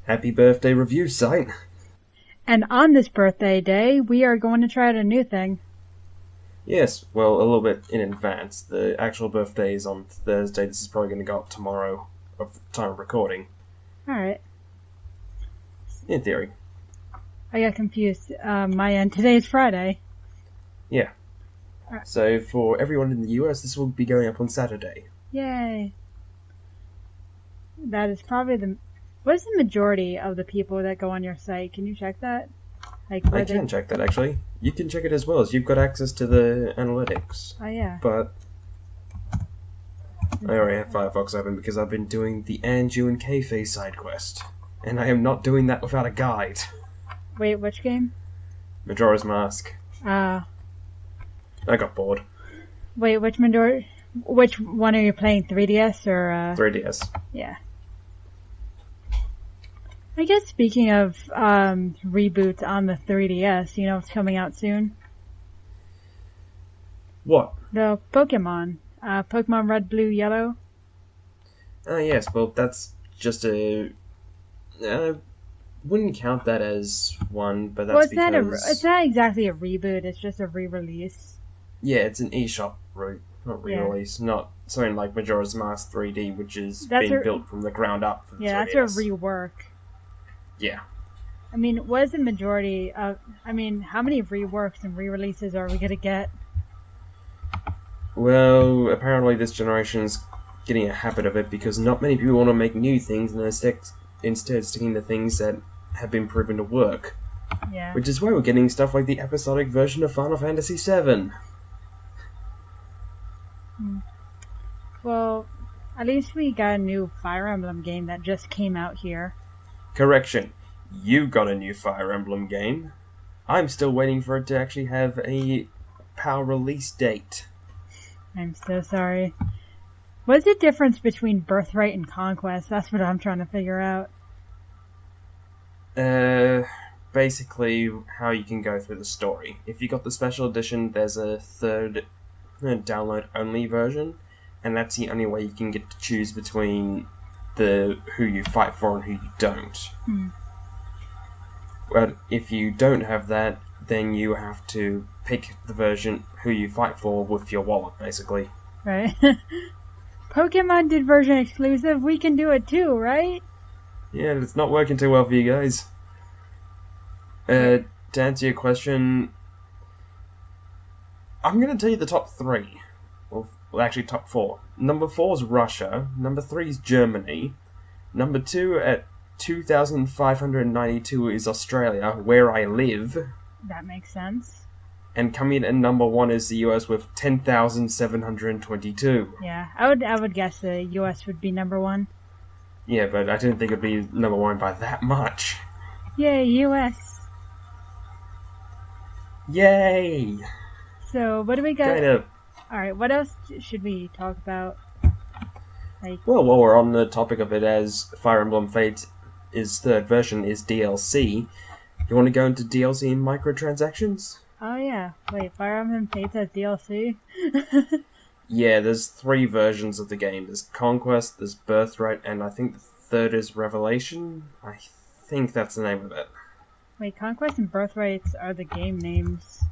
Happy birthday review site. And on this birthday day, we are going to try out a new thing. Yes, well, a little bit in advance. The actual birthday is on Thursday. This is probably going to go up tomorrow of time of recording. Alright. In theory. I got confused. My end. Today is Friday. Yeah. Right. So for everyone in the US, this will be going up on Saturday. Yay. That is probably what is the majority of the people that go on your site? Can you check that? I can check that, actually. You can check it as well, as you've got access to the analytics. Oh, yeah. But I already have Firefox open because I've been doing the Anju and Keife side quest. And I am not doing that without a guide. Wait, which game? Majora's Mask. I got bored. Wait, which one are you playing? 3DS or 3DS. Yeah. I guess speaking of reboots on the 3DS, you know it's coming out soon? What? The Pokemon. Pokemon Red, Blue, Yellow. Yes, well, that's just a... wouldn't count that as one, but that's because... it's not exactly a reboot, it's just a re-release. Yeah, it's an eShop not re-release, not something like Majora's Mask 3D, which is being built from the ground up for the 3DS. That's a rework. Yeah. I mean, what is the majority of... how many reworks and re-releases are we going to get? Well, apparently this generation's getting a habit of it because not many people want to make new things and instead sticking to things that have been proven to work. Yeah. Which is why we're getting stuff like the episodic version of Final Fantasy VII. Well, at least we got a new Fire Emblem game that just came out here. Correction. You got a new Fire Emblem game. I'm still waiting for it to actually have a PAL release date. I'm so sorry. What's the difference between Birthright and Conquest? That's what I'm trying to figure out. Basically how you can go through the story. If you got the special edition, there's a third download-only version, and that's the only way you can get to choose between who you fight for and who you don't. But if you don't have that, then you have to pick the version who you fight for with your wallet, basically. Right. Pokemon did version exclusive, we can do it too, right? Yeah, it's not working too well for you guys. To answer your question, I'm going to tell you the top 3. Well, actually top 4. Number 4 is Russia. Number 3 is Germany. Number 2 at 2,592 is Australia, where I live. That makes sense. And coming in at number 1 is the US with 10,722. Yeah, I would guess the US would be number 1. Yeah, but I didn't think it would be number 1 by that much. Yay, US. Yay! So, what do we got? Kind of. Alright, what else should we talk about? Well, while we're on the topic of it, as Fire Emblem Fate's third version is DLC, you want to go into DLC and microtransactions? Oh yeah. Wait, Fire Emblem Fates has DLC? Yeah, there's 3 versions of the game. There's Conquest, there's Birthright, and I think the third is Revelation? I think that's the name of it. Wait, Conquest and Birthrights are the game names.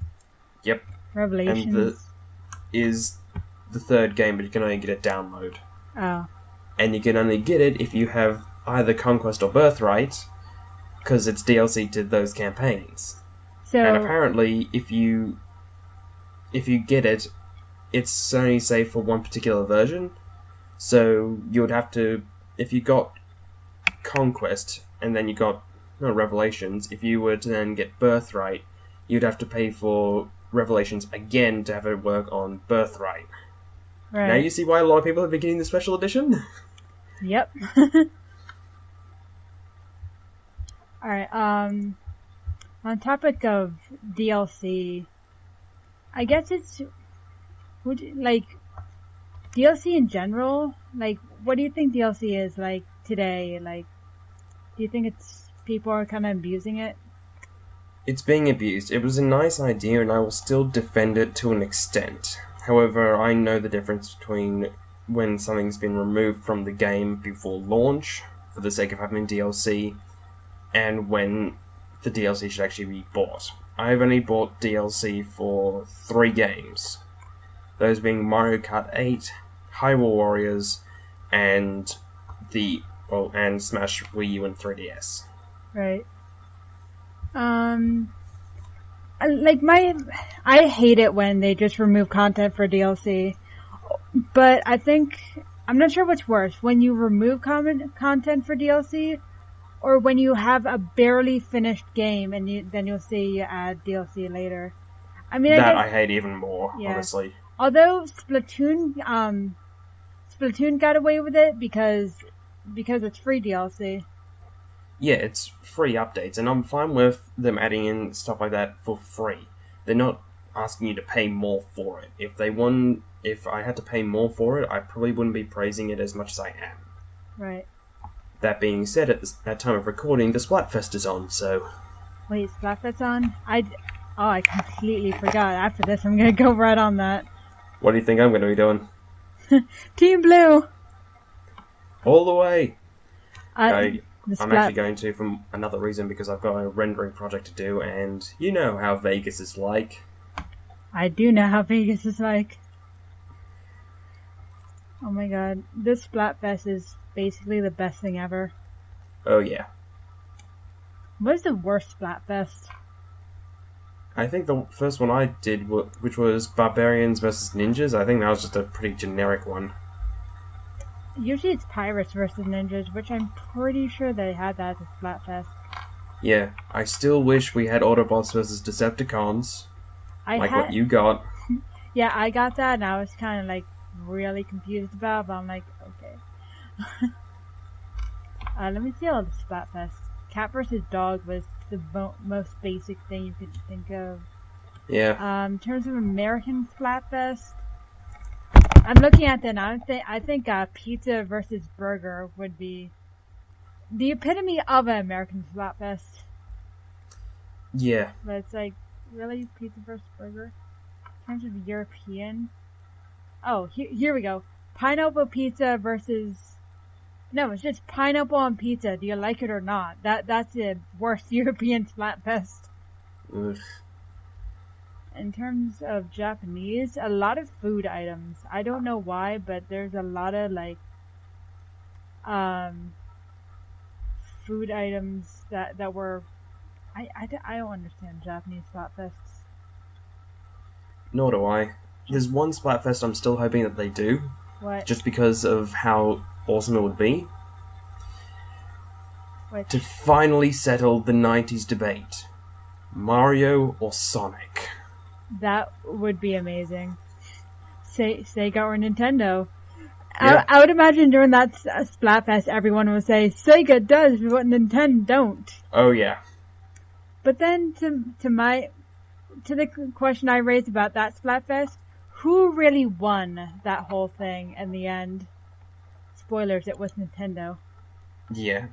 Yep. Revelations is the third game, but you can only get a download. Oh. And you can only get it if you have either Conquest or Birthright, because it's DLC to those campaigns. So, and apparently, if you get it, it's only saved for one particular version. So you would have to, if you got Conquest and then you got Revelations, if you were to then get Birthright, you'd have to pay for Revelations again to have it work on Birthright. right. Now you see why a lot of people have been getting the special edition? Yep. Alright, on topic of DLC, I guess it's... DLC in general? What do you think DLC is, today? Do you think people are kind of abusing it? It's being abused. It was a nice idea, and I will still defend it to an extent. However, I know the difference between when something's been removed from the game before launch, for the sake of having DLC, and when the DLC should actually be bought. I've only bought DLC for 3 games. Those being Mario Kart 8, Hyrule Warriors, and Smash Wii U and 3DS. Right. I hate it when they just remove content for DLC. But I think, I'm not sure what's worse, when you remove content for DLC, or when you have a barely finished game and then you'll see you add DLC later. I mean, I hate even more, honestly. Although Splatoon got away with it because it's free DLC. Yeah, it's free updates, and I'm fine with them adding in stuff like that for free. They're not asking you to pay more for it. If I had to pay more for it, I probably wouldn't be praising it as much as I am. Right. That being said, at that time of recording, the Splatfest is on, so... Wait, Splatfest's on? I completely forgot. After this, I'm gonna go right on that. What do you think I'm gonna be doing? Team Blue! All the way! I'm Splat- actually going to, for another reason, because I've got a rendering project to do, and you know how Vegas is like. I do know how Vegas is like. Oh my god, this Splatfest is basically the best thing ever. Oh yeah. What is the worst Splatfest? I think the first one I did, which was Barbarians versus Ninjas, I think that was just a pretty generic one. Usually it's Pirates versus Ninjas, which I'm pretty sure they had that at Splatfest. Yeah, I still wish we had Autobots versus Decepticons, what you got. Yeah, I got that, and I was kind of like really confused about it, but I'm like, okay. Let me see all the Splatfest. Cat versus Dog was the most basic thing you could think of. Yeah. In terms of American Splatfest, I'm looking at that now. I think pizza versus burger would be the epitome of an American Splatfest. Yeah. But it's like, really? Pizza versus burger? In terms of European? Oh, here we go. Pineapple pizza versus... No, it's just pineapple on pizza. Do you like it or not? That's the worst European Splatfest. Ugh. In terms of Japanese, a lot of food items. I don't know why, but there's a lot of like food items that were... I don't understand Japanese Splatfests. Nor do I. There's one Splatfest I'm still hoping that they do. What? Just because of how awesome it would be. What? To finally settle the 90s debate. Mario or Sonic? That would be amazing. Sega or Nintendo. Yeah. I would imagine during that Splatfest, everyone would say, Sega does what Nintendo don't. Oh yeah. But then to the question I raised about that Splatfest, who really won that whole thing in the end? Spoilers, it was Nintendo. Yeah.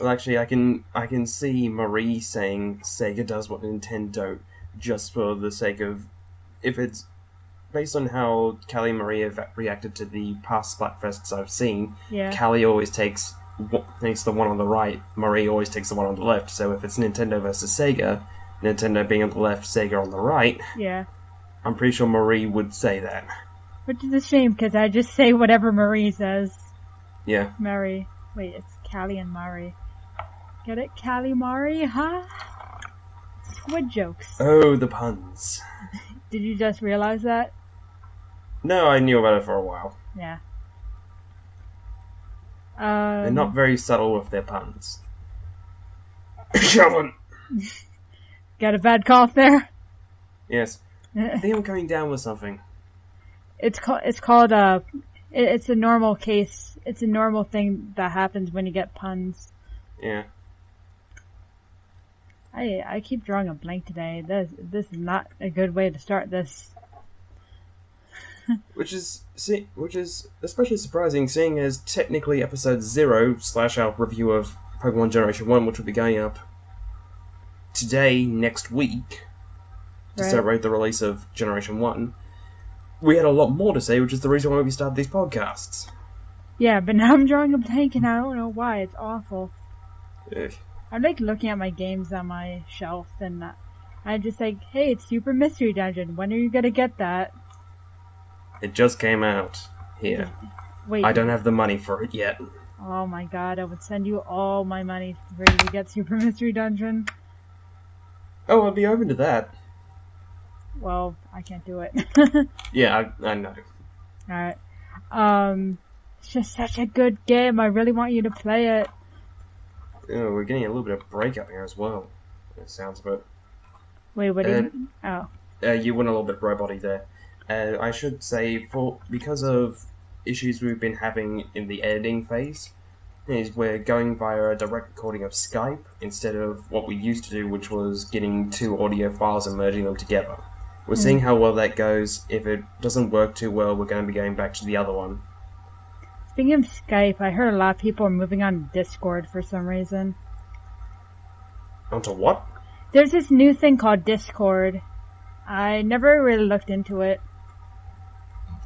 Well, actually, I can see Marie saying Sega does what Nintendo don't, just for the sake of, if it's based on how Callie and Marie have reacted to the past Splatfests I've seen. Yeah. Callie always takes the one on the right, Marie always takes the one on the left. So if it's Nintendo versus Sega, Nintendo being on the left, Sega on the right. Yeah. I'm pretty sure Marie would say that. Which is a shame, because I just say whatever Marie says. Yeah. Marie. Wait, it's Callie and Mari. Get it? Callie, Mari, huh? Squid jokes. Oh, the puns. Did you just realize that? No, I knew about it for a while. Yeah. They're not very subtle with their puns. Shovin'! Got a bad cough there? Yes. I think I'm coming down with something. It's a normal case. It's a normal thing that happens when you get puns. Yeah. I keep drawing a blank today. This is not a good way to start this. Which is especially surprising, seeing as technically episode 0 / our review of Pokemon Generation 1, which will be going up today, next week, to celebrate the release of Generation 1, we had a lot more to say, which is the reason why we started these podcasts. Yeah, but now I'm drawing a blank and I don't know why. It's awful. Ugh. I'm like looking at my games on my shelf, and I'm just like, hey, it's Super Mystery Dungeon. When are you gonna get that? It just came out here. Wait. I don't have the money for it yet. Oh my god, I would send you all my money for you to get Super Mystery Dungeon. Oh, I'd be open to that. Well, I can't do it. Yeah, I know. Alright. It's just such a good game. I really want you to play it. Oh, we're getting a little bit of breakup here as well. It sounds a bit. Wait, what do you mean? Oh. You went a little bit robot-y there. I should say, because of issues we've been having in the editing phase, is we're going via a direct recording of Skype instead of what we used to do, which was getting two audio files and merging them together. We're seeing how well that goes. If it doesn't work too well, we're going to be going back to the other one. Speaking of Skype, I heard a lot of people are moving on to Discord for some reason. Onto what? There's this new thing called Discord. I never really looked into it.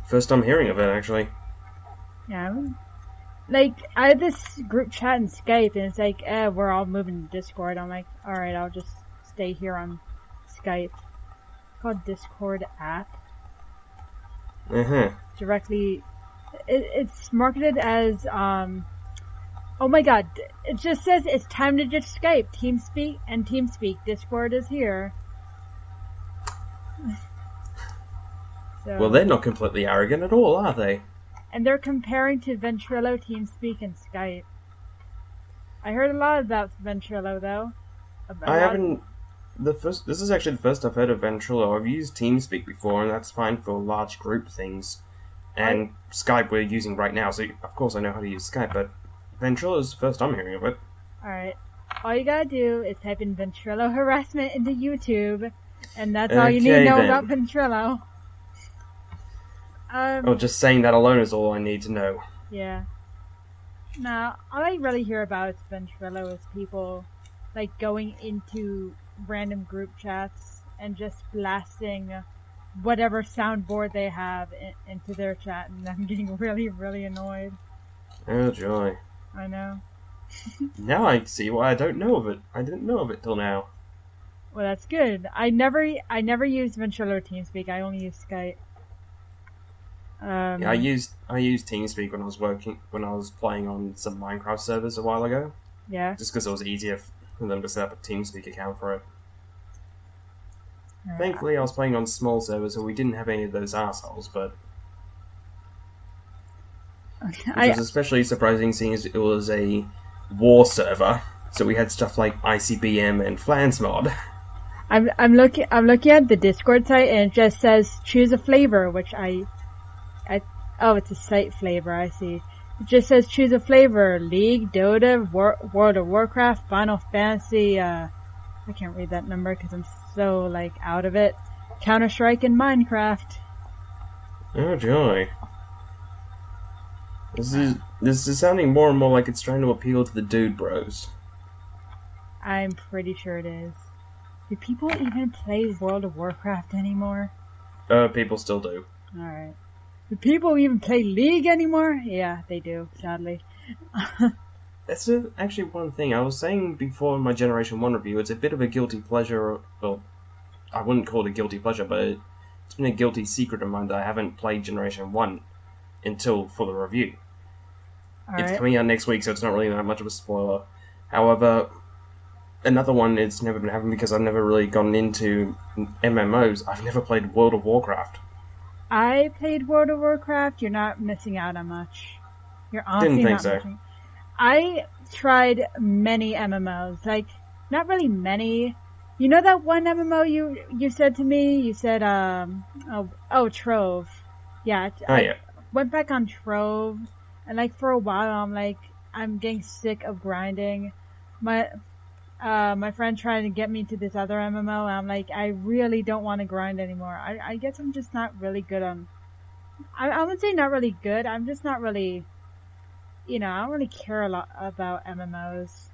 First time hearing of it, actually. Yeah. Like, I have this group chat in Skype, and it's like, we're all moving to Discord. I'm like, alright, I'll just stay here on Skype. It's called Discord app. Directly, it's marketed as, oh my god, it just says it's time to just Skype, TeamSpeak, Discord is here. So, well, they're not completely arrogant at all, are they? And they're comparing to Ventrilo, TeamSpeak, and Skype. I heard a lot about Ventrilo, though. This is actually the first I've heard of Ventrilo. I've used TeamSpeak before, and that's fine for large group things. And Skype we're using right now, so of course I know how to use Skype, but Ventrilo is the first I'm hearing of it. Alright. All you gotta do is type in Ventrilo harassment into YouTube, and that's all you need to know about Ventrilo. Just saying that alone is all I need to know. Yeah. Now, all I really hear about Ventrilo is people, like, going into random group chats and just blasting whatever soundboard they have into their chat, and I'm getting really, really annoyed. Oh, joy. I know. Now I see why I don't know of it. I didn't know of it till now. Well, that's good. I never used Ventrilo or TeamSpeak. I only use Skype. Yeah, I used TeamSpeak when I was playing on some Minecraft servers a while ago. Yeah. Just because it was easier for them to set up a TeamSpeak account for it. Thankfully, I was playing on small servers, so we didn't have any of those assholes, but which was especially surprising, seeing as it was a war server. So we had stuff like ICBM and Flansmod. I'm looking at the Discord site, and it just says choose a flavor, which oh, it's a site flavor, I see. It just says choose a flavor: League, Dota, World of Warcraft, Final Fantasy. I can't read that number because I'm so like out of it. Counter-Strike and Minecraft. Oh joy! This is sounding more and more like it's trying to appeal to the dude bros. I'm pretty sure it is. Do people even play World of Warcraft anymore? People still do. Alright. Do people even play League anymore? Yeah, they do, sadly. That's actually one thing. I was saying before in my Generation 1 review, it's a bit of a guilty pleasure. Well, I wouldn't call it a guilty pleasure, but it's been a guilty secret of mine that I haven't played Generation 1 until for the review. It's coming out next week, so it's not really that much of a spoiler. However, another one it's never been happening because I've never really gotten into MMOs. I've never played World of Warcraft. I played World of Warcraft. You're not missing out on much. You're honestly Didn't think so. I tried many MMOs. Like, not really many. You know that one MMO you said to me? You said, Trove. Yeah. Yeah. Went back on Trove, and like for a while I'm getting sick of grinding. My friend trying to get me to this other MMO, and I'm like, I really don't want to grind anymore. I guess I'm just not really good on... I would say not really good, I'm just not really... I don't really care a lot about MMOs.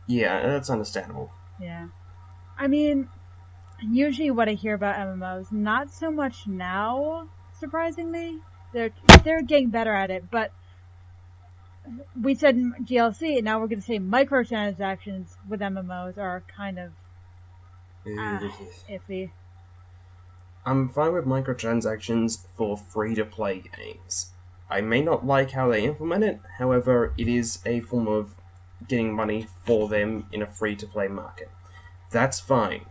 Yeah, that's understandable. Yeah. I mean, usually what I hear about MMOs, not so much now, surprisingly. They're getting better at it, but we said DLC, and now we're going to say microtransactions with MMOs are kind of iffy. I'm fine with microtransactions for free-to-play games. I may not like how they implement it, however, it is a form of getting money for them in a free-to-play market. That's fine.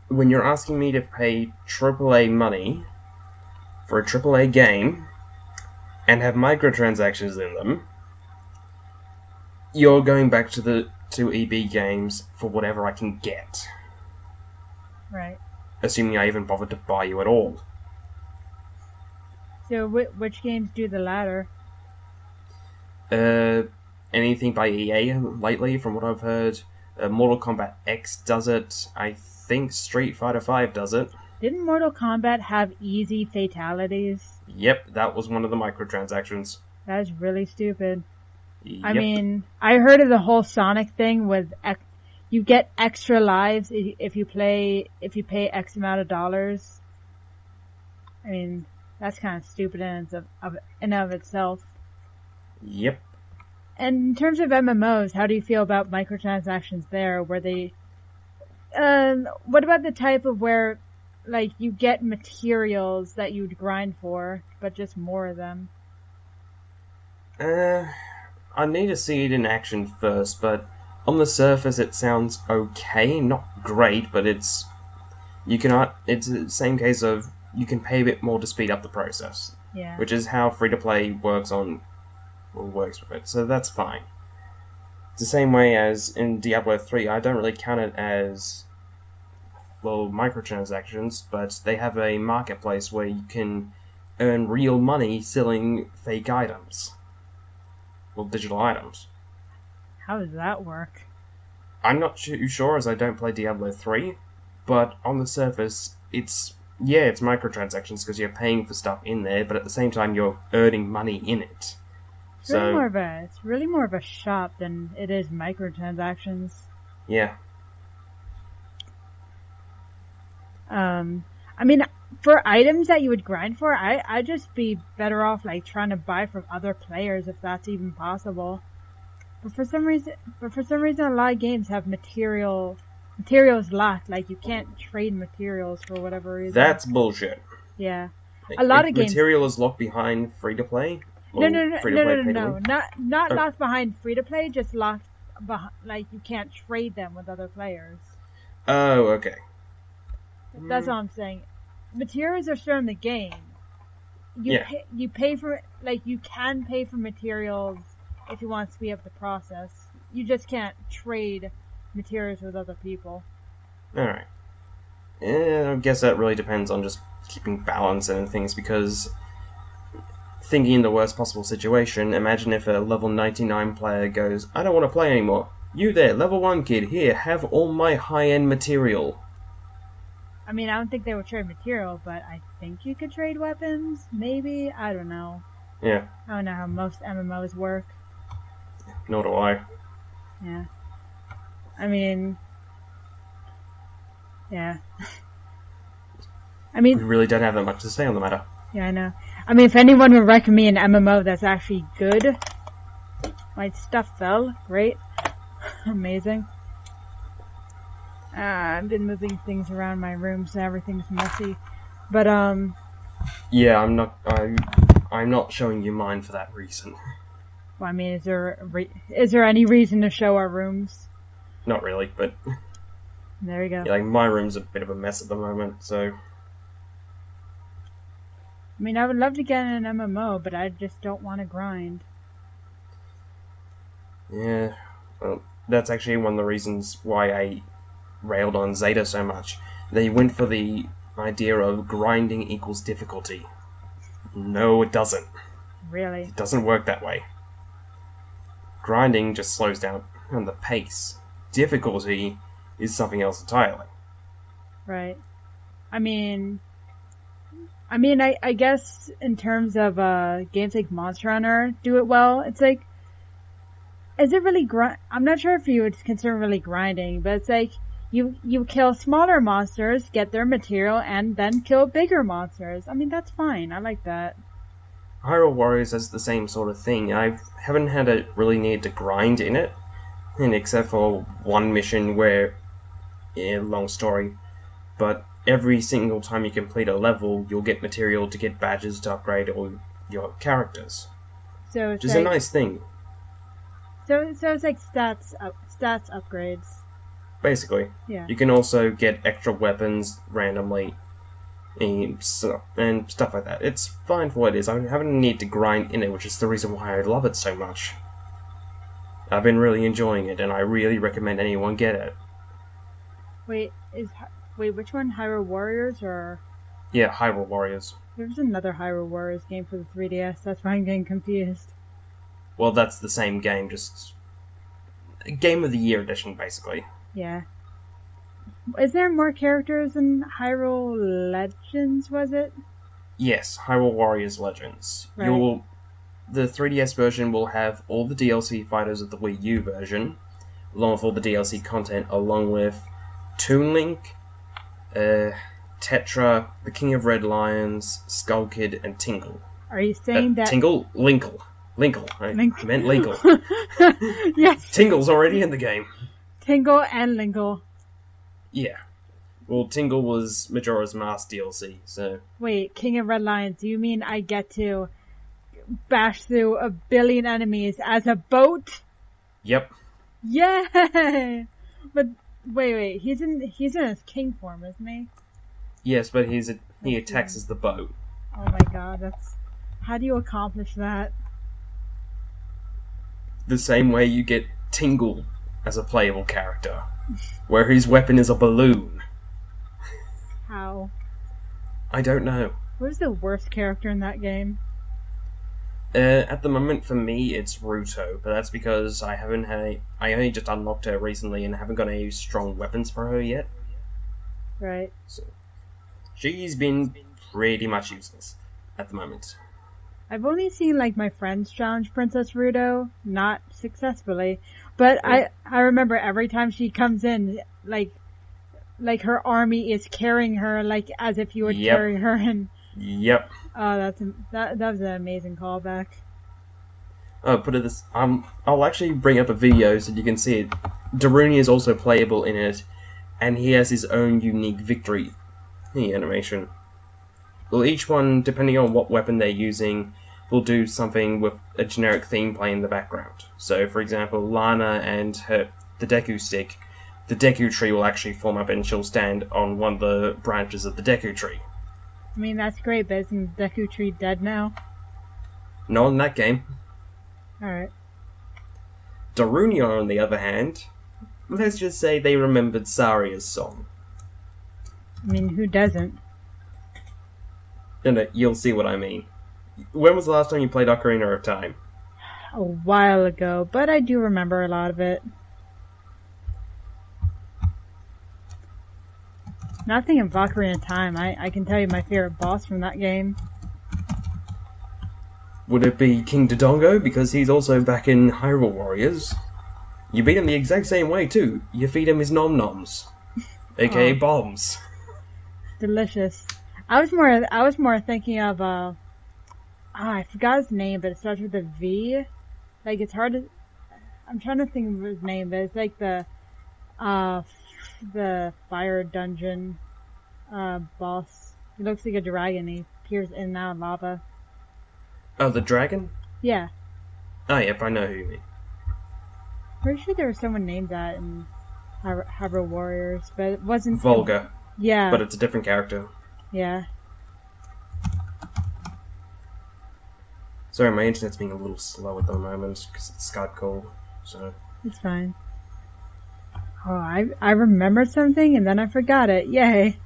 When you're asking me to pay AAA money for a AAA game and have microtransactions in them, you're going back to EB games for whatever I can get. Right. Assuming I even bothered to buy you at all. So which games do the latter? Anything by EA lately, from what I've heard. Mortal Kombat X does it. I think Street Fighter V does it. Didn't Mortal Kombat have easy fatalities? Yep, that was one of the microtransactions. That is really stupid. Yep. I mean, I heard of the whole Sonic thing with you get extra lives if you pay X amount of dollars. I mean, that's kind of stupid in and of itself. Yep. And in terms of MMOs, how do you feel about microtransactions there? Where they, what about the type of where, like, you get materials that you'd grind for, but just more of them? I need to see it in action first, but on the surface it sounds okay, not great, but it's the same case of you can pay a bit more to speed up the process. Yeah. Which is how free-to-play works with it, so that's fine. It's the same way as in Diablo 3, I don't really count it as, well, microtransactions, but they have a marketplace where you can earn real money selling fake items. Well, digital items. How does that work? I'm not too sure as I don't play Diablo 3, but on the surface, it's microtransactions because you're paying for stuff in there, but at the same time you're earning money in it. It's really more of a shop than it is microtransactions. Yeah. I mean, for items that you would grind for, I'd just be better off like trying to buy from other players if that's even possible. But for some reason, a lot of games have materials locked. Like you can't trade materials for whatever reason. That's bullshit. Yeah, Like, a lot of games. Material is locked behind free to play. No, not locked behind free to play. Just locked behind, like you can't trade them with other players. Oh, okay. That's all I'm saying. Materials are still in the game. You pay for, like, you can pay for materials if you want to speed up the process. You just can't trade materials with other people. Alright. I guess that really depends on just keeping balance and things, because thinking in the worst possible situation, imagine if a level 99 player goes, I don't want to play anymore. You there, level 1 kid, here, have all my high-end material. I mean, I don't think they would trade material, but I think you could trade weapons, maybe? I don't know. Yeah. I don't know how most MMOs work. Nor do I. Yeah. I mean... Yeah. I mean... We really don't have that much to say on the matter. Yeah, I know. I mean, if anyone would recommend me an MMO that's actually good, my stuff fell. Great. Amazing. I've been moving things around my room, so everything's messy. But, Yeah, I'm not showing you mine for that reason. Well, I mean, is there any reason to show our rooms? Not really, but... There you go. Yeah, like, my room's a bit of a mess at the moment, so... I mean, I would love to get an MMO, but I just don't want to grind. Yeah, well, that's actually one of the reasons why I railed on Zeta so much. They went for the idea of grinding equals difficulty. No, it doesn't. Really? It doesn't work that way. Grinding just slows down the pace. Difficulty is something else entirely. Right. I mean, I guess in terms of games like Monster Hunter do it well. It's like, is it really I'm not sure if you would consider really grinding, but it's like you kill smaller monsters, get their material, and then kill bigger monsters. I mean, that's fine. I like that. Hyrule Warriors has the same sort of thing. I haven't had a really need to grind in it, and except for one mission where, long story, but every single time you complete a level, you'll get material to get badges to upgrade all your characters, So it's which is like a nice thing. so it's like stats upgrades. Basically, Yeah. you can also get extra weapons randomly and stuff like that. It's fine for what it is. I haven't need to grind in it, which is the reason why I love it so much. I've been really enjoying it, and I really recommend anyone get it. Wait, which one? Hyrule Warriors or Yeah, Hyrule Warriors. there's another Hyrule Warriors game for the 3DS. That's why I'm getting confused. Well, that's the same game, just Game of the Year edition, basically. Yeah. Is there more characters in Hyrule Legends, was it? Yes, Hyrule Warriors Legends. Right. The 3DS version will have all the DLC fighters of the Wii U version, along with all the DLC content, along with Toon Link, Tetra, the King of Red Lions, Skull Kid, and Tingle. Are you saying that... Tingle? Linkle. I meant Linkle. Yes. Tingle's already in the game. Tingle and Linkle. Yeah. Well, Tingle was Majora's Mask DLC, so... Wait, King of Red Lions, do you mean I get to bash through 1 billion enemies as a boat? Yep. Yay! But wait, he's in his king form, isn't he? Yes, but he attacks as the boat. Oh my god, how do you accomplish that? The same way you get Tingle as a playable character, where his weapon is a balloon. How? I don't know. What is the worst character in that game? At the moment, for me, it's Ruto, but that's because I only just unlocked her recently and haven't got any strong weapons for her yet. Right. So, she's been pretty much useless at the moment. I've only seen my friends challenge Princess Ruto, not successfully, but I remember every time she comes in, like her army is carrying her as if you would carry her in. Yep. Oh, that was an amazing callback. Oh, put it this. I'll actually bring up a video so you can see it. Daruni is also playable in it, and he has his own unique victory animation. Well, each one, depending on what weapon they're using, will do something with a generic theme playing in the background. So, for example, Lana and the Deku stick, the Deku tree will actually form up and she'll stand on one of the branches of the Deku tree. I mean, that's great, but isn't the Deku tree dead now? Not in that game. Alright. Darunia, on the other hand, let's just say they remembered Saria's song. I mean, who doesn't? No, you'll see what I mean. When was the last time you played Ocarina of Time? A while ago, but I do remember a lot of it. Nothing of Ocarina of Time. I can tell you my favorite boss from that game. Would it be King Dodongo? Because he's also back in Hyrule Warriors. You beat him the exact same way, too. You feed him his nom-noms. A.k.a. bombs. Delicious. I was more thinking of, I forgot his name, but it starts with a V. It's hard to... I'm trying to think of his name, but it's the fire dungeon boss. He looks like a dragon. He appears in and out of lava. Oh, the dragon? Yeah. Oh, yep, I know who you mean. Pretty sure there was someone named that in Hyrule Warriors, but it wasn't... Volga. Yeah. But it's a different character. Yeah. Sorry, my internet's being a little slow at the moment, because it's Skype call, so... It's fine. Oh, I remembered something and then I forgot it. Yay.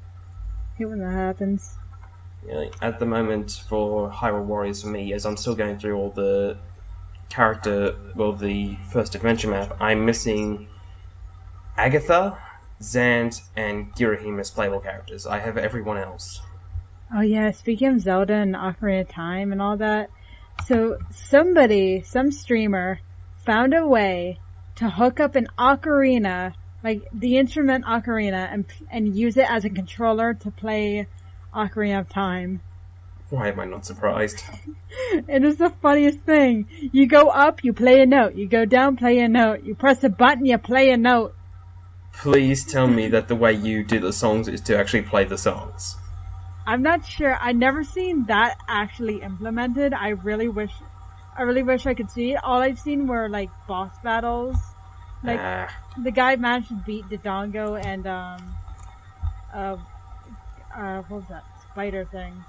Hate when that happens. Yeah, at the moment, for Hyrule Warriors for me, as I'm still going through all the the first adventure map, I'm missing Agatha, Zant, and Girahim as playable characters. I have everyone else. Oh yeah, speaking of Zelda and Ocarina of Time and all that, so some streamer, found a way to hook up an ocarina, the instrument ocarina, and use it as a controller to play Ocarina of Time. Why am I not surprised? It is the funniest thing. You go up, you play a note. You go down, play a note. You press a button, you play a note. Please tell me that the way you do the songs is to actually play the songs. I'm not sure. I never seen that actually implemented. I really wish I could see it. All I've seen were like boss battles. Like the guy managed to beat Dodongo and what was that spider thing?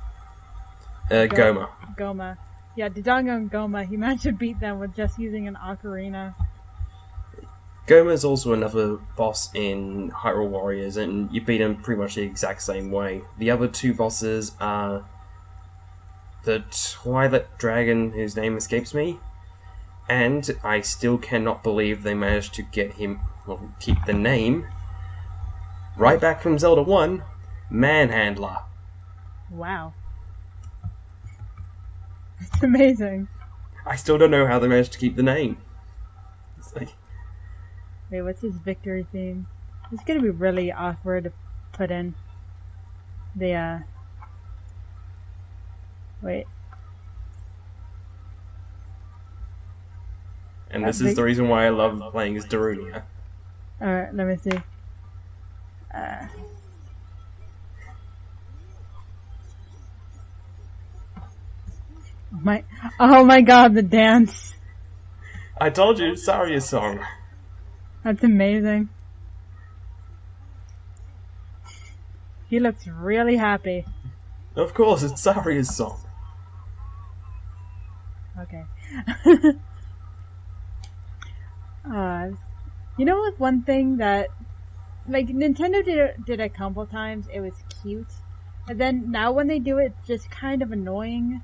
Goma. Goma. Yeah, Dodongo and Goma. He managed to beat them with just using an ocarina. Goma is also another boss in Hyrule Warriors, and you beat him pretty much the exact same way. The other two bosses are the Twilight Dragon, whose name escapes me, and I still cannot believe they managed to get him, well, keep the name, right back from Zelda 1, Manhandler. Wow. It's amazing. I still don't know how they managed to keep the name. It's like... Wait, what's his victory theme? It's gonna be really awkward to put in. Wait. And this is the reason why I love playing as Darunia. Alright, let me see. Oh my god, the dance. I told you, Saria's song. That's amazing. He looks really happy. Of course, it's Saria's song. Okay. You know what? One thing that, like, Nintendo did a couple times. It was cute, and then now when they do it, it's just kind of annoying.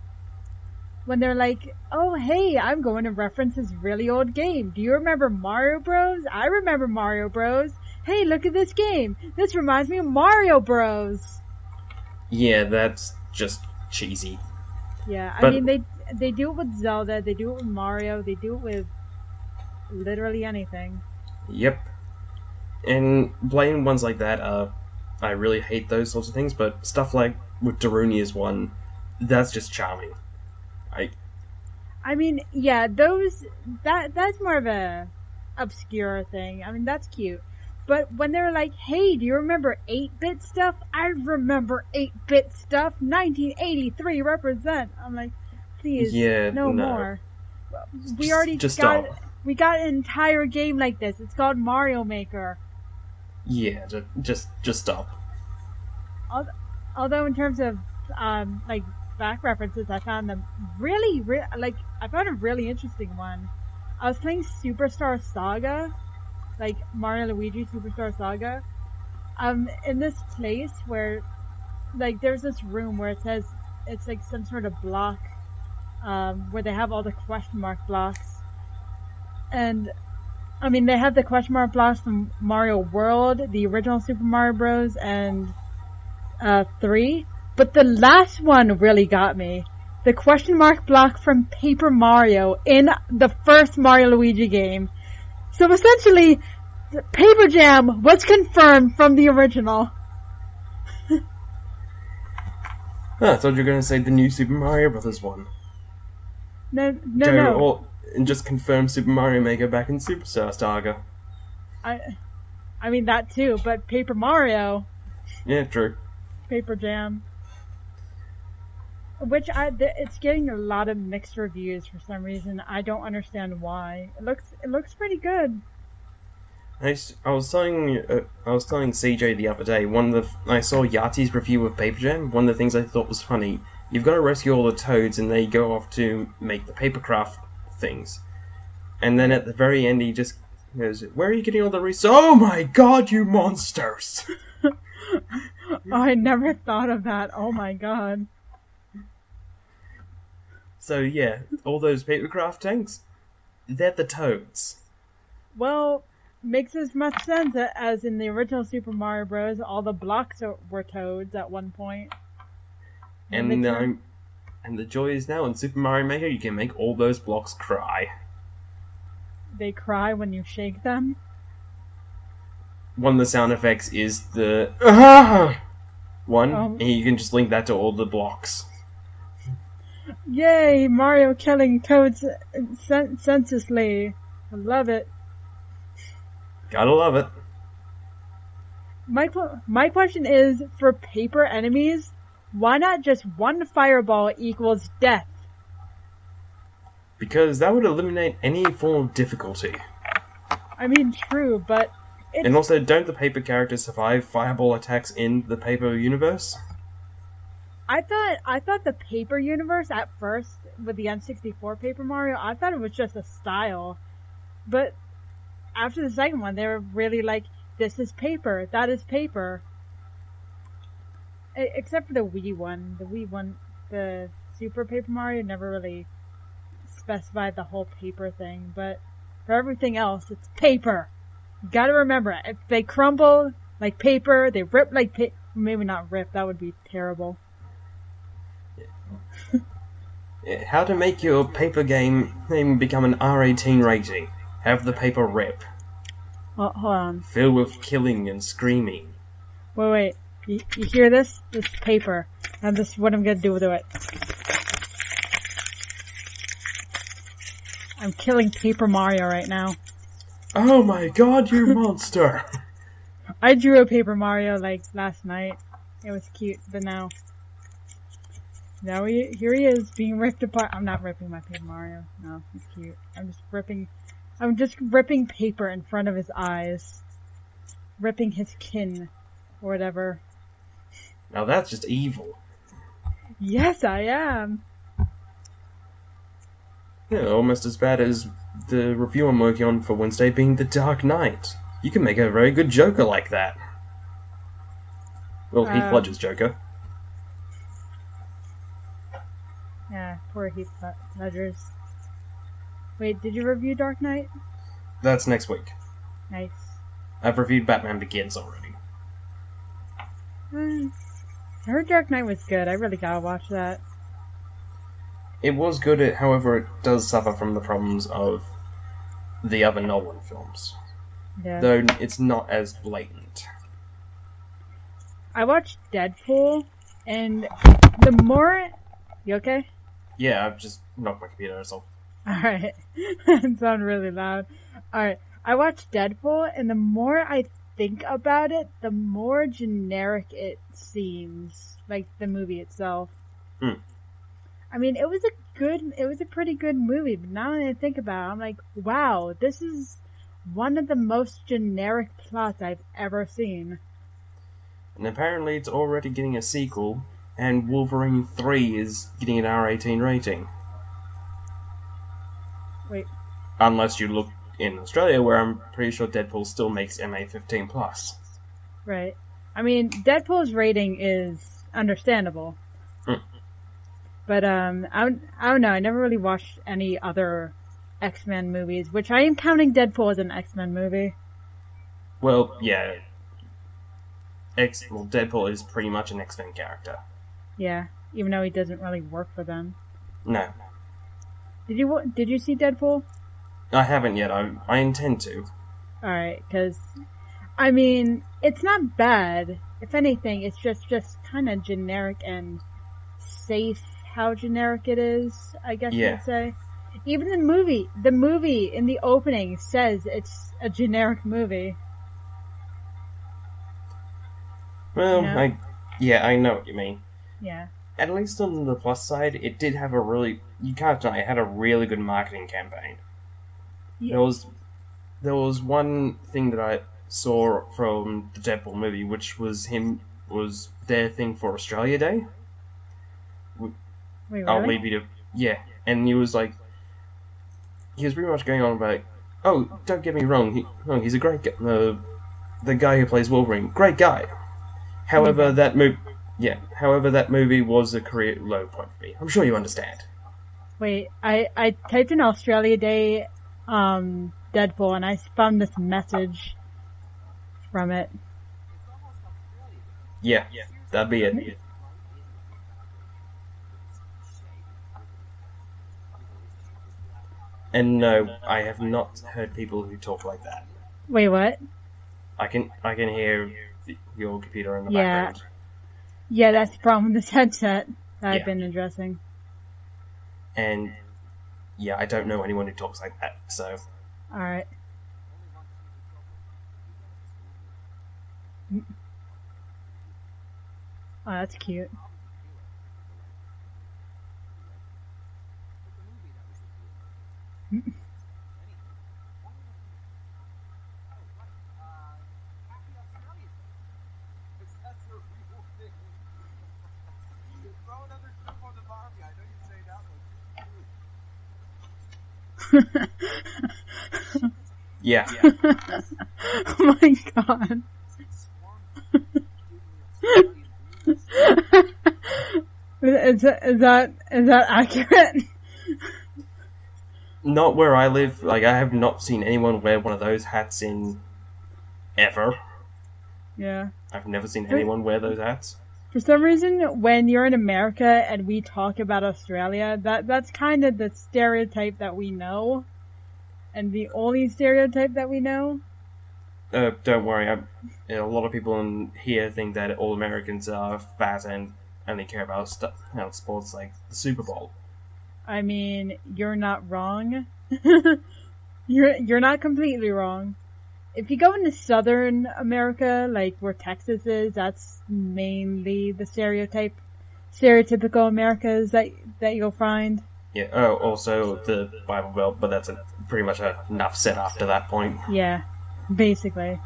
When they're like, "Oh, hey, I'm going to reference this really old game. Do you remember Mario Bros? I remember Mario Bros. Hey, look at this game. This reminds me of Mario Bros." Yeah, that's just cheesy. Yeah, I mean, they do it with Zelda, they do it with Mario, they do it with literally anything. Yep. And playing ones like that, I really hate those sorts of things, but stuff like with Darunia's one, that's just charming. I mean, yeah, that's more of a obscure thing. I mean, that's cute. But when they're like, "Hey, do you remember 8-bit stuff? I remember 8-bit stuff. 1983 represent." I'm like, please, no more. We already we got an entire game like this. It's called Mario Maker. Yeah, just stop. Although in terms of like back references, I found them really I found a really interesting one. I was playing Superstar Saga, like Mario Luigi Superstar Saga, in this place where, like, there's this room where it says it's like some sort of block, where they have all the question mark blocks, and I mean they have the question mark blocks from Mario World, the original Super Mario Bros, and 3, but the last one really got me. The question mark block from Paper Mario in the first Mario Luigi game. So essentially, Paper Jam was confirmed from the original. I thought you were going to say the new Super Mario Brothers one. No. And just confirm Super Mario Maker back in Superstar Saga. I mean that too, but Paper Mario. Yeah, true. Paper Jam. Which it's getting a lot of mixed reviews for some reason. I don't understand why. It looks pretty good. I was telling CJ the other day. I saw Yati's review of Paper Jam. One of the things I thought was funny. You've got to rescue all the toads, and they go off to make the papercraft things. And then at the very end, he just goes, "Where are you getting all the resources?" Oh my god, you monsters! Oh, I never thought of that. Oh my god. So yeah, all those papercraft tanks, they're the toads. Well, makes as much sense as in the original Super Mario Bros. All the blocks were toads at one point. And the joy is now in Super Mario Maker, you can make all those blocks cry. They cry when you shake them? One of the sound effects is the one, and you can just link that to all the blocks. Yay, Mario killing toads senselessly. I love it. Gotta love it. My question is, for paper enemies, why not just one fireball equals death? Because that would eliminate any form of difficulty. I mean, true, but And also, don't the paper characters survive fireball attacks in the paper universe? I thought the paper universe at first with the N64 Paper Mario, I thought it was just a style. But after the second one, they were really like, this is paper, that is paper. Except for the Wii one. The Wii one, the Super Paper Mario never really specified the whole paper thing. But for everything else, it's paper. You gotta remember, if they crumble like paper, they rip like paper. Maybe not rip, that would be terrible. How to make your paper game become an R18 rating. Have the paper rip. Hold on. Filled with killing and screaming. Wait. You hear this? This paper. And this is what I'm gonna do with it. I'm killing Paper Mario right now. Oh my god, you monster! I drew a Paper Mario like last night. It was cute, but now here he is being ripped apart. I'm not ripping my Paper Mario. No, he's cute. I'm just ripping paper in front of his eyes. Ripping his kin. Or whatever. Now that's just evil. Yes, I am. Yeah, almost as bad as the review I'm working on for Wednesday being The Dark Knight. You can make a very good Joker like that. Well, Heath Ledger's Joker. Yeah, poor Heath Ledger's. Wait, did you review Dark Knight? That's next week. Nice. I've reviewed Batman Begins already. I heard Dark Knight was good. I really gotta watch that. It was good, however, it does suffer from the problems of the other Nolan films. Yeah. Though it's not as blatant. I watched Deadpool, and the more... You okay? Yeah, I've just knocked my computer, that's all. Alright. It sounded really loud. Alright. I watched Deadpool, and the more I think about it, the more generic it seems. Like, the movie itself. I mean, it was a pretty good movie, but now that I think about it, I'm like, wow, this is one of the most generic plots I've ever seen. And apparently it's already getting a sequel, and Wolverine 3 is getting an R18 rating. Wait. Unless you look in Australia, where I'm pretty sure Deadpool still makes MA15+. Right. I mean, Deadpool's rating is understandable. But, I don't know, I never really watched any other X-Men movies, which I am counting Deadpool as an X-Men movie. Well, yeah. Deadpool is pretty much an X-Men character. Yeah, even though he doesn't really work for them. No. Did you see Deadpool? I haven't yet, I intend to. Alright, because, I mean, it's not bad. If anything, it's just kind of generic and safe how generic it is, I guess you would say. Even the movie in the opening says it's a generic movie. Well, You know? I know what you mean. Yeah. At least on the plus side, it did have you can't deny it had a really good marketing campaign. Yeah. There was one thing that I saw from the Deadpool movie, which was their thing for Australia Day. Wait, really? I'll leave you to... Yeah, and he was pretty much going on about, oh, don't get me wrong, he's a great guy, the guy who plays Wolverine, great guy. However, that movie was a career low point for me. I'm sure you understand. Wait, I typed in Australia Day, Deadpool, and I found this message from it. Yeah, that'd be it. And no, I have not heard people who talk like that. Wait, what? I can hear your computer in the background. Yeah, that's the problem with this headset that I've been addressing. And yeah, I don't know anyone who talks like that, so... Alright. Oh, that's cute. Yeah. Oh my god. Is that accurate? Not where I live. Like, I have not seen anyone wear one of those hats in... ever. Yeah. I've never seen anyone wear those hats. For some reason, when you're in America and we talk about Australia, that's kind of the stereotype that we know. And the only stereotype that we know. Don't worry, a lot of people in here think that all Americans are fat and only care about sports like the Super Bowl. I mean, you're not wrong. You're not completely wrong. If you go into Southern America, like where Texas is, that's mainly the stereotypical Americas that you'll find. Yeah. Oh, also the Bible Belt, but that's pretty much enough said after that point. Yeah, basically.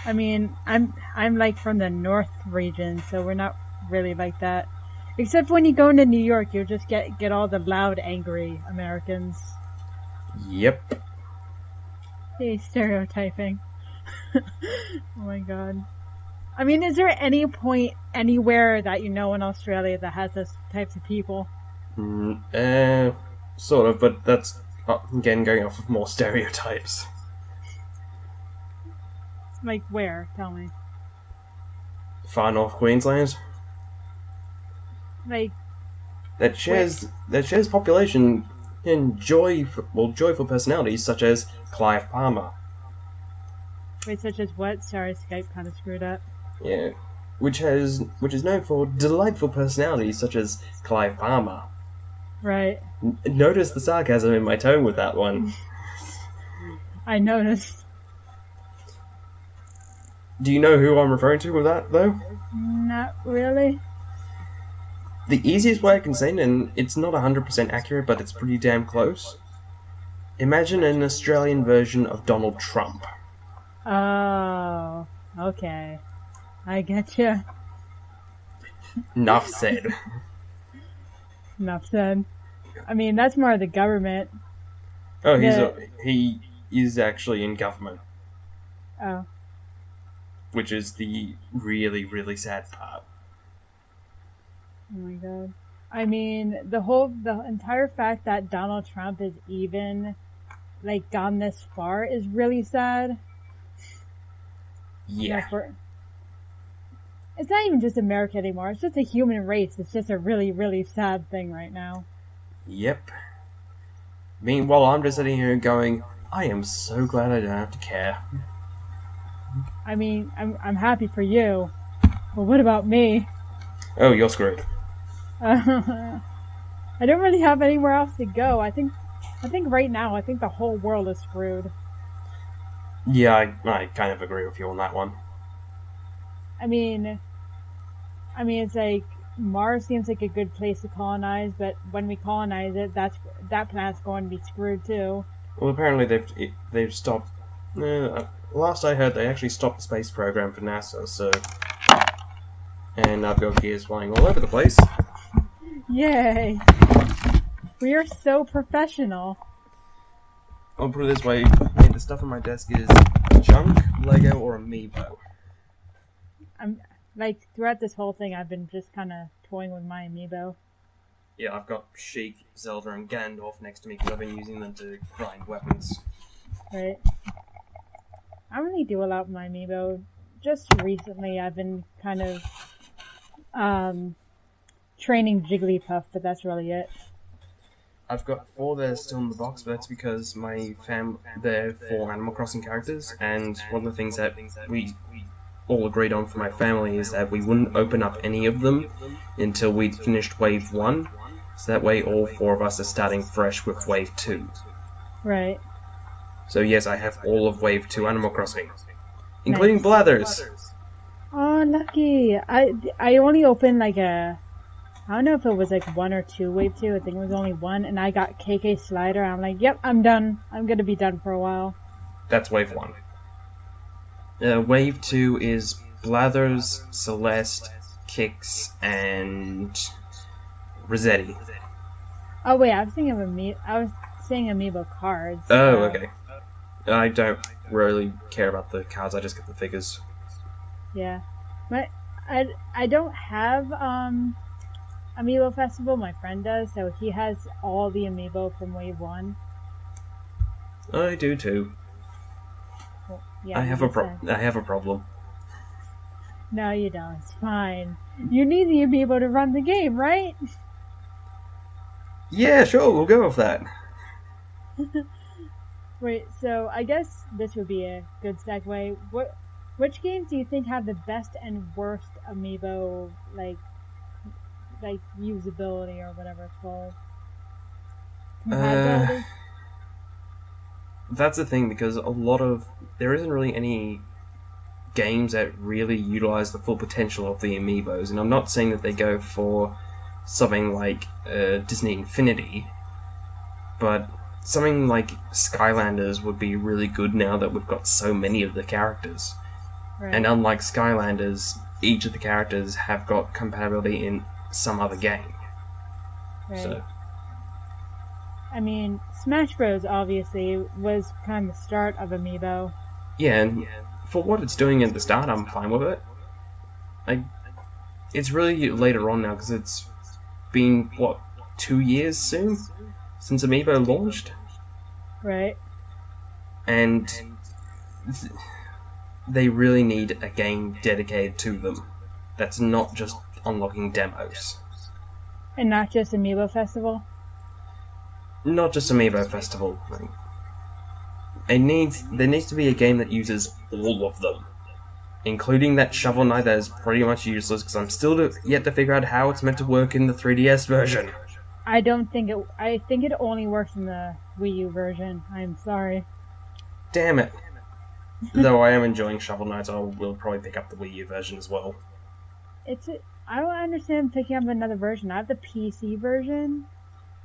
I mean, I'm like from the North region, so we're not really like that. Except when you go into New York, you'll just get all the loud, angry Americans. Yep. Hey, stereotyping. Oh my god. I mean, is there any point anywhere that you know in Australia that has those types of people? Sort of, but that's, again, going off of more stereotypes. Like where? Tell me. Far North Queensland. Like... That shares population in joyful personalities such as Clive Palmer. Wait, such as what? Sorry, Skype kind of screwed up. Yeah. Which is known for delightful personalities such as Clive Palmer. Right. Notice the sarcasm in my tone with that one. I noticed. Do you know who I'm referring to with that, though? Not really. The easiest way I can say it, and it's not 100% accurate, but it's pretty damn close. Imagine an Australian version of Donald Trump. Oh, okay. I get you. Enough said. Enough said. I mean, that's more of the government. Oh, he is actually in government. Oh. Which is the really, really sad part. Oh my god. I mean, the entire fact that Donald Trump is even, like, gone this far is really sad. Yeah. It's not even just America anymore. It's just a human race. It's just a really, really sad thing right now. Yep. Meanwhile, I'm just sitting here going, I am so glad I don't have to care. I mean, I'm happy for you, but what about me? Oh, you're screwed. I don't really have anywhere else to go. I think right now, I think the whole world is screwed. Yeah, I kind of agree with you on that one. I mean, it's like Mars seems like a good place to colonize, but when we colonize it, that planet's going to be screwed too. Well, apparently they've stopped. Last I heard, they actually stopped the space program for NASA. So, and I've got gears flying all over the place. Yay! We are so professional. I'll put it this way: the stuff on my desk is junk, Lego, or amiibo. I'm like throughout this whole thing, I've been just kind of toying with my amiibo. Yeah, I've got Sheik, Zelda, and Gandalf next to me because I've been using them to grind weapons. Right. I don't really do a lot with my amiibo. Just recently, I've been kind of training Jigglypuff, but that's really it. I've got 4 that are still in the box, but that's because they're 4 Animal Crossing characters, and one of the things that we all agreed on for my family is that we wouldn't open up any of them until we'd finished Wave 1, So that way all 4 of us are starting fresh with Wave 2. Right. So yes, I have all of Wave 2 Animal Crossing. Including Nice. Blathers! Oh, lucky. I only opened like I don't know if it was like 1 or 2 Wave 2. I think it was only 1. And I got KK Slider. I'm like, yep, I'm done. I'm going to be done for a while. That's Wave 1. Wave 2 is Blathers, Celeste, Kix, and Rossetti. Oh, wait, I was saying Amiibo cards. Oh, okay. I don't really care about the cards, I just get the figures. Yeah. But I don't have Amiibo Festival. My friend does, so he has all the Amiibo from Wave 1. I do too. Well, yeah, I have a problem. No, you don't. It's fine. You need the Amiibo to run the game, right? Yeah, sure, we'll go with that. Wait, so I guess this would be a good segue. Which games do you think have the best and worst Amiibo, like usability or whatever it's called? Compatibility? That's the thing, because there isn't really any games that really utilize the full potential of the Amiibos, and I'm not saying that they go for something like Disney Infinity, but something like Skylanders would be really good now that we've got so many of the characters. Right. And unlike Skylanders, each of the characters have got compatibility in some other game. Right. So. I mean, Smash Bros. Obviously was kind of the start of Amiibo. Yeah, and for what it's doing at the start, I'm fine with it. It's really later on now, because it's been, 2 years soon? Since Amiibo launched? Right. And they really need a game dedicated to them. That's not just unlocking demos. And not just Amiibo Festival? Not just Amiibo Festival. There needs to be a game that uses all of them. Including that Shovel Knight that is pretty much useless, because I'm still yet to figure out how it's meant to work in the 3DS version. I think it only works in the Wii U version. I'm sorry. Damn it. Though I am enjoying Shovel Knight, I will probably pick up the Wii U version as well. I don't understand picking up another version. I have the PC version.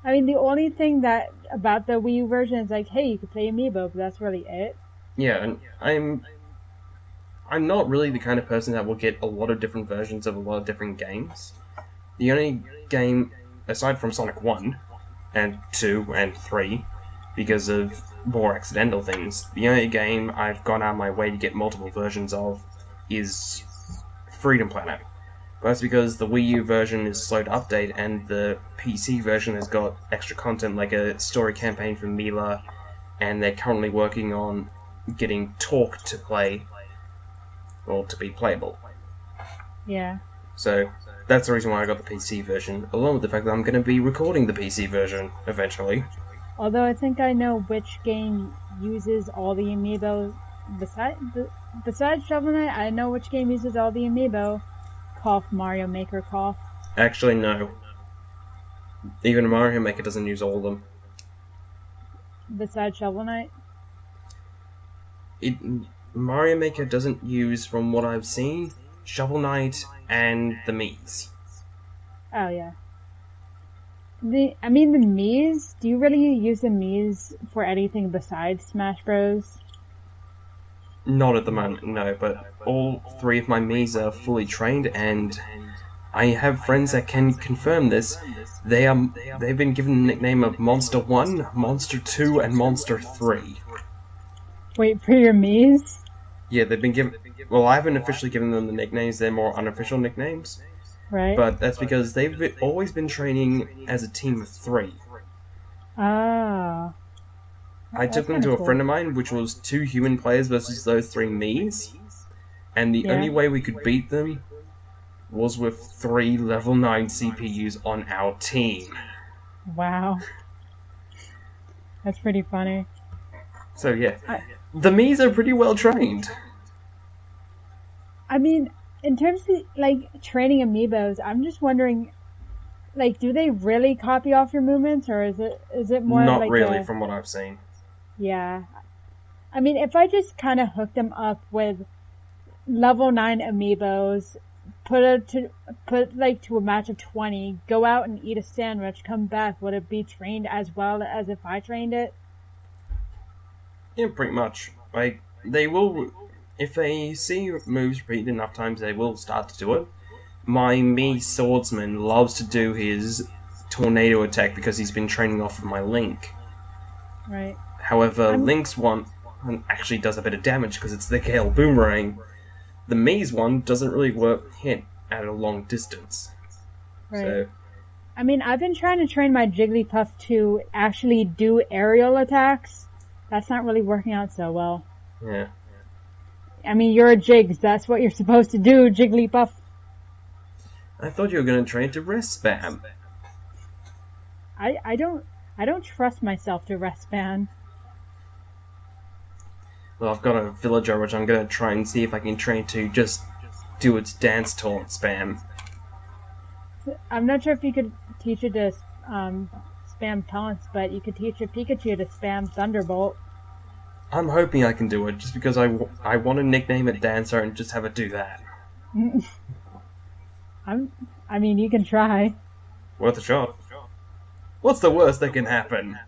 I mean, the only thing about the Wii U version is like, hey, you can play Amiibo, but that's really it. Yeah, and I'm not really the kind of person that will get a lot of different versions of a lot of different games. The only game, aside from Sonic 1, and 2, and 3, because of more accidental things, the only game I've gone out of my way to get multiple versions of is Freedom Planet. But that's because the Wii U version is slow to update, and the PC version has got extra content like a story campaign from Mila, and they're currently working on getting Talk to play, or to be playable. Yeah. So that's the reason why I got the PC version, along with the fact that I'm going to be recording the PC version eventually. Although I think I know which game uses all the Amiibo. Besides Shovel Knight, I know which game uses all the Amiibo. Cough, Mario Maker cough. Actually, no. Even Mario Maker doesn't use all of them. Besides Shovel Knight? Mario Maker doesn't use, from what I've seen, Shovel Knight and the Miis. Oh, yeah. The Miis, do you really use the Miis for anything besides Smash Bros? Not at the moment, no, but all 3 of my Miis are fully trained, and I have friends that can confirm this. They've been given the nickname of Monster 1, Monster 2, and Monster 3. Wait, for your Miis? Yeah, they've been given... Well, I haven't officially given them the nicknames, they're more unofficial nicknames. Right. But that's because they've always been training as a team of 3. Ah. I took them to a friend of mine, which was 2 human players versus those 3 Miis, and the only way we could beat them was with 3 level 9 CPUs on our team. Wow. That's pretty funny. So yeah, the Miis are pretty well trained. I mean, in terms of, like, training Amiibos, I'm just wondering, like, do they really copy off your movements, or is it more Not like really, from what I've seen. Yeah. I mean, if I just kind of hook them up with level 9 amiibos, put to a match of 20, go out and eat a sandwich, come back, would it be trained as well as if I trained it? Yeah, pretty much. Like, they will, if they see moves repeated enough times, they will start to do it. My Mii swordsman loves to do his tornado attack because he's been training off of my Link. Right. However, Link's one actually does a bit of damage because it's the Gale Boomerang. The Mii's one doesn't really hit at a long distance. Right. So, I mean, I've been trying to train my Jigglypuff to actually do aerial attacks. That's not really working out so well. yeah. I mean, you're a Jigs. That's what you're supposed to do, Jigglypuff. I thought you were going to train to rest spam. I don't trust myself to rest ban. Well, I've got a villager which I'm going to try and see if I can train to just do its dance taunt spam. I'm not sure if you could teach it to spam taunts, but you could teach a Pikachu to spam Thunderbolt. I'm hoping I can do it, just because I want to nickname it Dancer and just have it do that. I mean, you can try. Worth a shot. What's the worst that can happen?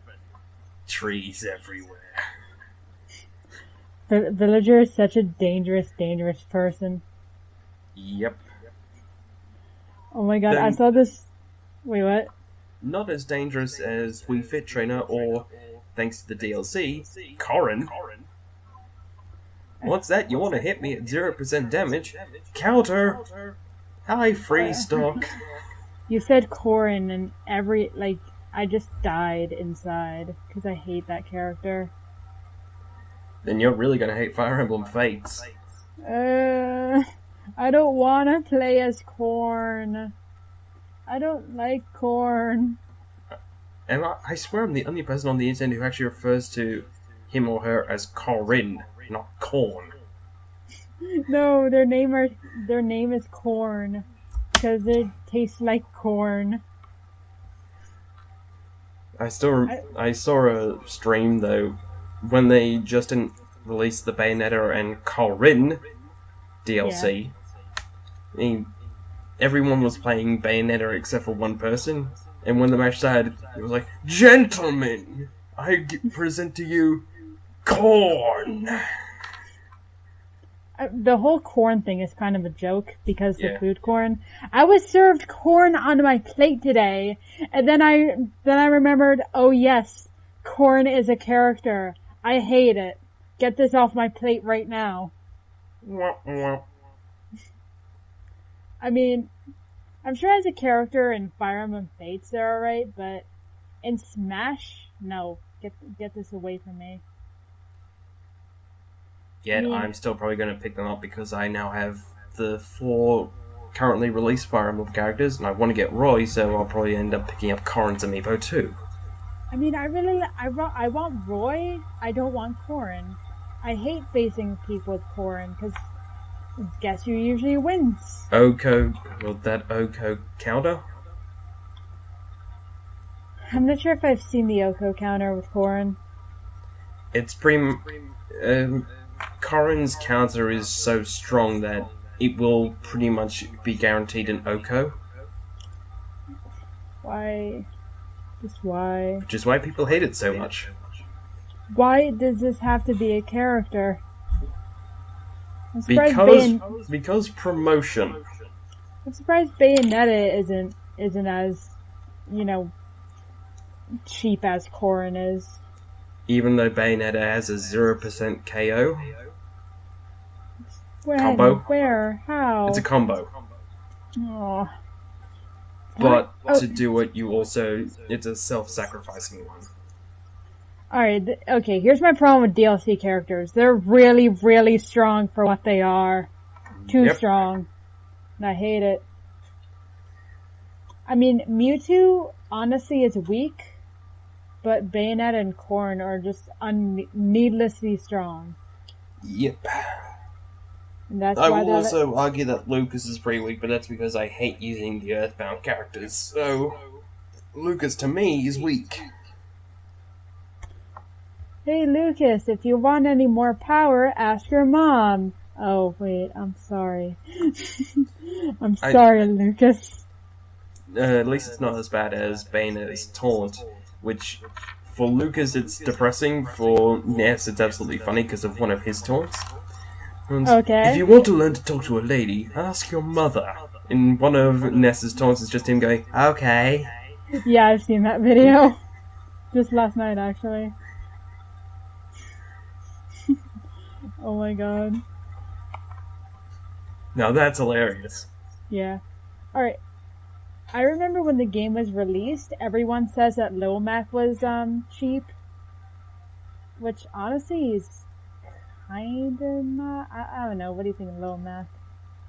Trees everywhere. Villager is such a dangerous person. Yep. Oh my god, I saw this... Wait, what? Not as dangerous as Wii Fit Trainer or, thanks to the DLC, Corrin. What's that? You want to hit me at 0% damage? Counter! Hi, free stock. You said Corrin and I just died inside because I hate that character. Then you're really gonna hate Fire Emblem Fates. I don't want to play as Corn. I don't like Corn. And I swear I'm the only person on the internet who actually refers to him or her as Corrin, not Corn. No, their name is Corn because it tastes like corn. I saw a stream though when they just didn't release the Bayonetta and Corrin DLC. Yeah. I mean, everyone was playing Bayonetta except for one person, and when the match started, it was like, "Gentlemen, I present to you Corn." The whole corn thing is kind of a joke because the food corn. I was served corn on my plate today, and then I remembered, oh yes, corn is a character. I hate it. Get this off my plate right now. I mean, I'm sure as a character in Fire Emblem Fates they're alright, but in Smash, no. Get this away from me. Yet I'm still probably going to pick them up because I now have the 4 currently released Fire Emblem characters, and I want to get Roy, so I'll probably end up picking up Corrin's amiibo too. I mean, I want Roy. I don't want Corrin. I hate facing people with Corrin because guess who usually wins? Oko, will that Oko counter? I'm not sure if I've seen the Oko counter with Corrin. It's Corrin's counter is so strong that it will pretty much be guaranteed an Oko. Why? Just why? Which is why people hate it so much. Why does this have to be a character? Because promotion. I'm surprised Bayonetta isn't as, cheap as Corrin is. Even though Bayonetta has a 0% KO. When? Combo. Where? How? It's a combo. Oh. But to do it, it's a self-sacrificing one. Alright, okay, here's my problem with DLC characters. They're really, really strong for what they are. Too strong. And I hate it. I mean, Mewtwo, honestly, is weak, but Bayonetta and Corrin are just needlessly strong. Yep. And that's I why will they're also argue that Lucas is pretty weak, but that's because I hate using the Earthbound characters. So, Lucas to me is weak. Hey Lucas, if you want any more power, ask your mom. Oh wait, I'm sorry. I'm sorry, Lucas. At least it's not as bad as Bayonetta's taunt, which for Lucas it's depressing, for Ness it's absolutely funny because of one of his taunts. And Okay. if you want to learn to talk to a lady, ask your mother. And one of Ness's taunts is just him going, okay. Yeah, I've seen that video. Just last night, actually. Oh my god. Now that's hilarious. Yeah. Alright. I remember when the game was released, everyone says that Lil Mac was cheap. Which honestly is kinda not. I don't know. What do you think of Lil Mac?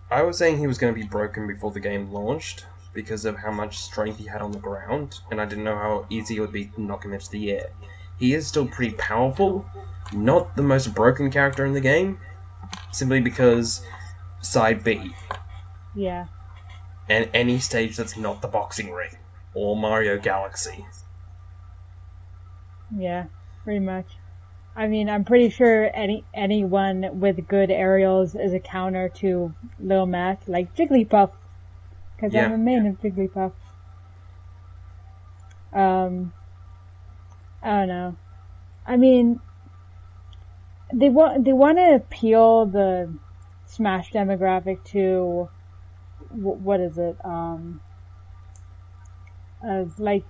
I was saying he was going to be broken before the game launched because of how much strength he had on the ground, and I didn't know how easy it would be to knock him into the air. He is still pretty powerful, not the most broken character in the game, simply because side B. Yeah. And any stage that's not the boxing ring or Mario Galaxy. Yeah, pretty much. I mean, I'm pretty sure anyone with good aerials is a counter to Lil Mac, like Jigglypuff, because I'm a main of Jigglypuff. I don't know. I mean, they want to appeal the Smash demographic to what is it? As like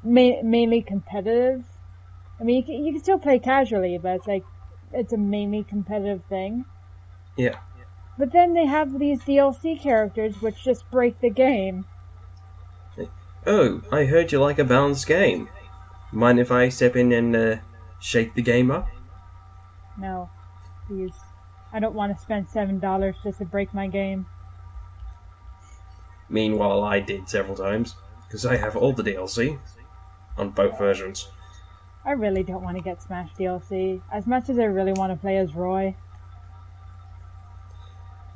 mainly competitive. I mean, you can still play casually, but it's like it's a mainly competitive thing. Yeah. But then they have these DLC characters which just break the game. Oh, I heard you like a balanced game. Mind if I step in and shake the game up? No, please. I don't want to spend $7 just to break my game. Meanwhile, I did several times, because I have all the DLC on both versions. I really don't want to get Smash DLC, as much as I really want to play as Roy.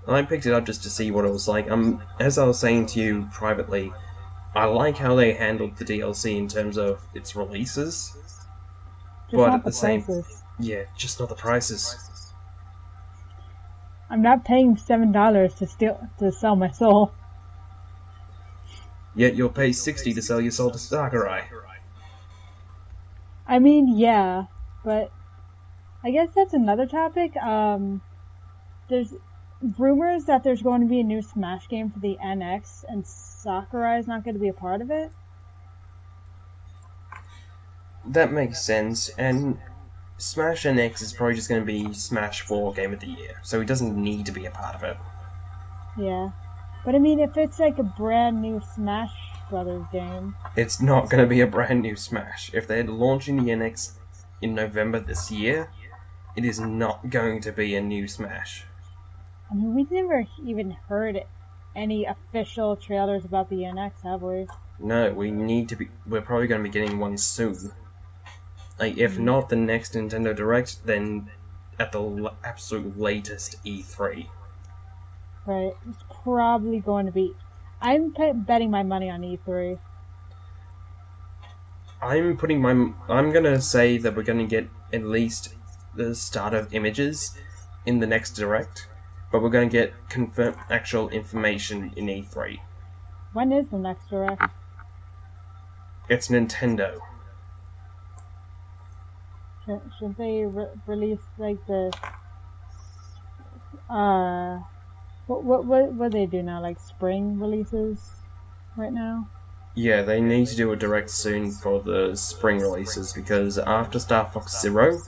I picked it up just to see what it was like. As I was saying to you privately, I like how they handled the DLC in terms of its releases. Just but not at the prices. same, yeah, just not the prices. I'm not paying $7 to sell my soul. Yet you'll pay $60 to sell your soul to Sakurai. I mean, yeah, but I guess that's another topic. There's rumors that there's going to be a new Smash game for the NX, and Sakurai is not going to be a part of it. That makes sense, and Smash NX is probably just going to be Smash 4 Game of the Year, so he doesn't need to be a part of it. Yeah, but I mean, if it's like a brand new Smash Brothers game, it's not going to be a brand new Smash. If they're launching the NX in November this year, it is not going to be a new Smash. I mean, we've never even heard any official trailers about the NX, have we? No, we're probably going to be getting one soon. Like, if not the next Nintendo Direct, then at the absolute latest E3. Right, it's probably going to be. I'm betting my money on E3. I'm gonna say that we're gonna get at least the start of images in the next Direct, but we're gonna get confirmed actual information in E3. When is the next Direct? It's Nintendo. Should they release like the what they do now, like spring releases right now? Yeah, they need to do a Direct soon for the spring releases, because after Star Fox Zero,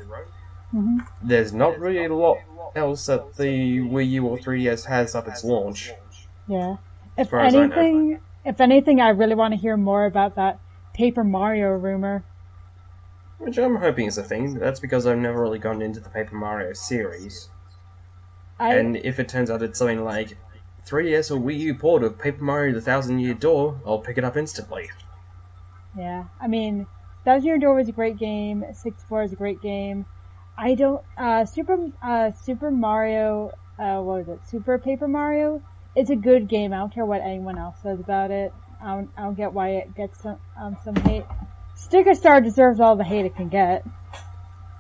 there's not really a lot else that the Wii U or 3DS has up its launch. Yeah. If anything, I really want to hear more about that Paper Mario rumor. Which I'm hoping is a thing. That's because I've never really gone into the Paper Mario series. And if it turns out it's something like 3DS or Wii U port of Paper Mario the Thousand Year Door, I'll pick it up instantly. Yeah, I mean, Thousand Year Door was a great game. 64 is a great game. I don't. Super Mario what was it, Super Paper Mario. It's a good game. I don't care what anyone else says about it. I don't get why it gets some hate. Sticker Star deserves all the hate it can get.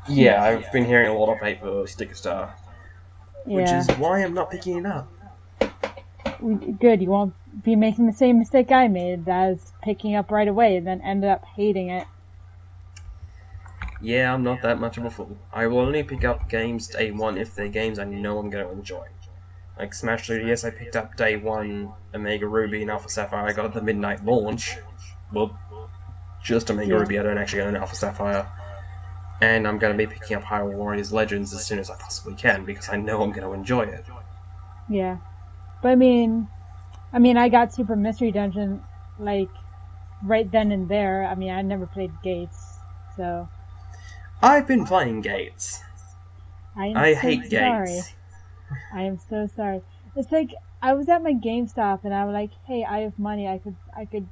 Yeah, I've been hearing a lot of hate for Sticker Star. Yeah. Which is why I'm not picking it up. Good, you won't be making the same mistake I made, as picking up right away and then ended up hating it. Yeah, I'm not that much of a fool. I will only pick up games day one if they're games I know I'm going to enjoy. Like Smash 3DS, I picked up day one Omega Ruby and Alpha Sapphire. I got at the midnight launch. Well, just Omega Ruby, I don't actually own Alpha Sapphire. And I'm going to be picking up Hyrule Warriors Legends as soon as I possibly can, because I know I'm going to enjoy it. Yeah. But I mean, I got Super Mystery Dungeon, like, right then and there. I mean, I never played Gates, so... I've been playing Gates. I hate Gates. I am so sorry. It's like, I was at my GameStop and I was like, hey, I have money, I could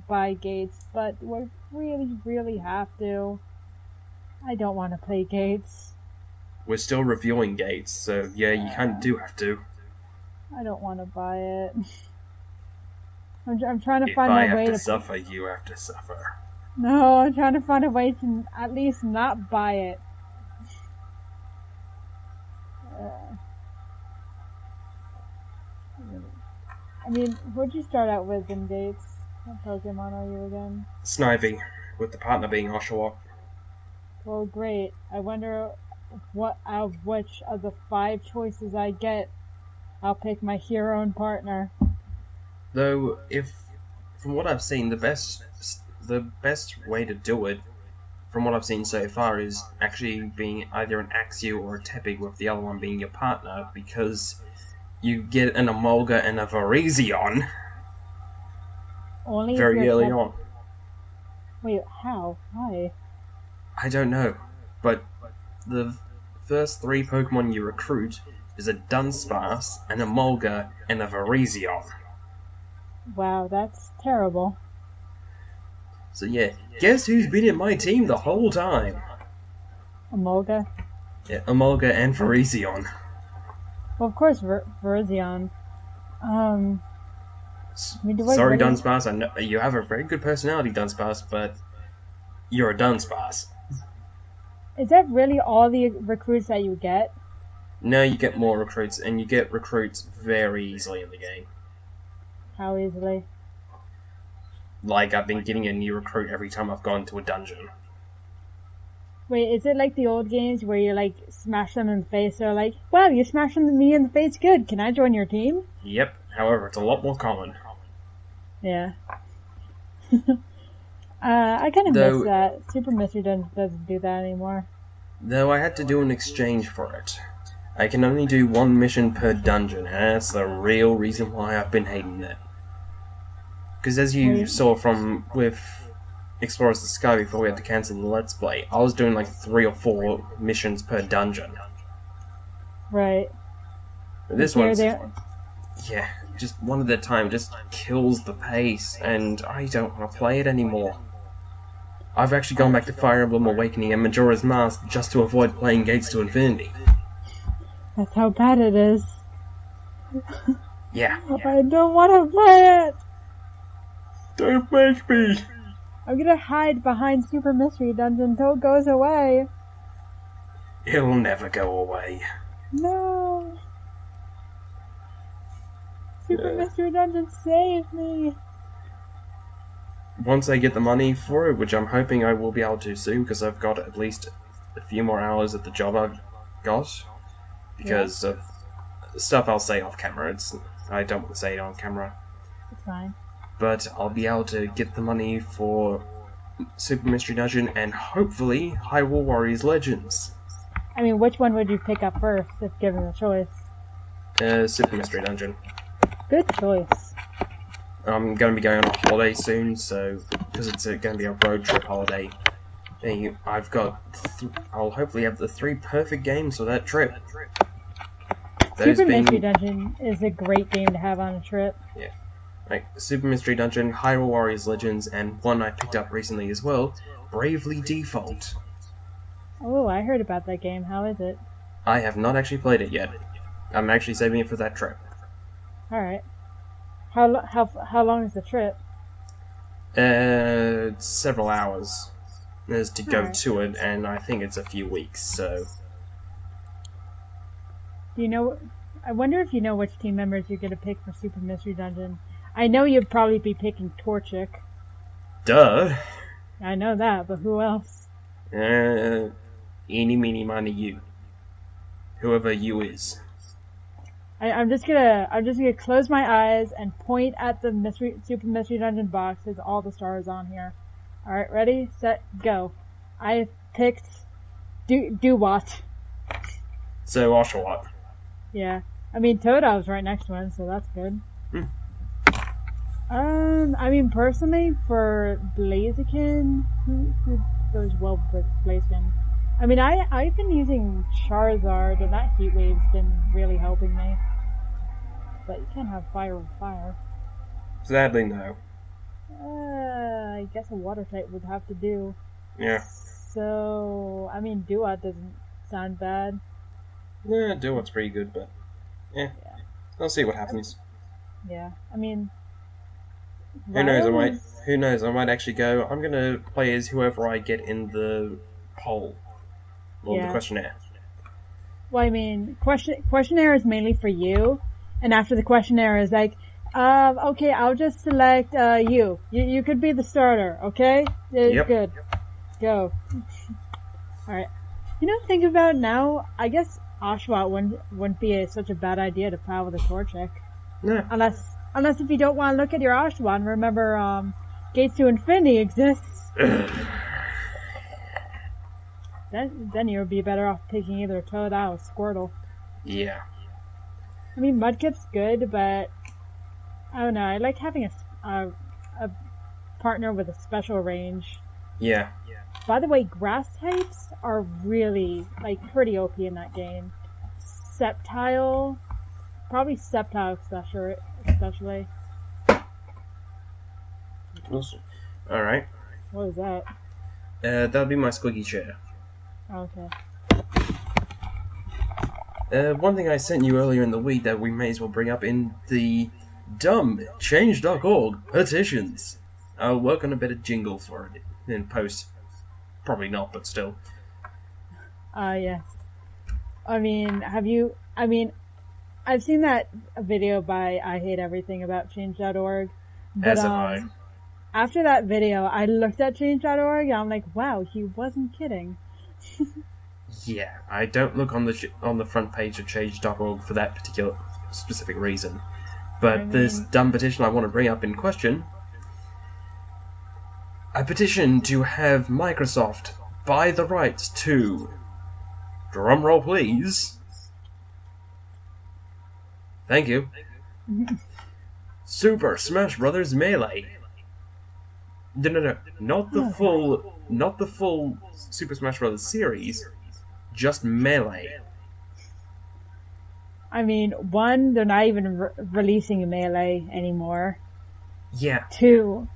buy Gates, but do I really have to? I don't want to play Gates. We're still reviewing Gates, so yeah, you kind of do have to. I don't want to buy it. I'm trying to find my way to... If I have to suffer, you have to suffer. No, I'm trying to find a way to at least not buy it. I mean, what'd you start out with in Gates? What Pokemon are you again? Snivy, with the partner being Oshawott. Well, great. I wonder what out of which of the 5 choices I get, I'll pick my hero and partner. Though, from what I've seen, the best way to do it, from what I've seen so far, is actually being either an Axew or a Tepig, with the other one being your partner, because you get an Emolga and a Virizion very early on. Wait, how? Why? I don't know, but the first 3 Pokemon you recruit is a Dunsparce, an Emolga, and a Virizion. Wow, that's terrible. So yeah, guess who's been in my team the whole time? Emolga? Yeah, Emolga and Virizion. Well, of course, Virizion. Sorry, Dunsparce, I know you have a very good personality, Dunsparce, but you're a Dunsparce. Is that really all the recruits that you get? No, you get more recruits, and you get recruits very easily in the game. How easily? Like, I've been getting a new recruit every time I've gone to a dungeon. Wait, is it like the old games where you, like, smash them in the face? They're like, wow, you smashed me in the face, good, can I join your team? Yep, however, it's a lot more common. Yeah. I kind of miss that. Super Mystery doesn't do that anymore. Though I had to do an exchange for it. I can only do 1 mission per dungeon, and that's the real reason why I've been hating it. Because as you saw with Explorers of the Sky before we had to cancel the Let's Play, I was doing like 3 or 4 missions per dungeon. Right. But this one's... Yeah, just one at a time just kills the pace, and I don't want to play it anymore. I've actually gone back to Fire Emblem Awakening and Majora's Mask just to avoid playing Gates to Infinity. That's how bad it is. Yeah. I don't want to play it! Don't make me! I'm gonna hide behind Super Mystery Dungeon until it goes away. It'll never go away. No! Super Mystery Dungeon, save me! Once I get the money for it, which I'm hoping I will be able to soon, because I've got at least a few more hours at the job I've got, because of stuff I'll say off camera. I don't want to say it on camera. It's fine. But I'll be able to get the money for Super Mystery Dungeon and hopefully Hyrule Warriors Legends. I mean, which one would you pick up first if given the choice? Super Mystery Dungeon. Good choice. I'm going to be going on a holiday soon, so because it's going to be a road trip holiday, I've got. I'll hopefully have the 3 perfect games for that trip. Super Mystery Dungeon is a great game to have on a trip. Yeah, like Super Mystery Dungeon, Hyrule Warriors Legends, and one I picked up recently as well, Bravely Default. Oh, I heard about that game. How is it? I have not actually played it yet. I'm actually saving it for that trip. All right. How long is the trip? Several hours. There's to go Alright. to it, and I think it's a few weeks, so... Do you know? I wonder if you know which team members you're gonna pick for Super Mystery Dungeon. I know you'd probably be picking Torchic. Duh! I know that, but who else? Eeny, meeny, miny, you. Whoever you is. I'm just gonna close my eyes and point at the Super Mystery Dungeon box with all the stars on here. All right, ready, set, go. I picked do what? So, Oshawott. Yeah, I mean Toadow's right next to him, so that's good. I mean personally for Blaziken, who goes well with Blaziken? I mean, I've been using Charizard, and that Heat Wave's been really helping me. But you can't have fire with fire. Sadly, no. I guess a water type would have to do. Yeah. So, I mean, Duat doesn't sound bad. Yeah, Duat's pretty good, but... Yeah. I'll see what happens. Yeah, I mean... Who knows, I might actually go... I'm gonna play as whoever I get in the poll. Or the questionnaire. Well, I mean, questionnaire is mainly for you, and after the questionnaire is like, okay, I'll just select you. You could be the starter, okay? Yep. Good. Go. Alright. You know, think about it now, I guess Oshawott wouldn't be such a bad idea to pal with a Torchic. No. Unless if you don't want to look at your Oshawott and remember, Gates to Infinity exists. Then you would be better off picking either Toadette or Squirtle. Yeah. I mean, Mudkip's good, but I don't know. I like having a partner with a special range. Yeah. By the way, grass types are really pretty OP in that game. Sceptile, probably Sceptile especially. Awesome. All right. What is that? That'll be my squeaky chair. Okay. One thing I sent you earlier in the week that we may as well bring up in the Change.org petitions. I'll work on a better jingle for it in post. Probably not, but still. Yes. I mean, I've seen that video by I Hate Everything about Change.org. But, As have I. After that video, I looked at Change.org and I'm like, wow, he wasn't kidding. Yeah, I don't look on the front page of Change.org for that particular specific reason. But this dumb petition I want to bring up in question... I petition to have Microsoft buy the rights to... Drumroll please. Thank you. Super Smash Bros. Melee. No. Not the full Super Smash Bros. Series. Just Melee. I mean, one, they're not even releasing Melee anymore. Yeah. Two,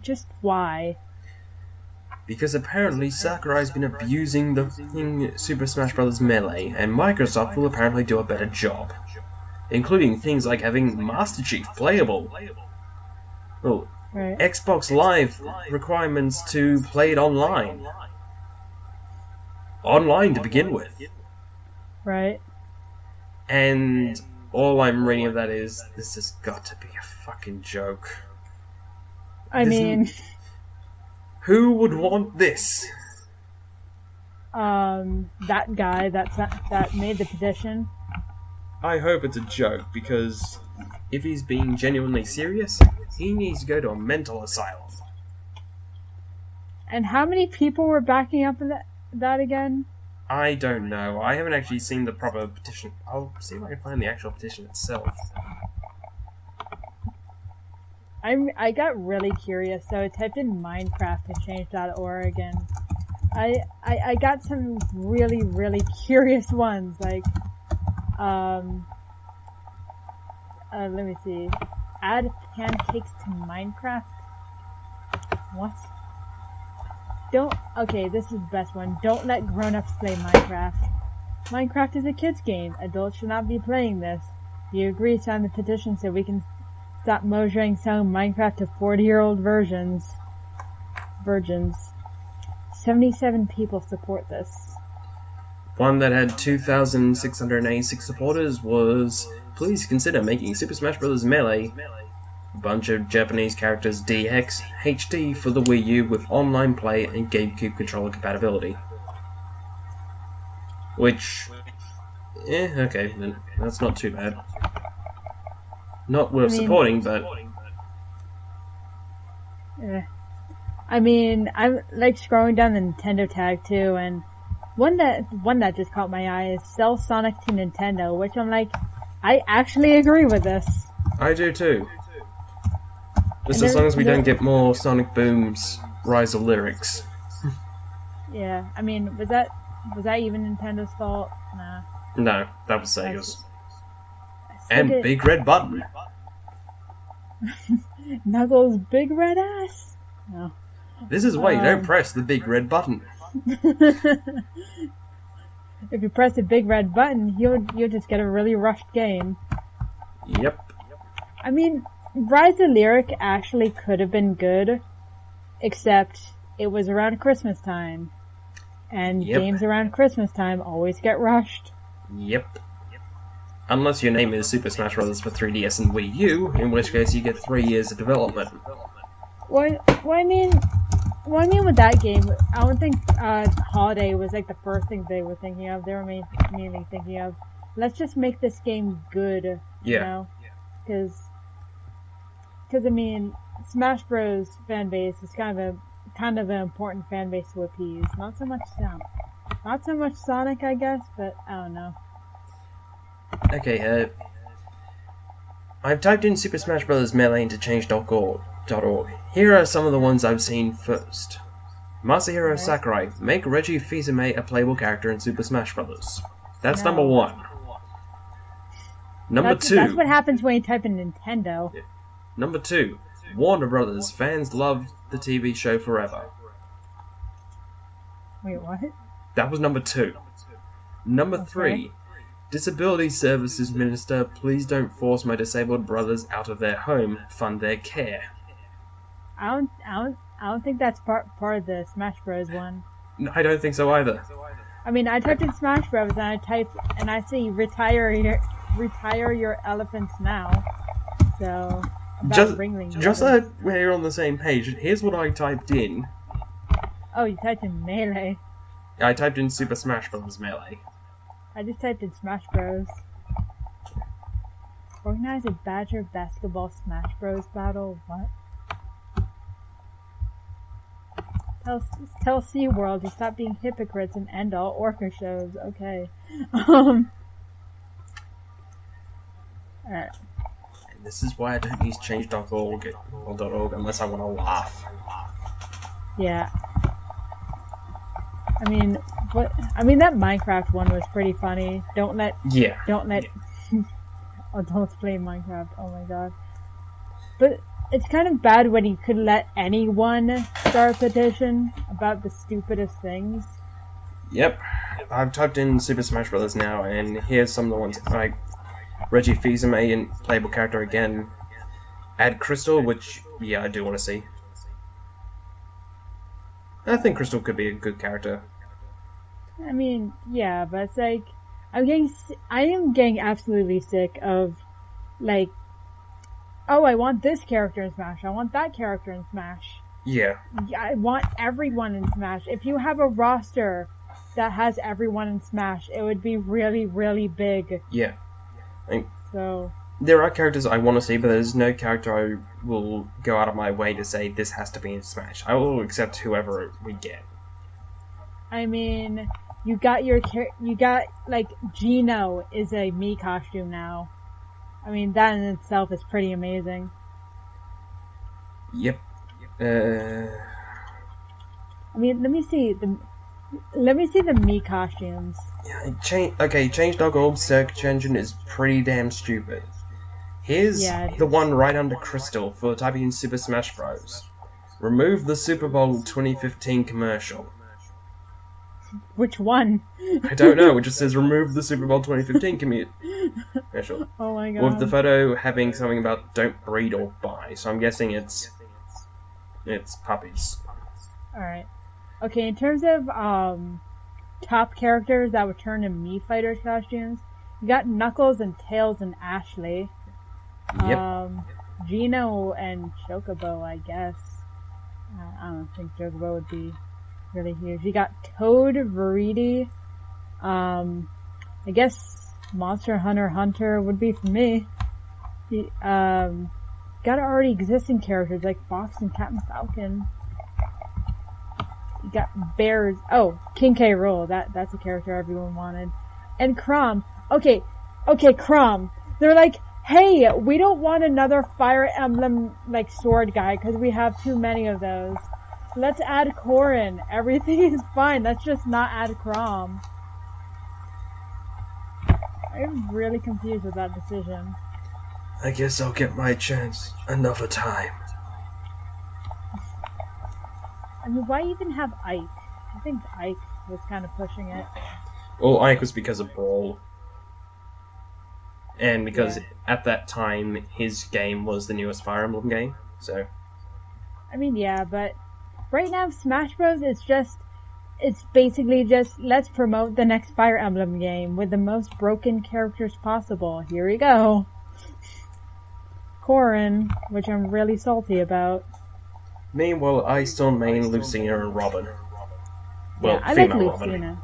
just why? Because apparently Sakurai's been abusing the Super Smash Bros. Melee, and Microsoft will apparently do a better job. Including things like having Master Chief playable. Well, Right. Xbox Live requirements to play it online. Online to begin with. Right. And all I'm reading of that is, this has got to be a fucking joke. I mean... Who would want this? That guy that made the petition. I hope it's a joke, because if he's being genuinely serious, he needs to go to a mental asylum. And how many people were backing up that again? I don't know. I haven't actually seen the proper petition. I'll see if I can find the actual petition itself. I got really curious, so I typed in Minecraft to change.org, and I got some really, really curious ones, like, let me see. Add pancakes to Minecraft? What? Okay, this is the best one. Don't let grown-ups play Minecraft. Minecraft is a kid's game. Adults should not be playing this. Do you agree? Sign the petition so we can stop Mojang selling Minecraft to 40-year-old virgins. 77 people support this. One that had 2,686 supporters was, please consider making Super Smash Bros. Melee a bunch of Japanese characters DX HD for the Wii U with online play and GameCube controller compatibility. Which, okay, then that's not too bad. Not worth supporting, but... I'm like scrolling down the Nintendo tag too, and one that just caught my eye is sell Sonic to Nintendo, which I'm like, I actually agree with this. I do too. Just as long as we don't get more Sonic Boom's Rise of Lyrics. Yeah, I mean, was that even Nintendo's fault? Nah. No, that was Sega's. And Big Red Button. Knuckles' big red ass. No. This is why you don't press the big red button. If you press the big red button, you'll just get a really rushed game. Yep. I mean, Rise of Lyric actually could have been good, except it was around Christmas time. And games around Christmas time always get rushed. Yep. Unless your name is Super Smash Bros. For 3DS and Wii U, in which case you get 3 years of development. Well, I mean with that game, I don't think Holiday was like the first thing they were thinking of. They were mainly thinking of, let's just make this game good, you know? Because I mean, Smash Bros. Fan base is kind of an important fan base to appease. Not so much Sonic, I guess, but I don't know. Okay, I've typed in Super Smash Bros. Melee into change.org. Here are some of the ones I've seen first. Masahiro Sakurai, make Reggie Fils-Aimé a playable character in Super Smash Bros. That's number 1. Number 2. That's what happens when you type in Nintendo. Yeah. Number 2. Warner Brothers, fans love the TV show forever. Wait, what? That was number 2. Number 3. Disability Services Minister, please don't force my disabled brothers out of their home. Fund their care. I don't think that's part of the Smash Bros. One. No, I don't think so either. I mean, I typed in Smash Bros. And I see retire your elephants now. So just that we're on the same page. Here's what I typed in. Oh, you typed in Melee. I typed in Super Smash Bros. Melee. I just typed in Smash Bros. Organize a Badger basketball Smash Bros. Battle. What? Tell SeaWorld to stop being hypocrites and end all orca shows. Okay. Alright. And this is why I don't use change.org unless I want to laugh. Yeah. I mean, that Minecraft one was pretty funny. Don't let adults play Minecraft. Oh my god. But it's kind of bad when you could let anyone start a petition about the stupidest things. Yep. I've typed in Super Smash Bros. Now, and here's some of the ones like Reggie Fils-Aimé in playable character again. Add Crystal, which, yeah, I do want to see. I think Crystal could be a good character. I mean, yeah, but it's like, I am getting absolutely sick of, like, oh, I want this character in Smash, I want that character in Smash. Yeah. I want everyone in Smash. If you have a roster that has everyone in Smash, it would be really, really big. Yeah. So... There are characters I want to see, but there's no character I will go out of my way to say this has to be in Smash. I will accept whoever we get. I mean, you got like, Gino is a Mii costume now. I mean, that in itself is pretty amazing. Yep. I mean, let me see the Mii costumes. Yeah, change.org's search engine is pretty damn stupid. Here's the one right under Crystal for typing in Super Smash Bros. Remove the Super Bowl 2015 commercial. Which one? I don't know. It just says remove the Super Bowl 2015 commercial. Oh my god. With the photo having something about don't breed or buy, so I'm guessing it's puppies. Alright. Okay, in terms of top characters that would turn in Mii Fighters costumes, you got Knuckles and Tails and Ashley. Yep. Gino and Chocobo, I guess. I don't think Chocobo would be really huge. You got Toad, Verity. I guess Monster Hunter would be for me. You, got already existing characters like Fox and Captain Falcon. You got Bears. Oh, King K. Rool. That's a character everyone wanted. And Chrom. Okay, Chrom. They're like, hey, we don't want another Fire Emblem, like, sword guy, because we have too many of those. Let's add Corrin. Everything is fine. Let's just not add Chrom. I'm really confused with that decision. I guess I'll get my chance another time. I mean, why even have Ike? I think Ike was kind of pushing it. Well, Ike was because of Brawl. And because at that time, his game was the newest Fire Emblem game, so... I mean, yeah, but right now, Smash Bros. It's basically just, let's promote the next Fire Emblem game with the most broken characters possible. Here we go. Corrin, which I'm really salty about. Meanwhile, I still main Lucina and Robin. Well, Yeah, I female like Robin. Lucina.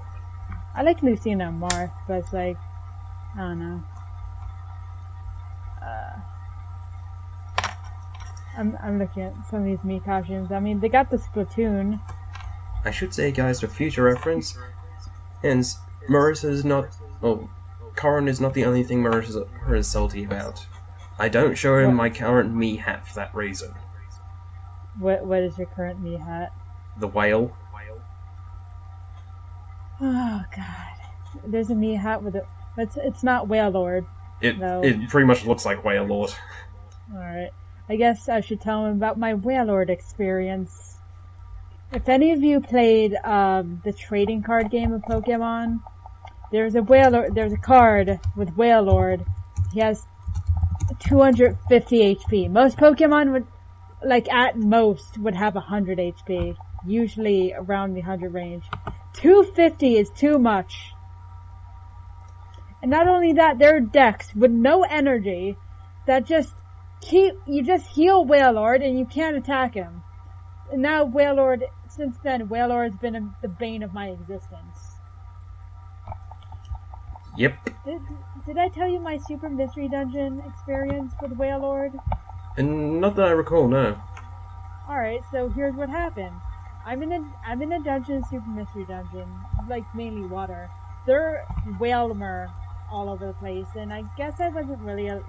I like Lucina and Marth, but it's like, I don't know. I'm looking at some of these Mii costumes. I mean, they got the Splatoon. I should say, guys, for future reference, and Marissa's not... Well, Corrin is not the only thing Marissa is salty about. I don't show him my current Mii hat for that reason. What is your current Mii hat? The whale. Oh god. There's a Mii hat with a... It's not Whale Lord. It pretty much looks like Whale Lord. Alright. I guess I should tell him about my Whale Lord experience. If any of you played the trading card game of Pokemon, there's a card with Whale Lord. He has 250 HP. Most Pokemon would, like, at most would have 100 HP. Usually around the 100 range. 250 is too much. And not only that, there are decks with no energy that you just heal Wailord and you can't attack him. And now Wailord, since then, Wailord's been the bane of my existence. Yep. Did I tell you my Super Mystery Dungeon experience with Wailord? And not that I recall, no. Alright, so here's what happened. I'm in a dungeon, Super Mystery Dungeon, like mainly water. There are Wailmer all over the place, and I guess I wasn't really a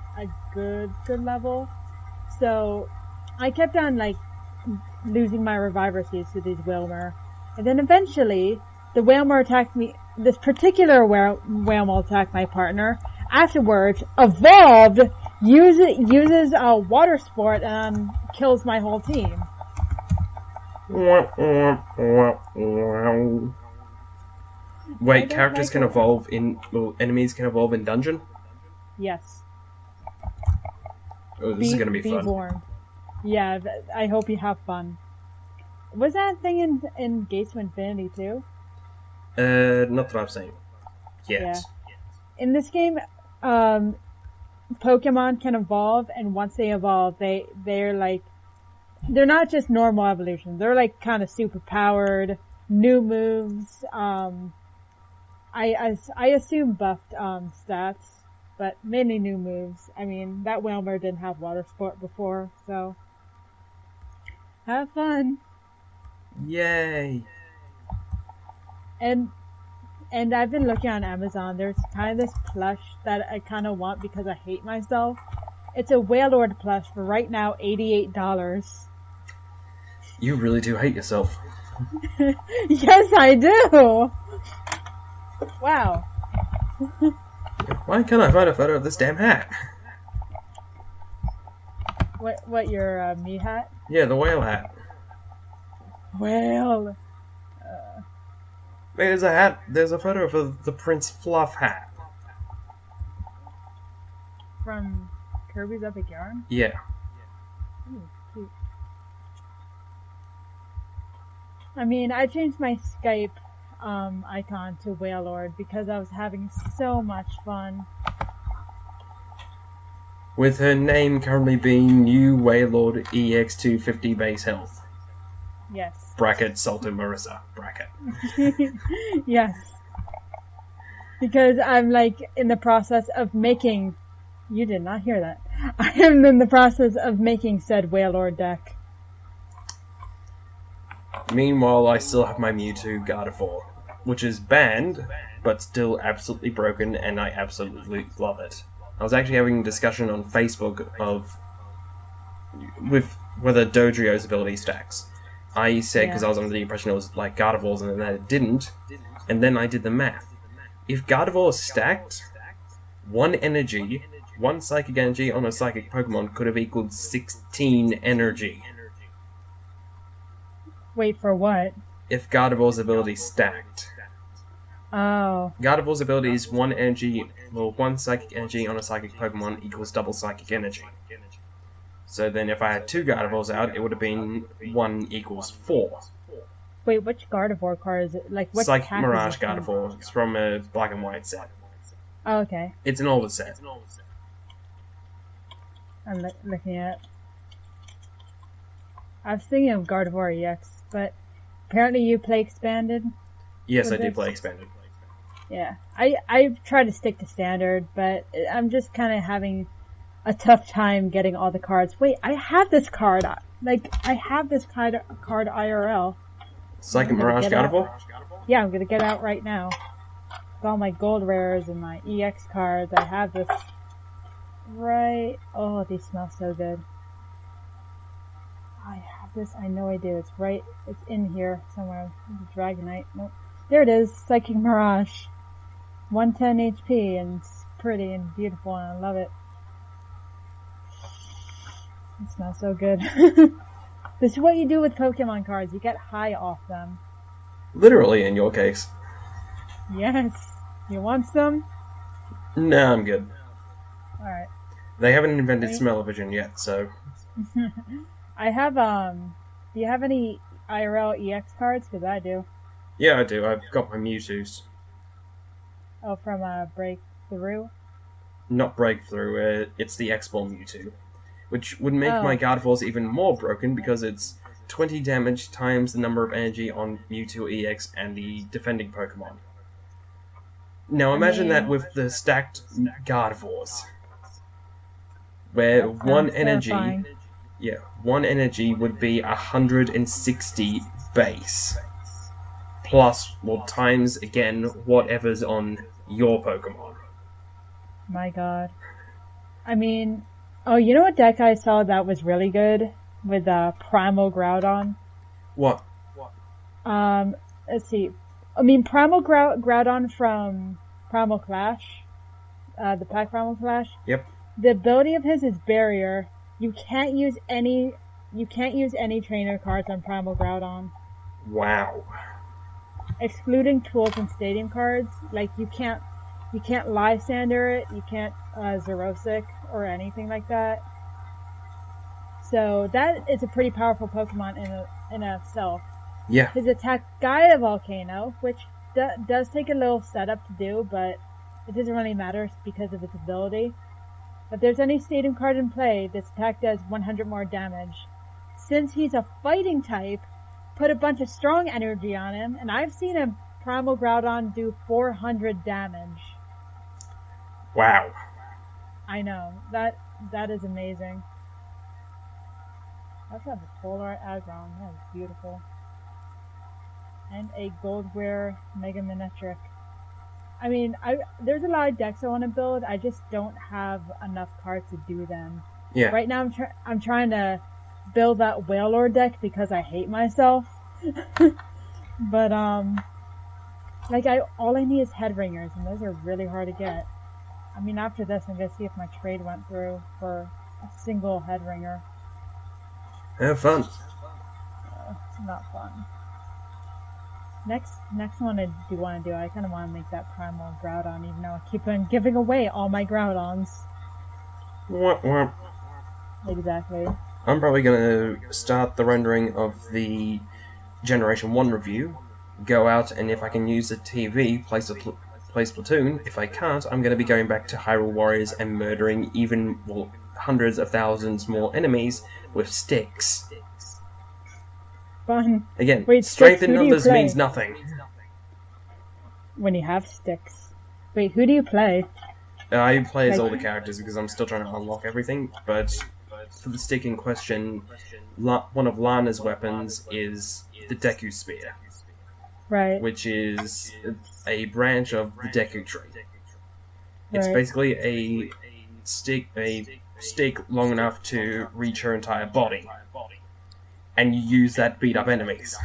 good level. So I kept on like losing my reviver seeds to these Wailmer. And then eventually the Wailmer attacked me. This particular Wailmer attacked my partner. Afterwards, evolved, uses a water sport and kills my whole team. Wait, characters can evolve in... Well, enemies can evolve in dungeon? Yes. Oh, this is gonna be fun. Warm. Yeah, I hope you have fun. Was that thing in Gates of Infinity too? Not that I've seen. Yet. Yeah. In this game, Pokemon can evolve, and once they evolve, they're like... They're not just normal evolution. They're like kind of super powered, new moves, I assume buffed stats, but mainly new moves. I mean, that Wailmer didn't have water sport before, so have fun. Yay! And I've been looking on Amazon. There's kind of this plush that I kind of want because I hate myself. It's a Wailord plush for right now $88. You really do hate yourself. Yes, I do. Wow. Why can't I find a photo of this damn hat? What your Mii hat? Yeah, the whale hat. Well, Wait, there's a hat. There's a photo of the Prince Fluff hat. From Kirby's Epic Yarn? Yeah. Ooh, cute. I mean, I changed my Skype icon to Whale Lord because I was having so much fun. With her name currently being New Waylord EX250 base health. Yes. Bracket Sultan Marissa. Bracket. Yes. Because I'm like in the process of making. You did not hear that. I am in the process of making said Whale Lord deck. Meanwhile, I still have my Mewtwo Gardevoir, which is banned, but still absolutely broken, and I absolutely love it. I was actually having a discussion on Facebook with whether Dodrio's ability stacks. I said, because I was under the impression it was like Gardevoir's, and that it didn't, and then I did the math. If Gardevoir stacked, one energy, one psychic energy on a psychic Pokemon could have equaled 16 energy. Wait, for what? If Gardevoir's ability stacked. Oh. Gardevoir's ability is one psychic energy on a psychic Pokemon equals double psychic energy. So then if I had two Gardevoirs out, it would have been 1 equals 4. Wait, which Gardevoir card is it? Like, what Psychic Mirage Gardevoir. It's from a black and white set. Oh, okay. It's an older set. I'm looking at it. I was thinking of Gardevoir EX, but apparently you play Expanded. Yes, I do play Expanded. Yeah. I try to stick to Standard, but I'm just kind of having a tough time getting all the cards. Wait, I have this card. I have this card IRL. Psychic Mirage Gardevoir? Yeah, I'm going to get out right now. With all my gold rares and my EX cards, I have this right... Oh, these smell so good. I have this. I know I do. It's right... It's in here somewhere. Dragonite. Nope. There it is. Psychic Mirage. 110 HP, and it's pretty and beautiful, and I love it. It smells so good. This is what you do with Pokemon cards. You get high off them. Literally, in your case. Yes. You want some? No, I'm good. Alright. They haven't invented smell-o-vision yet, so... I have, do you have any IRL EX cards? Because I do. Yeah, I do. I've got my Mewtwo's. Oh, from, Breakthrough? Not Breakthrough, it's the X-Ball Mewtwo. Which would make my Gardevoirs even more broken, because it's 20 damage times the number of energy on Mewtwo EX and the defending Pokemon. Now imagine that with the stacked Gardevoirs. Where one energy... Terrifying. Yeah, one energy would be 160 base. Plus, well, times, again, whatever's on your Pokemon. My god. I mean... Oh, you know what deck I saw that was really good? With, Primal Groudon? What? Let's see. I mean, Primal Groudon from Primal Clash. The pack Primal Clash. Yep. The ability of his is Barrier. You can't use any trainer cards on Primal Groudon. Wow. Excluding tools and stadium cards, like you can't Lysander it, you can't Xerosic or anything like that. So that is a pretty powerful Pokemon in itself. Yeah. His attack Gaia Volcano, which does take a little setup to do, but it doesn't really matter because of its ability. If there's any stadium card in play, this attack does 100 more damage. Since he's a fighting type, put a bunch of strong energy on him, and I've seen a Primal Groudon do 400 damage. Wow. I know. That is amazing. I also have a Polar Aggron. That is beautiful. And a Goldware Mega Minetric. I mean, there's a lot of decks I want to build. I just don't have enough cards to do them. Yeah. Right now, I'm trying to build that Whale Lord deck because I hate myself. But all I need is head ringers, and those are really hard to get. I mean, after this, I'm gonna see if my trade went through for a single head ringer. Have fun. Not fun. Next one I do want to do. I kind of want to make that primal Groudon, even though I keep on giving away all my Groudons. Womp womp. Exactly. I'm probably going to start the rendering of the Generation 1 review, go out, and if I can use the TV, play Splatoon. If I can't, I'm going to be going back to Hyrule Warriors and murdering hundreds of thousands more enemies with sticks. Fun. Again, Wait, strength sticks, in who do you numbers play? means nothing. When you have sticks. Wait, who do you play? I play as all the characters because I'm still trying to unlock everything, but for the stick in question, one of Lana's weapons is the Deku Spear. Right. Which is a branch of the Deku tree. It's Right. basically a stick long enough to reach her entire body. And you use that to beat up enemies.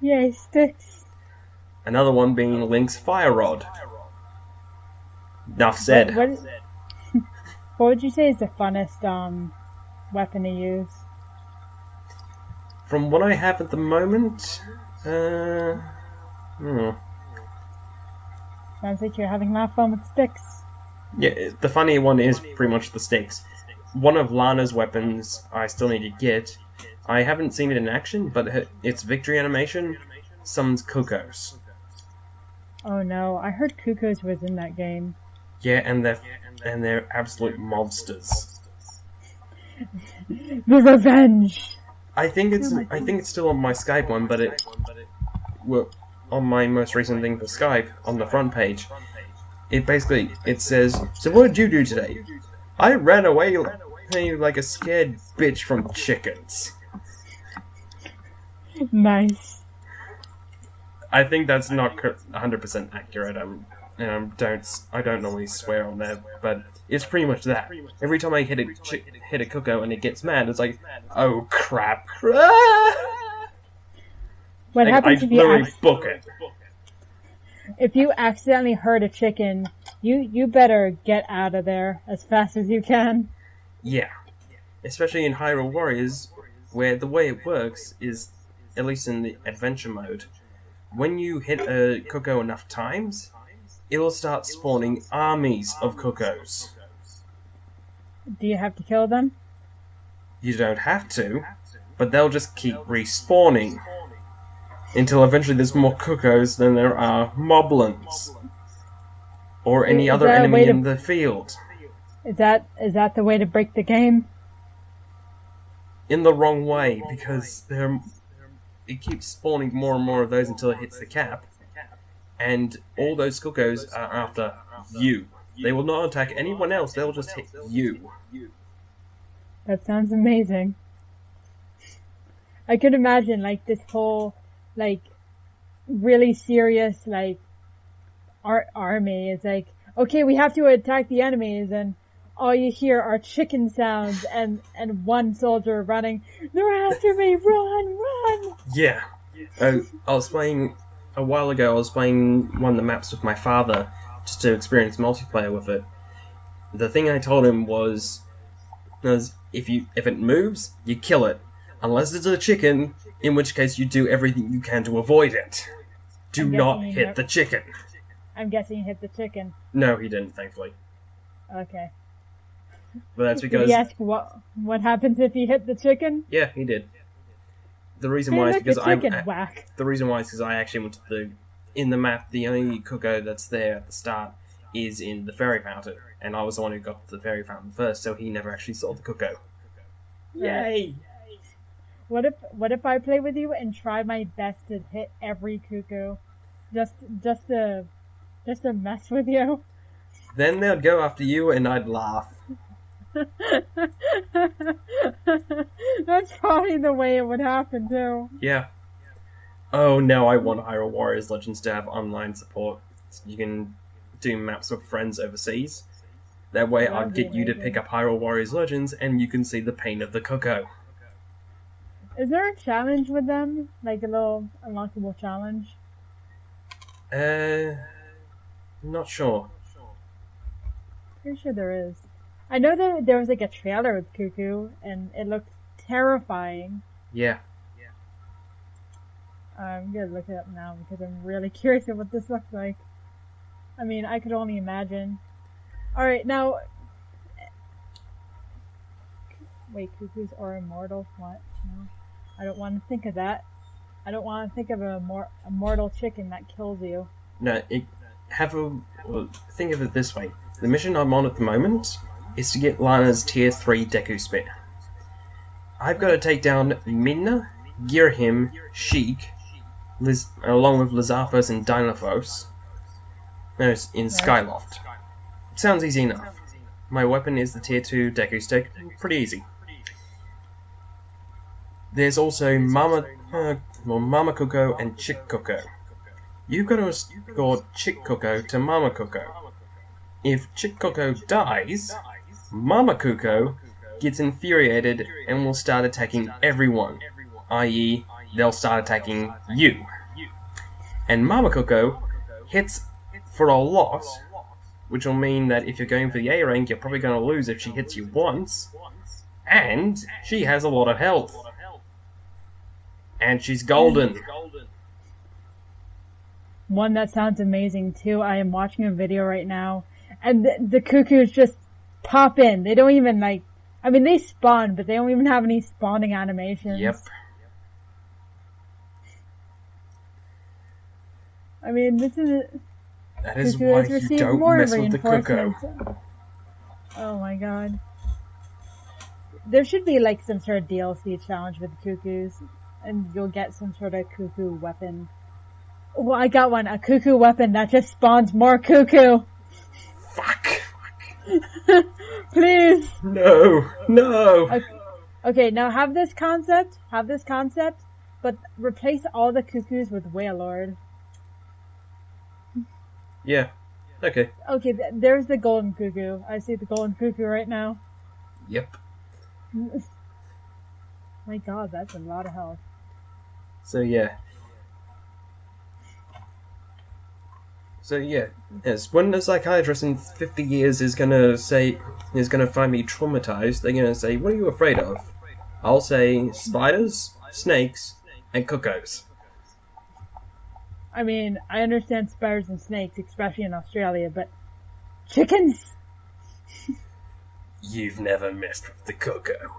Yay, sticks. Another one being Link's Fire Rod. Enough said. What would you say is the funnest weapon to use? From what I have at the moment, Sounds like you're having a lot of fun with sticks. yeah, the funny one is pretty much the sticks. One of Lana's weapons I still need to get. I haven't seen it in action, but its victory animation summons Cuckoos. Oh no, I heard Cuckoos was in that game. Yeah, and they're absolute monsters. The revenge! I think it's still on my Skype one, but on my most recent thing for Skype on the front page. It says, "So what did you do today?" "I ran away like a scared bitch from chickens." Nice. I think that's not 100% accurate. I don't normally swear on there, but it's pretty much that. Every time I hit a Cuckoo and it gets mad, it's like, oh crap! What happens if you book it. if you accidentally hurt a chicken? You better get out of there as fast as you can. Yeah, especially in Hyrule Warriors, where the way it works is, at least in the adventure mode, when you hit a Cuckoo enough times, it will start spawning armies of Cuckoos. Do you have to kill them? You don't have to, but they'll just keep respawning until eventually there's more Cuckoos than there are Moblins or any other enemy in the field. Is that the way to break the game? In the wrong way, because it keeps spawning more and more of those until it hits the cap, and all those Cuckoos are after you. They will not attack anyone else, they'll just hit you. That sounds amazing. I could imagine, like, this whole, like, really serious, like, army is like, okay, we have to attack the enemies, and all you hear are chicken sounds and one soldier running, "They're after me, run!" Yeah. I was playing, a while ago, I was playing one of the maps with my father, just to experience multiplayer with it. The thing I told him was if it moves, you kill it. Unless it's a chicken, in which case you do everything you can to avoid it. Do not hit the chicken. I'm guessing you hit the chicken. No, he didn't, thankfully. Okay. But that's because... Did he ask what happens if you hit the chicken? Yeah, he did. The reason why is because whack. The reason why is because I actually went to in the map, the only Cuckoo that's there at the start is in the fairy fountain, and I was the one who got to the fairy fountain first, so he never actually saw the Cuckoo. Yay! What if I play with you and try my best to hit every Cuckoo, just to mess with you? Then they'd go after you, and I'd laugh. That's probably the way it would happen too. Yeah. Oh no, I want Hyrule Warriors Legends to have online support. You can do maps with friends overseas. That way I'd get you to pick up Hyrule Warriors Legends and you can see the pain of the Cuckoo. Is there a challenge with them? Like a little unlockable challenge? Not sure. Pretty sure there is. I know that there was like a trailer with Cuckoo and it looked terrifying. Yeah. I'm gonna look it up now because I'm really curious of what this looks like. I mean, I could only imagine. Alright, now... Wait, cuckoos are immortal? What? No. I don't want to think of that. I don't want to think of a mortal chicken that kills you. No, think of it this way. The mission I'm on at the moment is to get Lana's tier 3 Deku Spear. I've got to take down Minna, Girahim, Sheik, along with Lizarphos and Dynaphos. No, it's in Skyloft. It sounds easy enough. My weapon is the tier 2 Deku Stick. Pretty easy. There's also Mama Cuckoo and Chick Cuckoo. You've got to escort Chick Cuckoo to Mama Cuckoo. If Chick Cuckoo dies, Mama Cuckoo gets infuriated and will start attacking everyone, i.e., they'll start attacking you. And Mama Cuckoo hits for a lot, which will mean that if you're going for the A rank, you're probably going to lose if she hits you once, and she has a lot of health. And she's golden. One that sounds amazing too. I am watching a video right now, and the cuckoos just pop in. They don't even they spawn, but they don't even have any spawning animations. Yep. I mean, this is... That is why you don't mess with the cuckoo. Oh my god. There should be some sort of DLC challenge with the cuckoos, and you'll get some sort of cuckoo weapon. Well, I got one. A cuckoo weapon that just spawns more cuckoo. Fuck. Please. No. Okay, now have this concept, but replace all the cuckoos with Wailord. Yeah. Okay. Okay, there's the golden cuckoo. I see the golden cuckoo right now. Yep. My god, that's a lot of health. So yeah. Yes, when a psychiatrist in 50 years is gonna find me traumatized, they're gonna say, "What are you afraid of?" I'll say spiders, snakes, and cuckoos. I mean, I understand spiders and snakes, especially in Australia, but chickens? You've never messed with the cuckoo.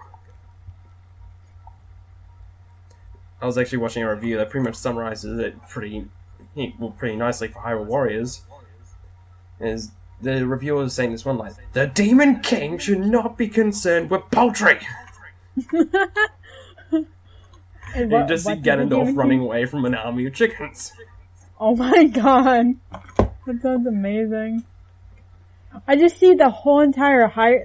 I was actually watching a review that pretty much summarizes it pretty nicely for Hyrule Warriors. Is the reviewer was saying this one line: "The Demon King should not be concerned with poultry." And you just see Ganondorf running away from an army of chickens. Oh my god, that sounds amazing. I just see the whole entire some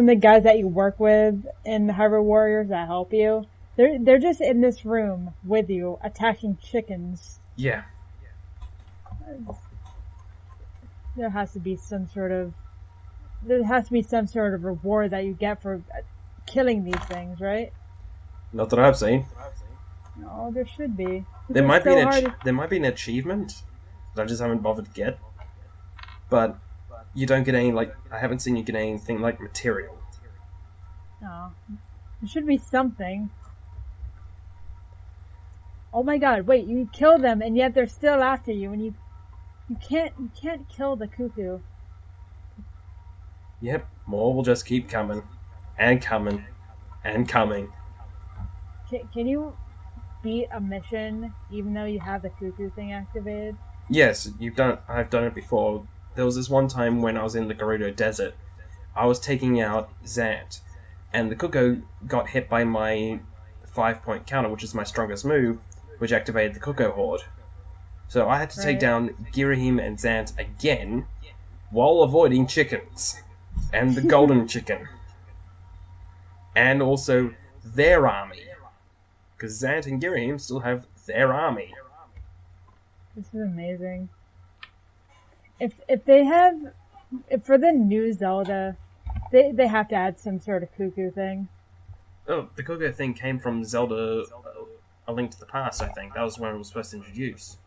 of the guys that you work with in the Hyrule Warriors that help you. They're just in this room with you, attacking chickens. Yeah. There has to be some sort of reward that you get for killing these things, right? Not that I've seen. No, there should be. There might be an achievement that I just haven't bothered to get. But you don't get any I haven't seen you get anything like material. No. There should be something. Oh my god, wait, you kill them and yet they're still after you, and you can't kill the cuckoo. Yep, more will just keep coming. And coming. And coming. Can you beat a mission even though you have the cuckoo thing activated? Yes, I've done it before. There was this one time when I was in the Gerudo Desert. I was taking out Zant, and the cuckoo got hit by my 5-point counter, which is my strongest move, which activated the cuckoo horde. So I had to take down Girahim and Zant again, while avoiding chickens. And the golden chicken. And also their army. Because Zant and Girahim still have their army. This is amazing. If for the new Zelda, they have to add some sort of cuckoo thing. Oh, the cuckoo thing came from Zelda A Link to the Past, I think. That was when it was first introduced.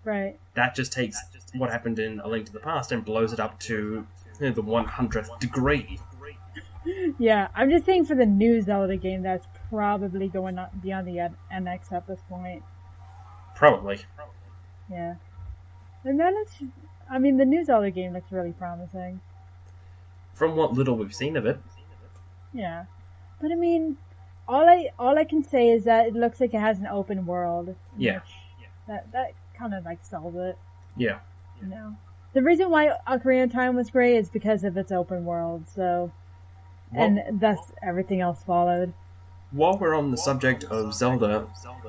Right. That just takes what happened in A Link to the Past and blows it up to the 100th degree. Yeah, I'm just saying for the new Zelda game, that's probably going beyond the NX at this point. Probably. Yeah. And then I mean, the new Zelda game looks really promising. From what little we've seen of it. Yeah. But I mean, all I can say is that it looks like it has an open world. Yeah. That kind of like sells it. Yeah. You know, the reason why Ocarina of Time was great is because of its open world. So, and thus everything else followed. While we're on the subject of Zelda,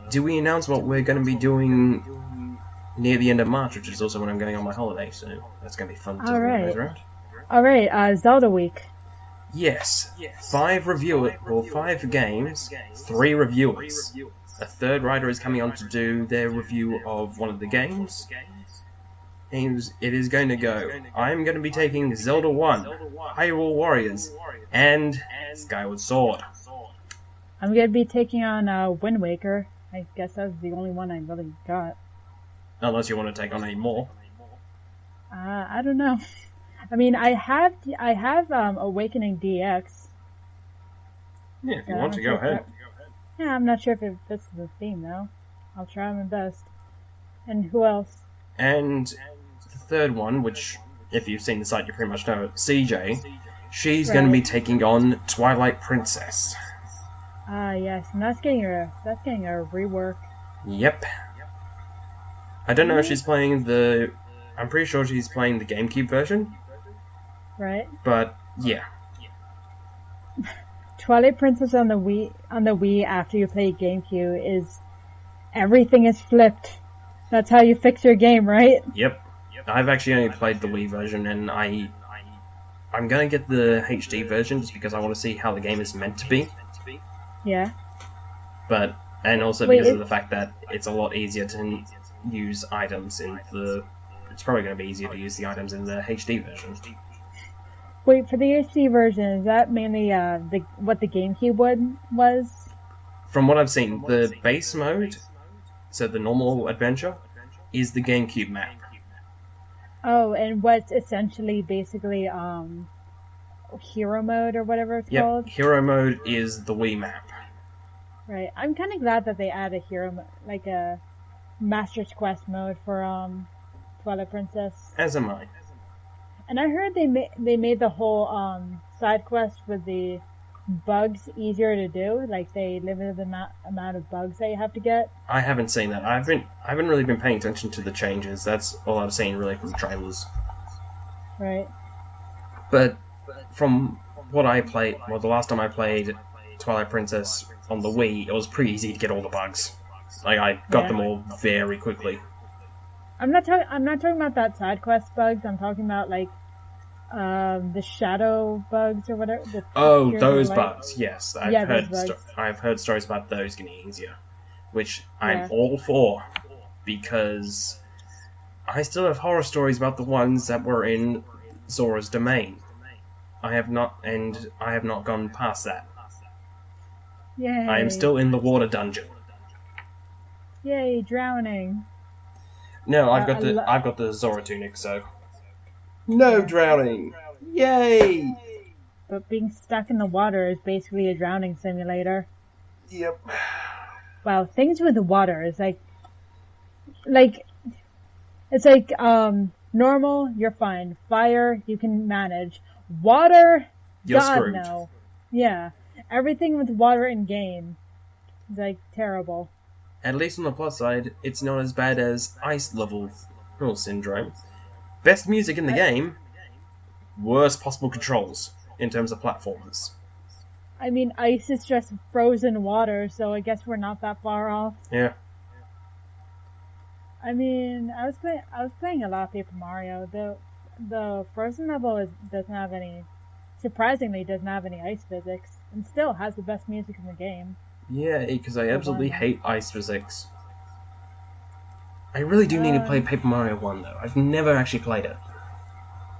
do we announce what we're going to be doing near the end of March, which is also when I'm going on my holiday, so that's going to be fun to organize around. Alright, Zelda Week. Yes. 5 games, 3 reviewers. A third writer is coming on to do their review of one of the games. And it is going to go, I'm going to be taking Zelda 1, Hyrule Warriors, and Skyward Sword. I'm going to be taking on Wind Waker. I guess that's the only one I really got. Unless you want to take on any more. I don't know. I mean, I have Awakening DX. Yeah, if you want to, go ahead. Yeah, I'm not sure if it fits the theme, though. I'll try my best. And who else? And the third one, which, if you've seen the site, you pretty much know it, CJ. She's going to be taking on Twilight Princess. Yes, and that's getting a rework. Yep. I don't know if she's playing I'm pretty sure she's playing the GameCube version. Right. But yeah. Twilight Princess on the Wii after you play GameCube is everything is flipped. That's how you fix your game, right? Yep. I've actually only played the Wii version, and I'm gonna get the HD version just because I want to see how the game is meant to be. Yeah. And also because of the fact that it's a lot easier to use items in the. It's probably going to be easier to use the items in the HD version. Wait, for the HD version, is that mainly what the GameCube was? From what I've seen, the base mode, so the normal adventure, is the GameCube map. Oh, and what's essentially basically hero mode or whatever it's called? Hero mode is the Wii map. Right. I'm kind of glad that they add a hero like a Master's Quest mode for Twilight Princess. As am I. And I heard they made the whole side quest with the bugs easier to do. Like they limited the amount of bugs that you have to get. I haven't seen that. I haven't really been paying attention to the changes. That's all I've seen really from trailers. Right. But from what I played, well, the last time I played Twilight Princess on the Wii, it was pretty easy to get all the bugs. Like I got them all very quickly. I'm not talking about that side quest bugs. I'm talking about like the shadow bugs or whatever. Those bugs. Yes, I've heard stories about those getting easier, which I'm all for because I still have horror stories about the ones that were in Zora's domain. I have not gone past that. Yay! I am still in the water dungeon. Yay, drowning. No, I've got the Zora tunic, so no drowning. Yay! But being stuck in the water is basically a drowning simulator. Yep. Wow, things with the water is like it's like normal, you're fine. Fire, you can manage. Water, you're God screwed. No. Yeah. Everything with water in game is like terrible. At least on the plus side, it's not as bad as Ice Level Syndrome. Best music in the game, worst possible controls in terms of platformers. I mean, ice is just frozen water, so I guess we're not that far off. Yeah. I mean, I was playing a lot of Paper Mario. The frozen level surprisingly doesn't have any ice physics, and still has the best music in the game. Yeah, because I absolutely hate ice physics. I really do need to play Paper Mario 1 though. I've never actually played it.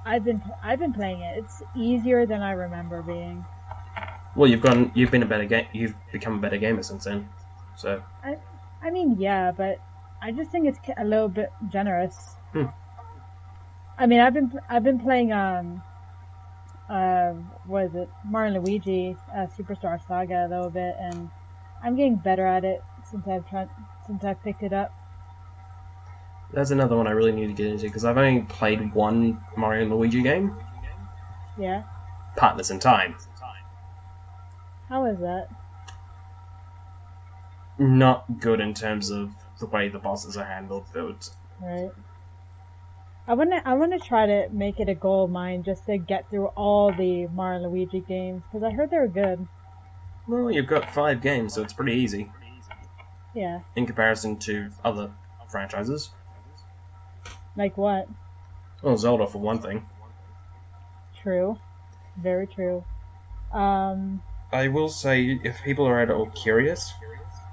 I've been playing it. It's easier than I remember being. Well, you've become a better gamer since then. So. I mean, yeah, but I just think it's a little bit generous. I mean, I've been playing what is it, Mario and Luigi Superstar Saga a little bit, and I'm getting better at it since I've picked it up. That's another one I really need to get into, because I've only played one Mario and Luigi game, Yeah. Partners in Time. How is that? Not good in terms of the way the bosses are handled, but Right. I wanna try to make it a goal of mine just to get through all the Mario and Luigi games because I heard they were good. well, you've got 5 games, so it's pretty easy Yeah. in comparison to other franchises. Like what? Well, Zelda for one thing. True. Very true. Um. I will say, if people are at all curious,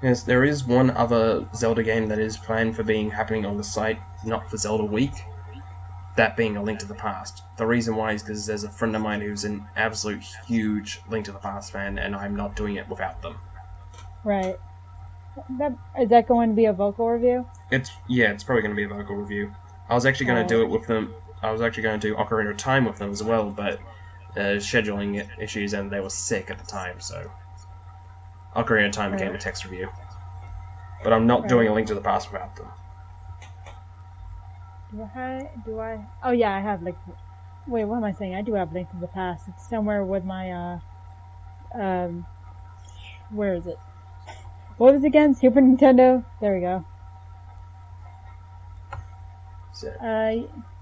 yes, there is one other Zelda game that is planned for being happening on the site, not for Zelda Week. That being A Link to the Past. The reason why is because there's a friend of mine who's an absolute huge Link to the Past fan, and I'm not doing it without them. Right. Is that going to be a vocal review? It's probably going to be a vocal review. I was actually going to do it with them. I was actually going to do Ocarina of Time with them as well, but scheduling issues, and they were sick at the time, so Ocarina of Time became a text review. But I'm not doing A Link to the Past without them. Do I? Oh yeah, I have like. Wait, what am I saying? I do have Link to the Past. It's somewhere with my where is it? What was it again? Super Nintendo. There we go. So,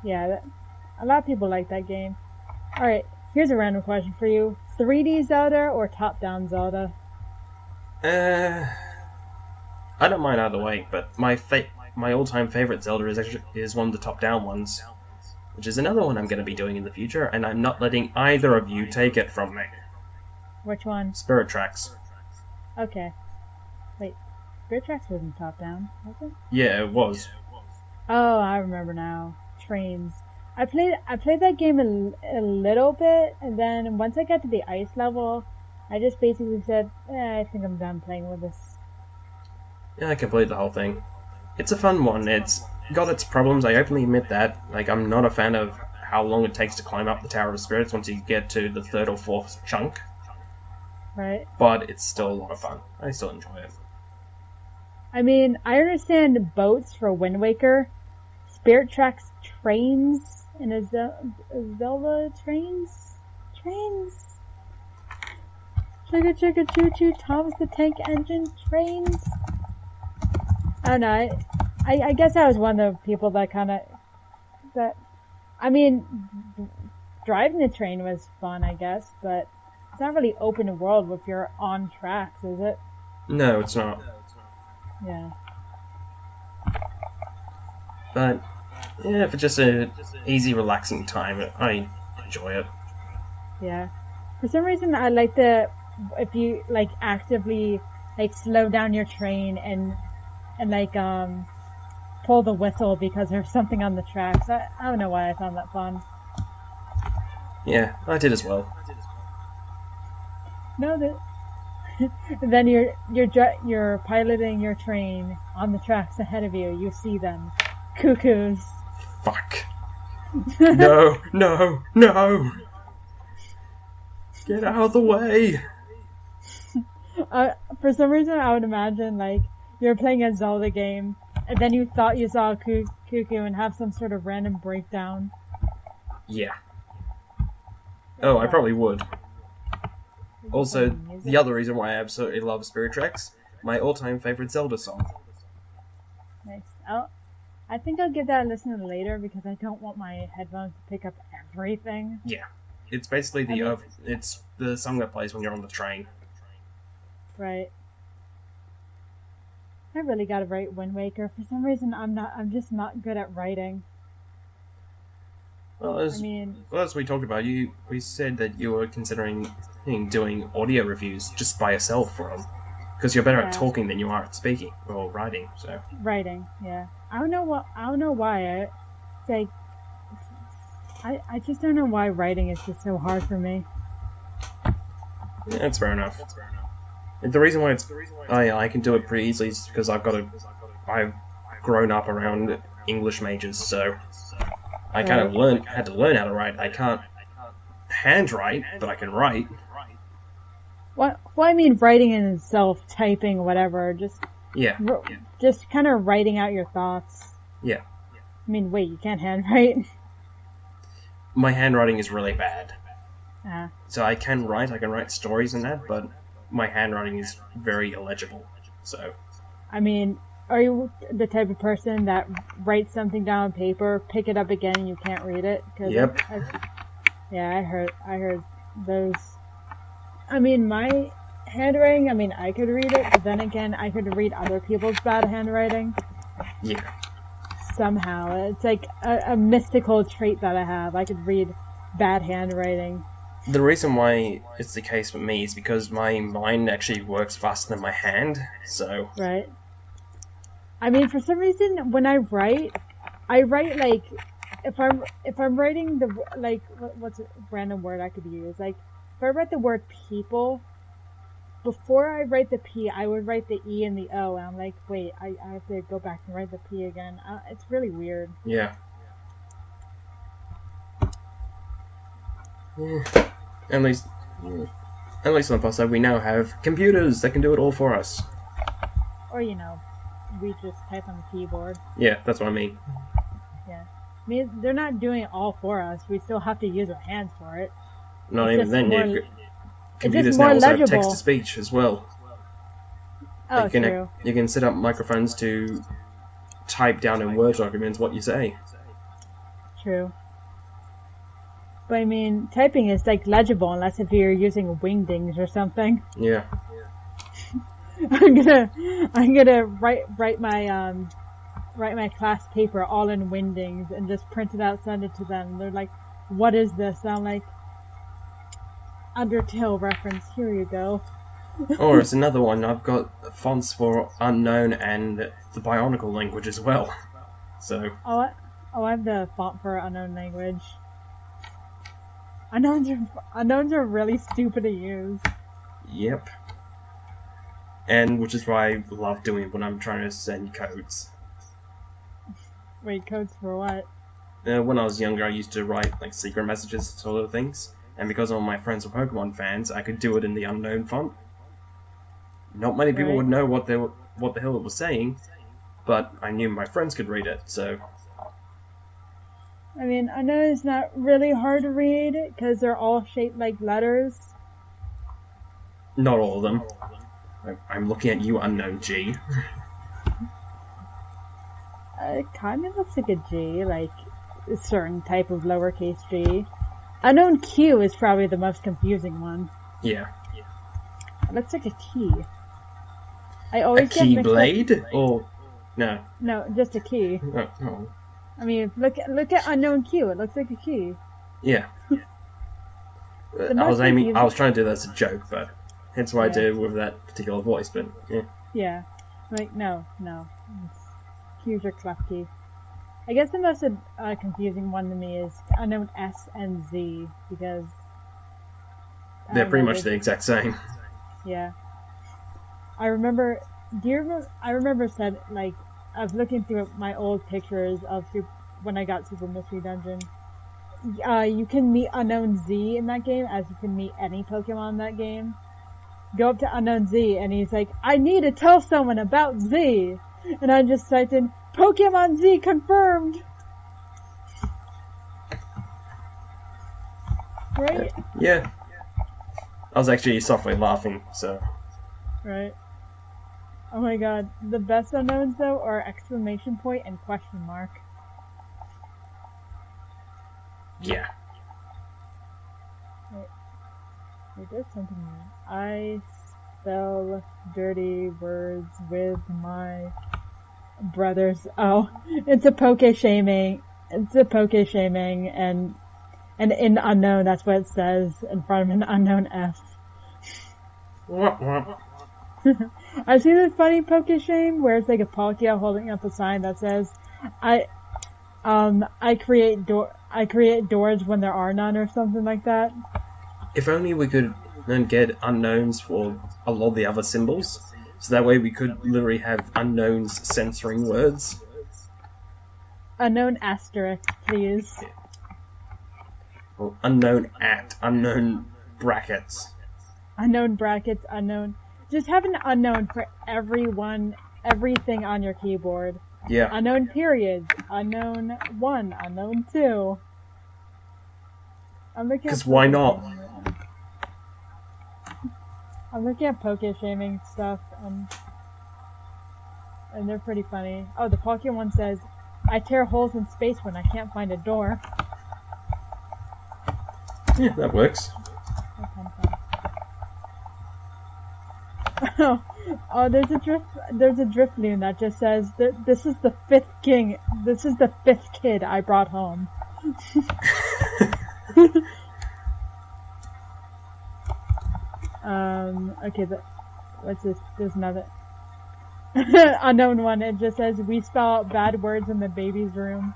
Yeah. A lot of people like that game. All right, here's a random question for you: 3D Zelda or top-down Zelda? I don't mind either way, but my all-time favorite Zelda is one of the top-down ones, which is another one I'm going to be doing in the future, and I'm not letting either of you take it from me. Which one? Spirit Tracks. Okay. Wait, Spirit Tracks wasn't top-down, was it? Yeah, it was. Oh, I remember now. Trains. I played that game a little bit, and then once I got to the ice level, I just basically said, I think I'm done playing with this. Yeah, I completed the whole thing. It's a fun one. It's got its problems, I openly admit that. Like, I'm not a fan of how long it takes to climb up the Tower of Spirits once you get to the 3rd or 4th chunk. Right. But it's still a lot of fun. I still enjoy it. I mean, I understand boats for Wind Waker, Spirit Tracks trains, and a Zelda trains? Trains? Chugga chugga choo choo, Thomas the Tank Engine trains? I don't know. I guess I was one of the people that I mean, driving the train was fun, I guess, but it's not really open world if you're on tracks, is it? No, it's not. Yeah. But, yeah, for just an easy, relaxing time, I enjoy it. Yeah. For some reason, I like if you, like, actively, like, slow down your train and like, pull the whistle because there's something on the tracks. I don't know why I found that fun. Yeah, I did as well. No, then you're piloting your train on the tracks ahead of you. You see them. Cuckoos. Fuck. No, no, no! Get out of the way! For some reason, I would imagine, like, you're playing a Zelda game, and then you thought you saw a cuckoo and have some sort of random breakdown. Yeah. Oh, I probably would. Also, the other reason why I absolutely love Spirit Tracks, my all-time favorite Zelda song. Nice. I think I'll give that a listen later because I don't want my headphones to pick up everything. Yeah. It's basically it's the song that plays when you're on the train. Right. I really gotta write Wind Waker. For some reason, I'm just not good at writing. Well, as we talked about, we said that you were considering doing audio reviews just by yourself for them, because you're better at talking than you are at speaking or writing. So writing, yeah. I don't know why. I just don't know why writing is just so hard for me. Yeah, that's fair enough. The reason why I can do it pretty easily is because I've grown up around English majors, so I kind of had to learn how to write. I can't handwrite, but I can write. Well, I mean, writing in itself, typing, whatever, Yeah. just kind of writing out your thoughts. Yeah. I mean, wait, you can't handwrite? My handwriting is really bad. Ah. So I can write stories and that, but my handwriting is very illegible. So. I mean, are you the type of person that writes something down on paper, pick it up again, and you can't read it? Yep. Yeah, I heard those. I mean, my handwriting, I mean, I could read it, but then again, I could read other people's bad handwriting. Yeah. Somehow. It's like a mystical trait that I have. I could read bad handwriting. The reason why it's the case with me is because my mind actually works faster than my hand, so... Right. I mean, for some reason, when I write like, if I'm writing the, like, what's a random word I could use? Like, if I write the word people, before I write the P, I would write the E and the O, and I'm like, wait, I have to go back and write the P again. It's really weird. Yeah. At least on the plus side, we now have computers that can do it all for us. Or, you know, we just type on the keyboard. Yeah, that's what I mean. Yeah. I mean, they're not doing it all for us. We still have to use our hands for it. Not It's even then, more- you've got computers more now also have legible. text-to-speech as well. Oh, true. You can set up microphones to type down in Word documents what you say. True. But I mean, typing is like legible unless if you're using wingdings or something. Yeah. I'm gonna write my class paper all in wingdings and just print it out, send it to them. They're like, "What is this?" And I'm like, "Undertale reference. Here you go." Or it's another one. I've got fonts for unknown and the Bionicle language as well. So. I have the font for unknown language. Unknowns are really stupid to use. Yep. And which is why I love doing it when I'm trying to send codes. Wait, codes for what? When I was younger, I used to write like secret messages, sort of things. And because all my friends were Pokemon fans, I could do it in the unknown font. Not many people would know what the hell it was saying, but I knew my friends could read it, so... I mean, I know it's not really hard to read, because they're all shaped like letters. Not all of them. I'm looking at you, Unknown G. It kind of looks like a G, like a certain type of lowercase g. Unknown Q is probably the most confusing one. Yeah. It looks like a key. I always a keyblade? Or... No. No, just a key. Oh. I mean, look at Unknown Q. It looks like a key. Yeah. I was trying to do that as a joke, but hence why I did it with that particular voice. But yeah. Yeah. Like no. Q's are clef key. I guess the most confusing one to me is Unknown S and Z because they're pretty much the exact same. Yeah. I remember. I remember said like. I was looking through my old pictures of when I got Super Mystery Dungeon. You can meet Unknown Z in that game, as you can meet any Pokemon in that game. Go up to Unknown Z, and he's like, "I need to tell someone about Z," and I just typed in Pokemon Z confirmed. Right? Yeah. I was actually softly laughing, so. Right. Oh my god, the best unknowns though are exclamation point and question mark. Yeah. Wait, there's something new. I spell dirty words with my brothers. Oh, it's a poke shaming. It's a poke shaming, and in unknown, that's what it says in front of an unknown F. I see this funny poke shame where it's like a Palkia holding up a sign that says, I create doors when there are none," or something like that. If only we could then get unknowns for a lot of the other symbols, so that way we could literally have unknowns censoring words. Unknown asterisk, please. Or unknown brackets. Unknown brackets, unknown. Just have an unknown for everything on your keyboard. Yeah. Unknown periods, unknown 1, unknown 2. I'm looking at Because why not? I'm looking at poke shaming stuff, and they're pretty funny. Oh, the Palkia one says, I tear holes in space when I can't find a door. Yeah, that works. Oh, there's a drift loon that just says, this is the 5th king, this is the 5th kid I brought home. Okay, what's this? There's another unknown one. It just says, we spell out bad words in the baby's room.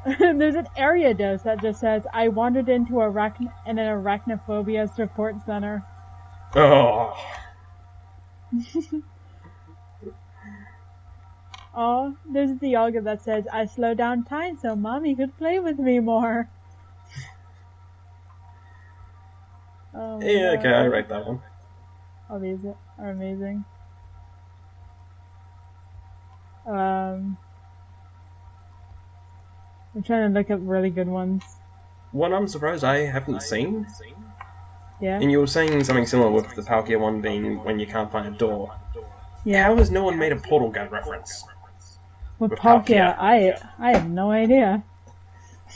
There's an area dose that just says, I wandered into an arachnophobia support center. Oh. Oh, there's a Dialga that says, I slowed down time so mommy could play with me more. Oh Yeah, okay, I write that one. Oh, these are amazing. I'm trying to look up really good ones. One I'm surprised I haven't seen. Yeah? And you were saying something similar with the Palkia one being when you can't find a door. Yeah. How has no one made a Portal Gun reference? With Palkia, I have no idea.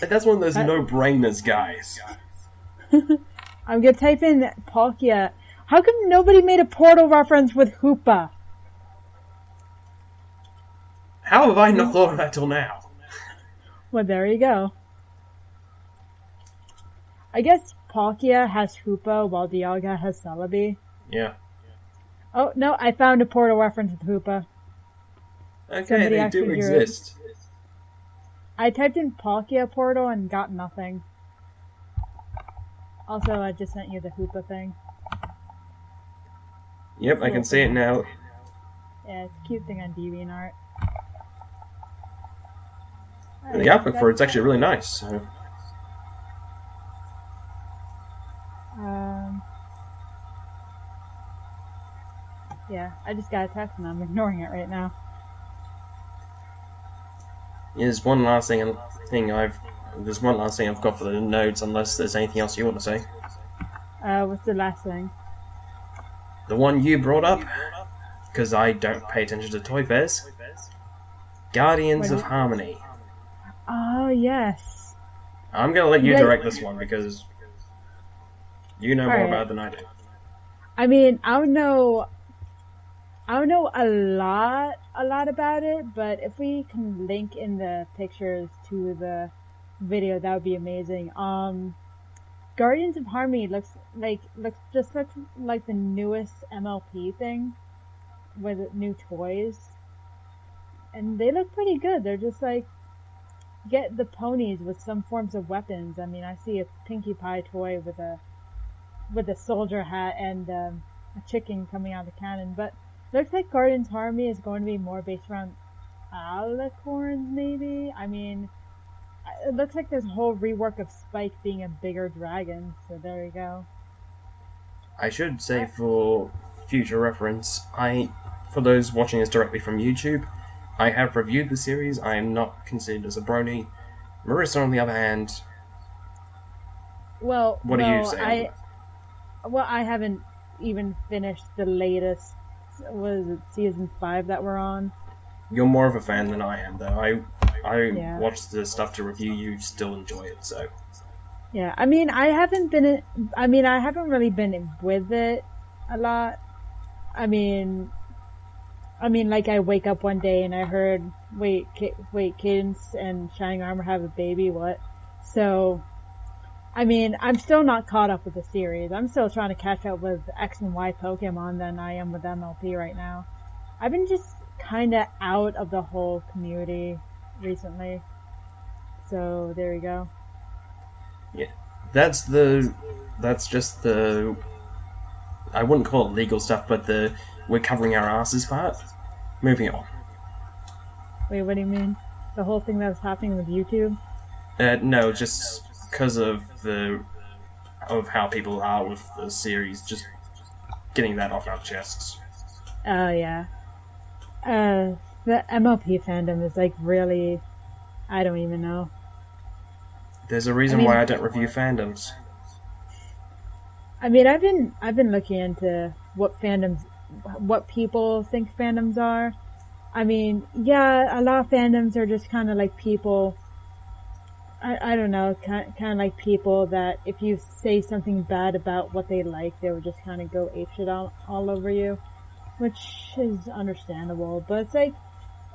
That's one of those no-brainers, guys. I'm gonna type in Palkia. How come nobody made a Portal reference with Hoopa? How have I not thought of that till now? Well, there you go. I guess Palkia has Hoopa while Dialga has Celebi. Yeah. Oh, no, I found a Portal reference with Hoopa. Okay, Somebody they do actually drew exist. I typed in Palkia Portal and got nothing. Also, I just sent you the Hoopa thing. Yep, I can see it now. Yeah, it's a cute thing on DeviantArt. And the output for it's actually really nice. So. Yeah, I just got a text and I'm ignoring it right now. There's one last thing I've got for the notes, unless there's anything else you want to say. What's the last thing? The one you brought up, because I don't pay attention to toy fairs. Guardians of Harmony. Oh, yes. I'm gonna let you direct this one because you know more about it than I do. I mean, I don't know a lot about it, but if we can link in the pictures to the video, that would be amazing. Guardians of Harmony looks like the newest MLP thing with new toys, and they look pretty good. They're just like, get the ponies with some forms of weapons. I mean, I see a Pinkie Pie toy with a soldier hat and a chicken coming out of the cannon, but looks like Guardians of Harmony is going to be more based around alicorns, maybe? I mean, it looks like there's a whole rework of Spike being a bigger dragon, so there you go. I should say, for future reference, for those watching this directly from YouTube, I have reviewed the series. I am not considered as a brony. Marissa, on the other hand, what do you say? I haven't even finished the latest, season 5 that we're on. You're more of a fan than I am, though. I watched the stuff to review. You still enjoy it, so. Yeah, I mean, I haven't really been with it a lot. I mean, like, I wake up one day and I heard, wait, Cadence and Shining Armor have a baby, what? So, I mean, I'm still not caught up with the series. I'm still trying to catch up with X and Y Pokemon than I am with MLP right now. I've been just kind of out of the whole community recently. So, there we go. Yeah. That's just the, I wouldn't call it legal stuff, but we're covering our asses part. Moving on. Wait, what do you mean? The whole thing that was happening with YouTube? No, just because of the of how people are with the series. Just getting that off our chests. Oh yeah. The MLP fandom is like really, I don't even know. There's a reason why I don't review fandoms. I mean, I've been looking into what people think fandoms are. I mean, yeah, a lot of fandoms are just kind of like people. I don't know, kind of like people that if you say something bad about what they like, they would just kind of go apeshit all over you, which is understandable. But it's like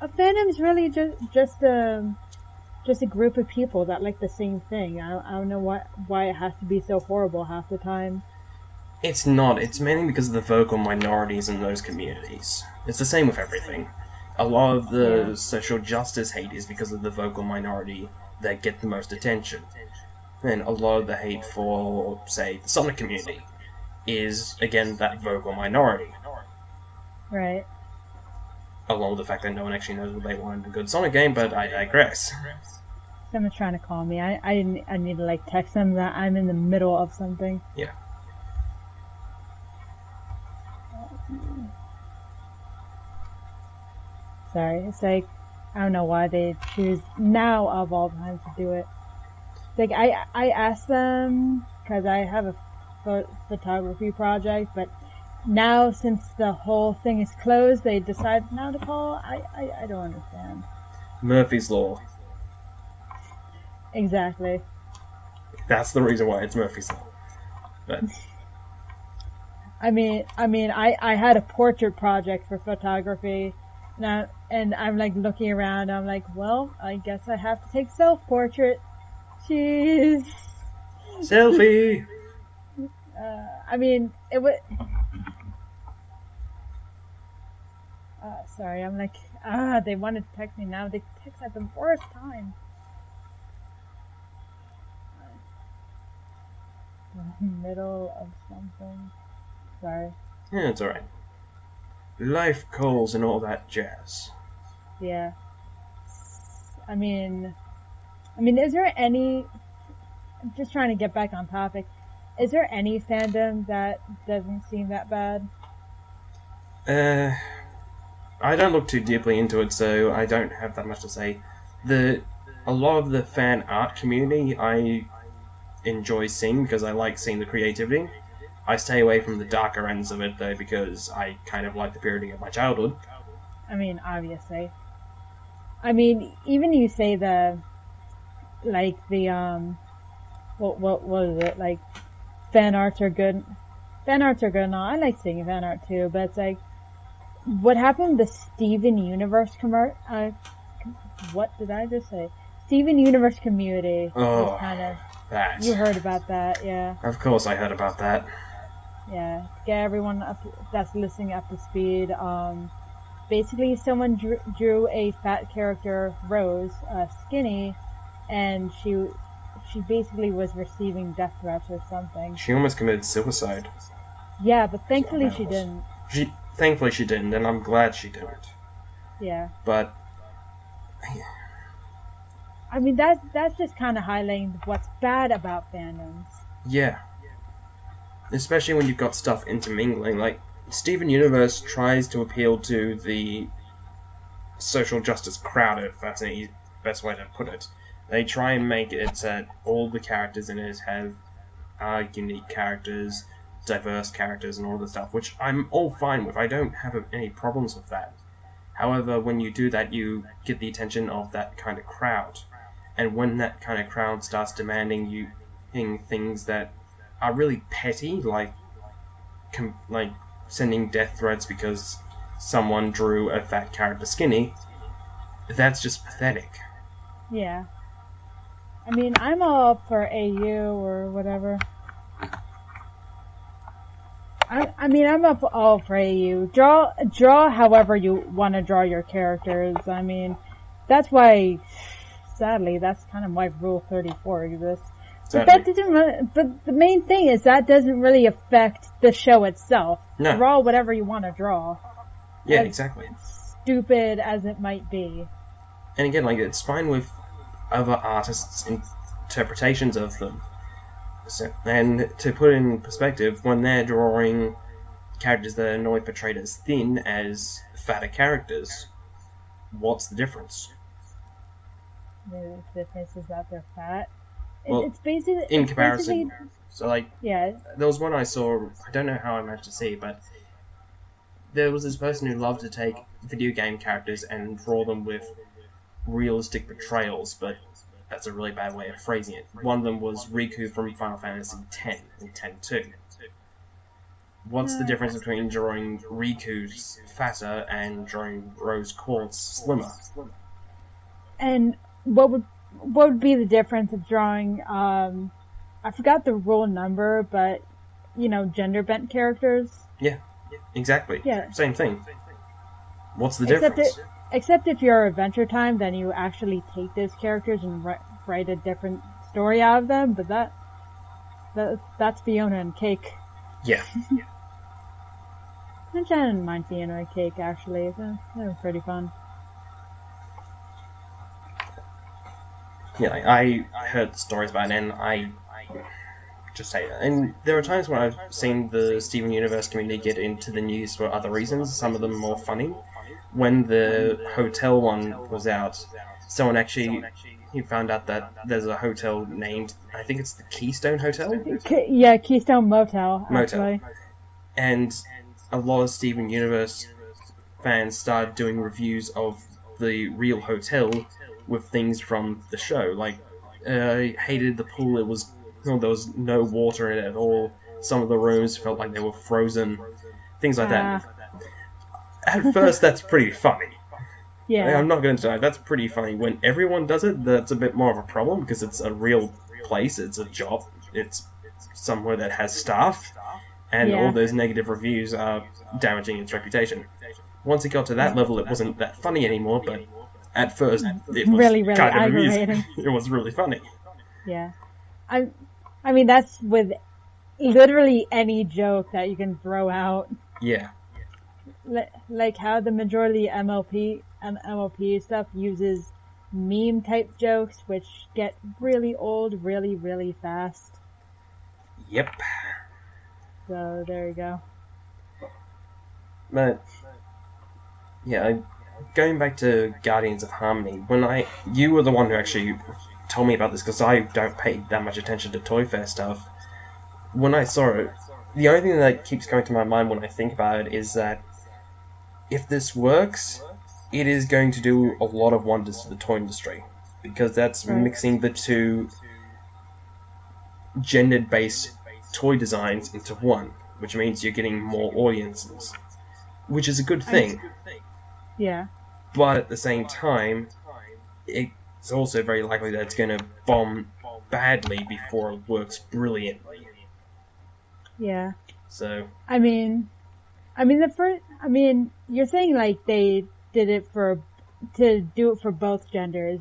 a fandom's really just a group of people that like the same thing. I don't know why it has to be so horrible half the time. It's not. It's mainly because of the vocal minorities in those communities. It's the same with everything. A lot of the social justice hate is because of the vocal minority that get the most attention. And a lot of the hate for, say, the Sonic community is, again, that vocal minority. Right. Along with the fact that no one actually knows what they want in a good Sonic game, but I digress. Someone's trying to call me. I need to like text them that I'm in the middle of something. Yeah. Sorry, it's like, I don't know why they choose now of all times to do it. It's like, I asked them, because I have a photography project, but now since the whole thing is closed, they decide now to call. I don't understand. Murphy's Law. Exactly. That's the reason why it's Murphy's Law. But I mean, I had a portrait project for photography, and I'm like looking around. I'm like, well, I guess I have to take self-portrait. Jeez. Selfie. I mean, it would. Sorry, I'm like, they wanted to text me now. They text at the worst time. Middle of something. Sorry. Yeah, it's alright. Life calls and all that jazz. Yeah. I mean, is there any... I'm just trying to get back on topic. Is there any fandom that doesn't seem that bad? I don't look too deeply into it, so I don't have that much to say. A lot of the fan art community I enjoy seeing because I like seeing the creativity. I stay away from the darker ends of it, though, because I kind of like the purity of my childhood. I mean, obviously. I mean, even you say what is it? Like, fan arts are good. Fan arts are good and all. I like seeing fan art too, but it's like, what happened to Steven Universe what did I just say? Steven Universe community. Oh, kind of. that. You heard about that, yeah. Of course I heard about that. Yeah, get everyone that's listening up to speed. Basically, someone drew a fat character, Rose, skinny, and she basically was receiving death threats or something. She almost committed suicide. Yeah, but thankfully she didn't. Thankfully she didn't, and I'm glad she didn't. Yeah. But I mean, that's just kind of highlighting what's bad about fandoms. Yeah. Especially when you've got stuff intermingling. Like, Steven Universe tries to appeal to the social justice crowd, if that's the best way to put it. They try and make it that all the characters in it have unique characters, diverse characters, and all the stuff, which I'm all fine with. I don't have any problems with that. However, when you do that, you get the attention of that kind of crowd. And when that kind of crowd starts demanding things that are really petty, like sending death threats because someone drew a fat character skinny, that's just pathetic. Yeah. I mean, I'm all up for AU or whatever. I'm up all for AU. Draw however you want to draw your characters. I mean, that's why, sadly, that's kind of why Rule 34 exists. But that doesn't. But the main thing is that doesn't really affect the show itself. No. Draw whatever you want to draw. Yeah, exactly. Stupid as it might be. And again, like, it's fine with other artists' interpretations of them. So, and to put it in perspective, when they're drawing characters that are normally portrayed as thin as fatter characters, what's the difference? The difference is that they're fat. Well, It's basically in comparison. So, like, yeah. there was one I saw, I don't know how I managed to see, but there was this person who loved to take video game characters and draw them with realistic portrayals, but that's a really bad way of phrasing it. One of them was Riku from Final Fantasy X in X-2. What's the difference between drawing Riku fatter and drawing Rose Quartz slimmer? And what would be the difference of drawing? I forgot the rule number, but gender bent characters. Yeah, exactly. Yeah, same thing. What's the difference? Except if you're Adventure Time, then you actually take those characters and write a different story out of them. But that's Fiona and Cake. Yeah. And I didn't mind Fiona and Cake actually. They were pretty fun. Yeah, I heard stories about it, and I just say that. And there are times when I've seen the Steven Universe community get into the news for other reasons, some of them more funny. When the hotel one was out, someone actually found out that there's a hotel named, I think it's the Keystone Hotel? Yeah, Keystone Motel, actually. And a lot of Steven Universe fans started doing reviews of the real hotel with things from the show. Like, I hated the pool. There was no water in it at all. Some of the rooms felt like they were frozen. Things like that. At first, that's pretty funny. Yeah. I'm not going to deny, that's pretty funny. When everyone does it, that's a bit more of a problem, because it's a real place, it's a job, it's somewhere that has staff, and all those negative reviews are damaging its reputation. Once it got to that level, it wasn't that funny anymore, but at first, it was really kind of aggravating. amusing. It was really funny. Yeah. I mean, that's with literally any joke that you can throw out. Yeah. Like how the majority of MLP stuff uses meme type jokes, which get really old really, really fast. Yep. So there you go. But yeah, going back to Guardians of Harmony, you were the one who actually told me about this, because I don't pay that much attention to Toy Fair stuff. When I saw it, the only thing that keeps going to my mind when I think about it is that if this works, it is going to do a lot of wonders to the toy industry, because that's mixing the two gendered-based toy designs into one, which means you're getting more audiences, which is a good thing. Yeah. But at the same time, it's also very likely that it's going to bomb badly before it works brilliantly. Yeah. So. You're saying like they did it to do it for both genders,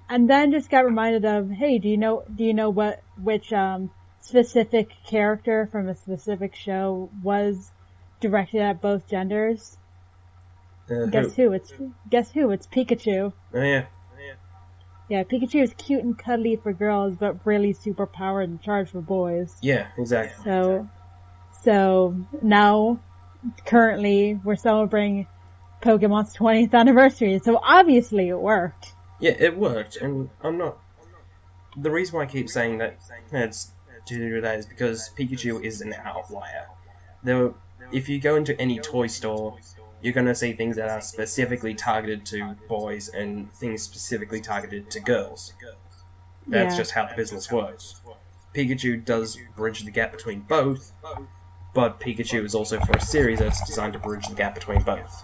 and then just got reminded of, hey, do you know which specific character from a specific show was directed at both genders? Guess who? It's Pikachu. Oh yeah. Yeah, Pikachu is cute and cuddly for girls, but really super powered and charged for boys. Yeah, exactly. So now, currently, we're celebrating Pokemon's 20th anniversary, so obviously it worked. Yeah, it worked, and the reason why I keep saying that it's to do with that is because Pikachu is an outlier. If you go into any toy store, you're going to see things that are specifically targeted to boys and things specifically targeted to girls. That's just how the business works. Pikachu does bridge the gap between both, but Pikachu is also for a series that's designed to bridge the gap between both.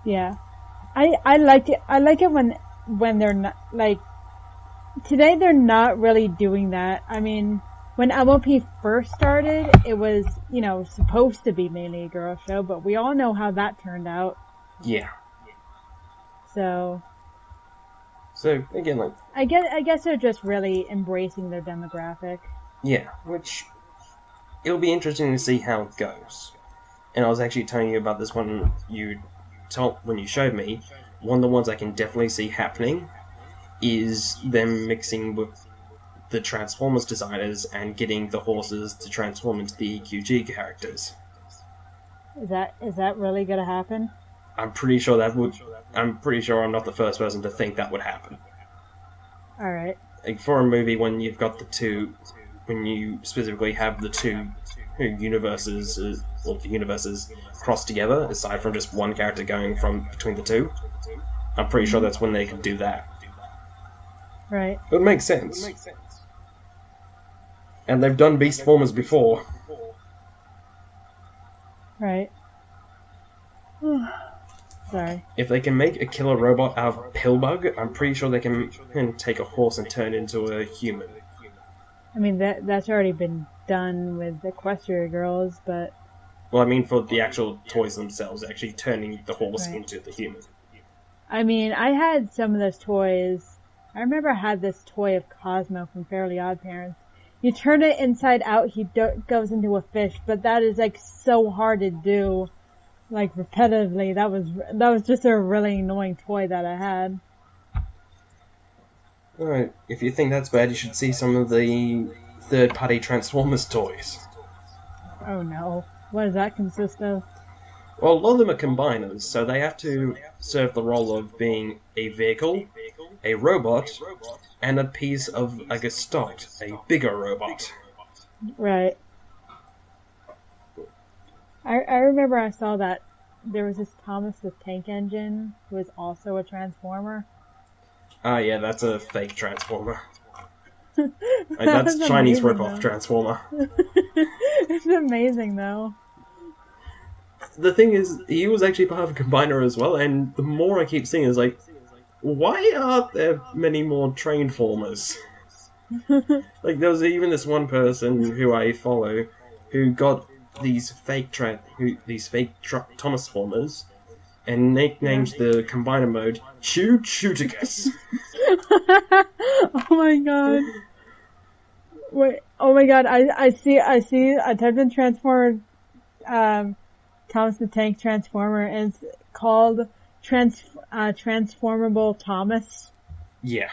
Yeah. I like it. I like it when they're not, like, today they're not really doing that. I mean, when MLP first started, it was, supposed to be mainly a girl show, but we all know how that turned out. Yeah. So again, like, I guess they're just really embracing their demographic. Yeah, which it'll be interesting to see how it goes. And I was actually telling you about this one when you showed me. One of the ones I can definitely see happening is them mixing with the Transformers designers and getting the horses to transform into the EQG characters. Is that really gonna happen? I'm pretty sure I'm not the first person to think that would happen. Alright. Like, for a movie when you've got when you specifically have the two universes, the universes crossed together, aside from just one character going from between the two, I'm pretty sure that's when they can do that. Right. It would make sense. And they've done Beast Formers before. Right. Sorry. If they can make a killer robot out of Pillbug, I'm pretty sure they can take a horse and turn it into a human. I mean, that's already been done with Equestria Girls, but... Well, I mean for the actual toys themselves, actually turning the horse into the human. I mean, I had some of those toys. I remember I had this toy of Cosmo from Fairly Odd Parents. You turn it inside out, he goes into a fish, but that is, like, so hard to do, like, repetitively. That was just a really annoying toy that I had. Alright, if you think that's bad, you should see some of the third-party Transformers toys. Oh no. What does that consist of? Well, a lot of them are combiners, so they have to serve the role of being a vehicle, a robot, and a piece of a gestalt, a bigger robot. Right. I remember I saw that there was this Thomas the Tank Engine who was also a Transformer. Ah, yeah, that's a fake Transformer. That's Chinese rip-off Transformer. It's amazing, though. The thing is, he was actually part of a combiner as well, and the more I keep seeing is like, why aren't there many more trained formers? Like, there was even this one person who I follow who got these fake Thomas formers and nicknamed the combiner mode Choo-Chooticus. Oh my god. Wait, oh my god, I see, I typed in Transformer, Thomas the Tank Transformer, and it's called Transformable Thomas. Yeah.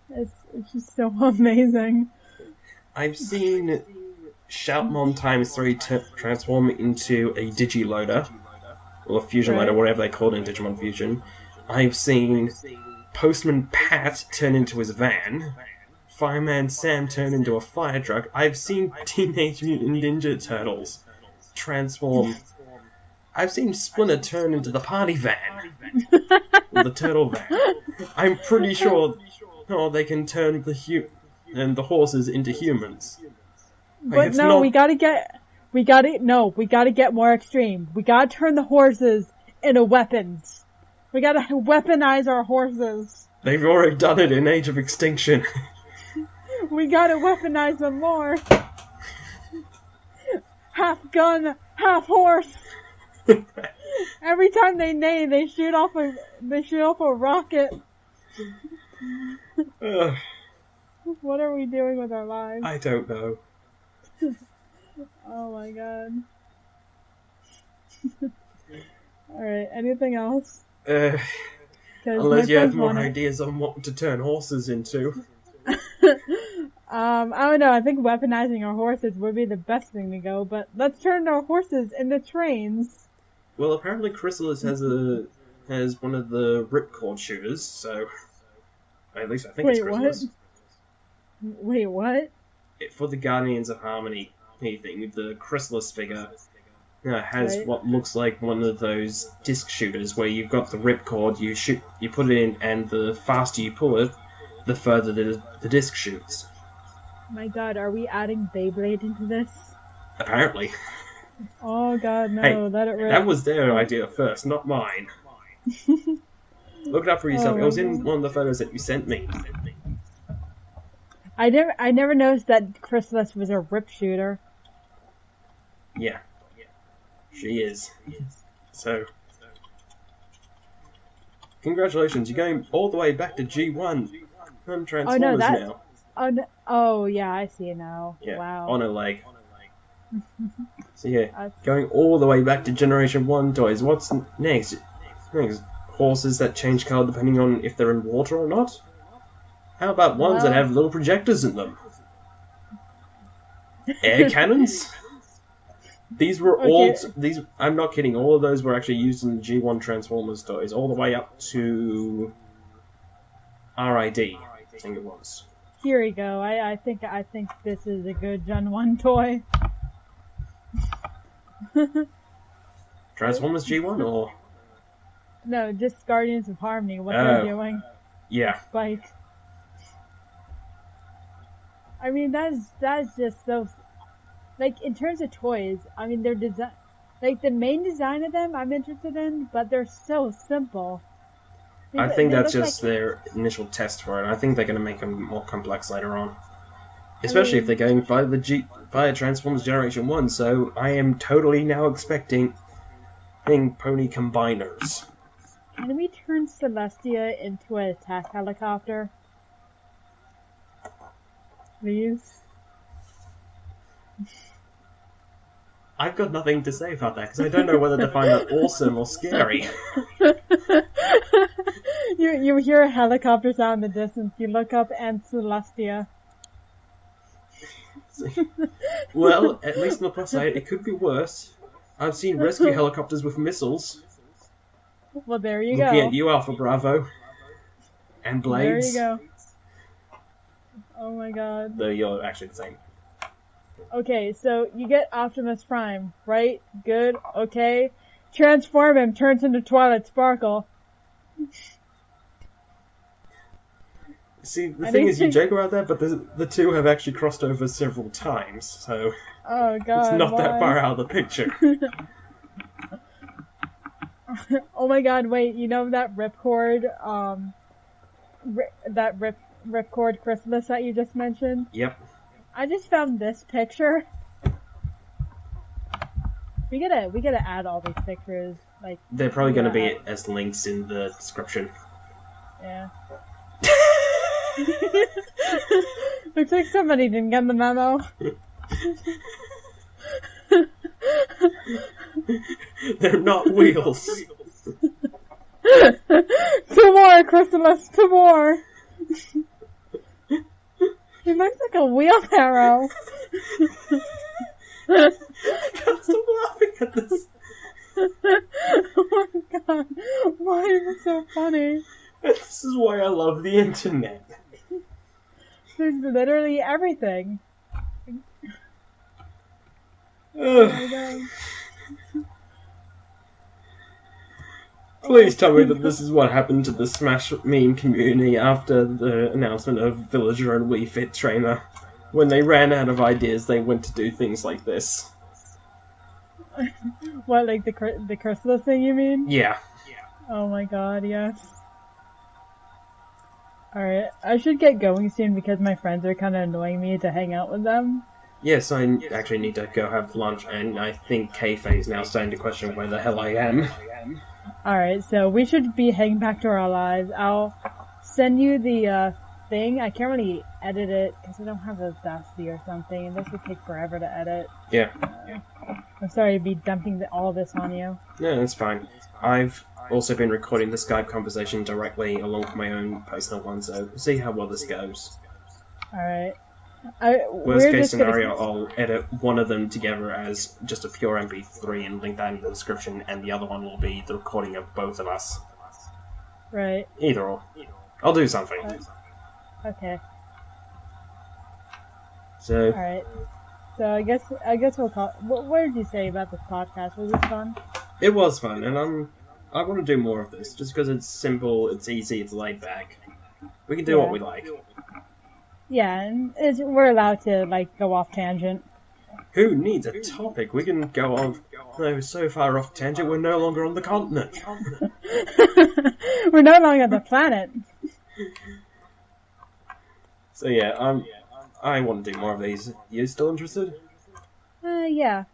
It's just so amazing. I've seen Shoutmon x3 transform into a Digiloader, or a Fusion Loader, whatever they call it in Digimon Fusion. I've seen Postman Pat turn into his van, Fireman Sam turn into a fire truck. I've seen Teenage Mutant Ninja Turtles transform. I've seen Splinter turn into the party van, or the turtle van. I'm pretty sure they can turn the horses into humans. But no, we gotta get more extreme. We gotta turn the horses into weapons. We gotta weaponize our horses. They've already done it in Age of Extinction. We gotta weaponize them more. Half gun, half horse. Every time they neigh, they shoot off a rocket. What are we doing with our lives? I don't know. Oh my god. Alright, anything else? Unless you have more ideas on what to turn horses into. I don't know, I think weaponizing our horses would be the best thing to go, but let's turn our horses into trains. Well, apparently Chrysalis has one of the ripcord shooters, so at least I think it's Chrysalis. Wait, what? For the Guardians of Harmony thing, the Chrysalis figure has what looks like one of those disc shooters where you've got the ripcord, you put it in, and the faster you pull it, the further the disc shoots. My god, are we adding Beyblade into this? Apparently. Oh god, no, hey, let it rip. That was their idea first, not mine. Look it up for yourself. It was in one of the photos that you sent me. I never noticed that Chrysalis was a rip shooter. Yeah. She is. So, congratulations, you're going all the way back to G1 on Transformers now. Oh, yeah, I see it now. Yeah, wow. on a leg. So yeah, going all the way back to Generation 1 toys. What's next? Horses that change colour depending on if they're in water or not? How about ones that Well- have little projectors in them? Air cannons? These were all... These. I'm not kidding, all of those were actually used in the G1 Transformers toys, all the way up to... RID, I think it was. Here we go. I think this is a good Gen 1 toy. Transformers G1 or... No, just Guardians of Harmony, what they're doing. Yeah. Spike. I mean, that's just so... Like, in terms of toys, I mean, they're design... Like, the main design of them I'm interested in, but they're so simple. I think that's just their initial test for it. I think they're going to make them more complex later on. Especially if they're going via Transformers Generation 1, so I am totally now expecting pony combiners. Can we turn Celestia into an attack helicopter? Please? I've got nothing to say about that, because I don't know whether to find that awesome or scary. You hear a helicopter sound in the distance, you look up and Celestia. Well, at least on the plus side, it could be worse. I've seen rescue helicopters with missiles. Well, there you go. Looking at you, Alpha Bravo. And blades. There you go. Oh my god. Though you're actually the same. Okay, so you get Optimus Prime, right? Good, okay. Transform him, turns into Twilight Sparkle. See, the thing is, you joke about that, but the two have actually crossed over several times, so... Oh god, it's not why? that far out of the picture. Oh my god, wait, you know that ripcord, that ripcord chrysalis that you just mentioned? Yep. I just found this picture. We gotta add all these pictures, like... They're probably gonna be as links in the description. Yeah. Looks like somebody didn't get the memo. They're not wheels. 2 more, Chrysalis, 2 more. He looks like a wheelbarrow. I can't stop laughing at this. Oh my god, why is it so funny? This is why I love the internet. There's literally everything. Oh my god. Please tell me that this is what happened to the Smash meme community after the announcement of Villager and Wii Fit Trainer. When they ran out of ideas, they went to do things like this. What, like the chrysalis thing, you mean? Yeah. Oh my god, yes. Alright, I should get going soon because my friends are kind of annoying me to hang out with them. Yes, I actually need to go have lunch, and I think K-Faye is now starting to question where the hell I am. Alright, so we should be heading back to our lives. I'll send you the thing. I can't really edit it because I don't have Audacity or something, and this would take forever to edit. Yeah. I'm sorry to be dumping all this on you. No, that's fine. I've also been recording the Skype conversation directly along with my own personal one, so we'll see how well this goes. Alright. Worst case scenario, I'll edit one of them together as just a pure MP3 and link that in the description, and the other one will be the recording of both of us. Right. Either or. I'll do something. Okay. So. Alright. So I guess we'll talk. What did you say about this podcast? Was it fun? It was fun, and I want to do more of this, just because it's simple, it's easy, it's laid back. We can do what we like. Yeah, and we're allowed to, like, go off tangent. Who needs a topic? We can go on so far off tangent, we're no longer on the continent. We're no longer on the planet. So yeah, I want to do more of these. You still interested? Yeah.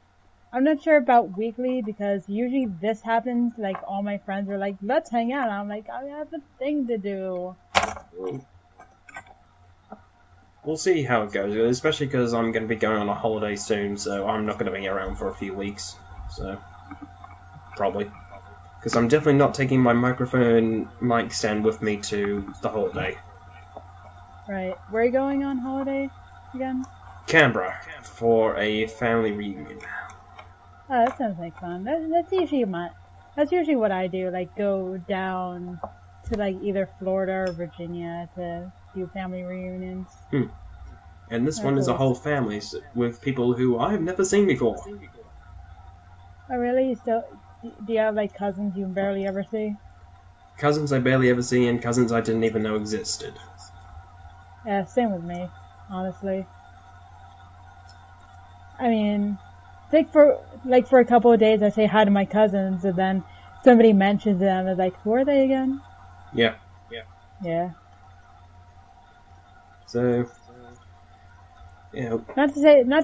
I'm not sure about weekly, because usually this happens, like, all my friends are like, let's hang out. And I'm like, I have a thing to do. We'll see how it goes, especially because I'm going to be going on a holiday soon, so I'm not going to be around for a few weeks. So, probably. Because I'm definitely not taking my microphone mic stand with me to the holiday. Right. Where are you going on holiday again? Canberra for a family reunion. Oh, that sounds like fun. That's usually what I do. Like go down to like either Florida or Virginia to do family reunions. And this one That's is a always. whole family with people who I've never seen before. Oh, really? Do you have like cousins you barely ever see? Cousins I barely ever see, and cousins I didn't even know existed. Yeah, same with me, honestly. I mean, for a couple of days I say hi to my cousins, and then somebody mentions them. And like, who are they again? Yeah. Yeah. So, Not to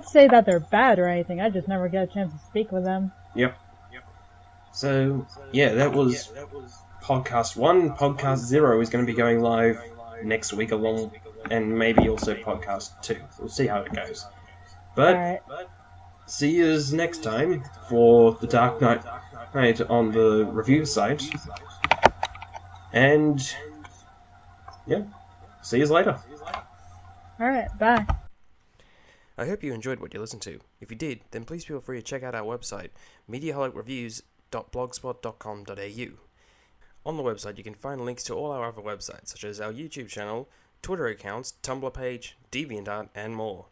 say that they're bad or anything. I just never get a chance to speak with them. Yep. So, yeah, that was podcast 1. Podcast 0 is going to be going live next week and maybe also podcast 2. We'll see how it goes. But, Alright. see you next time for the Dark Knight on the review site. And, yeah, see you later. Alright, bye. I hope you enjoyed what you listened to. If you did, then please feel free to check out our website, mediaholicreviews.blogspot.com.au. On the website you can find links to all our other websites, such as our YouTube channel, Twitter accounts, Tumblr page, DeviantArt, and more.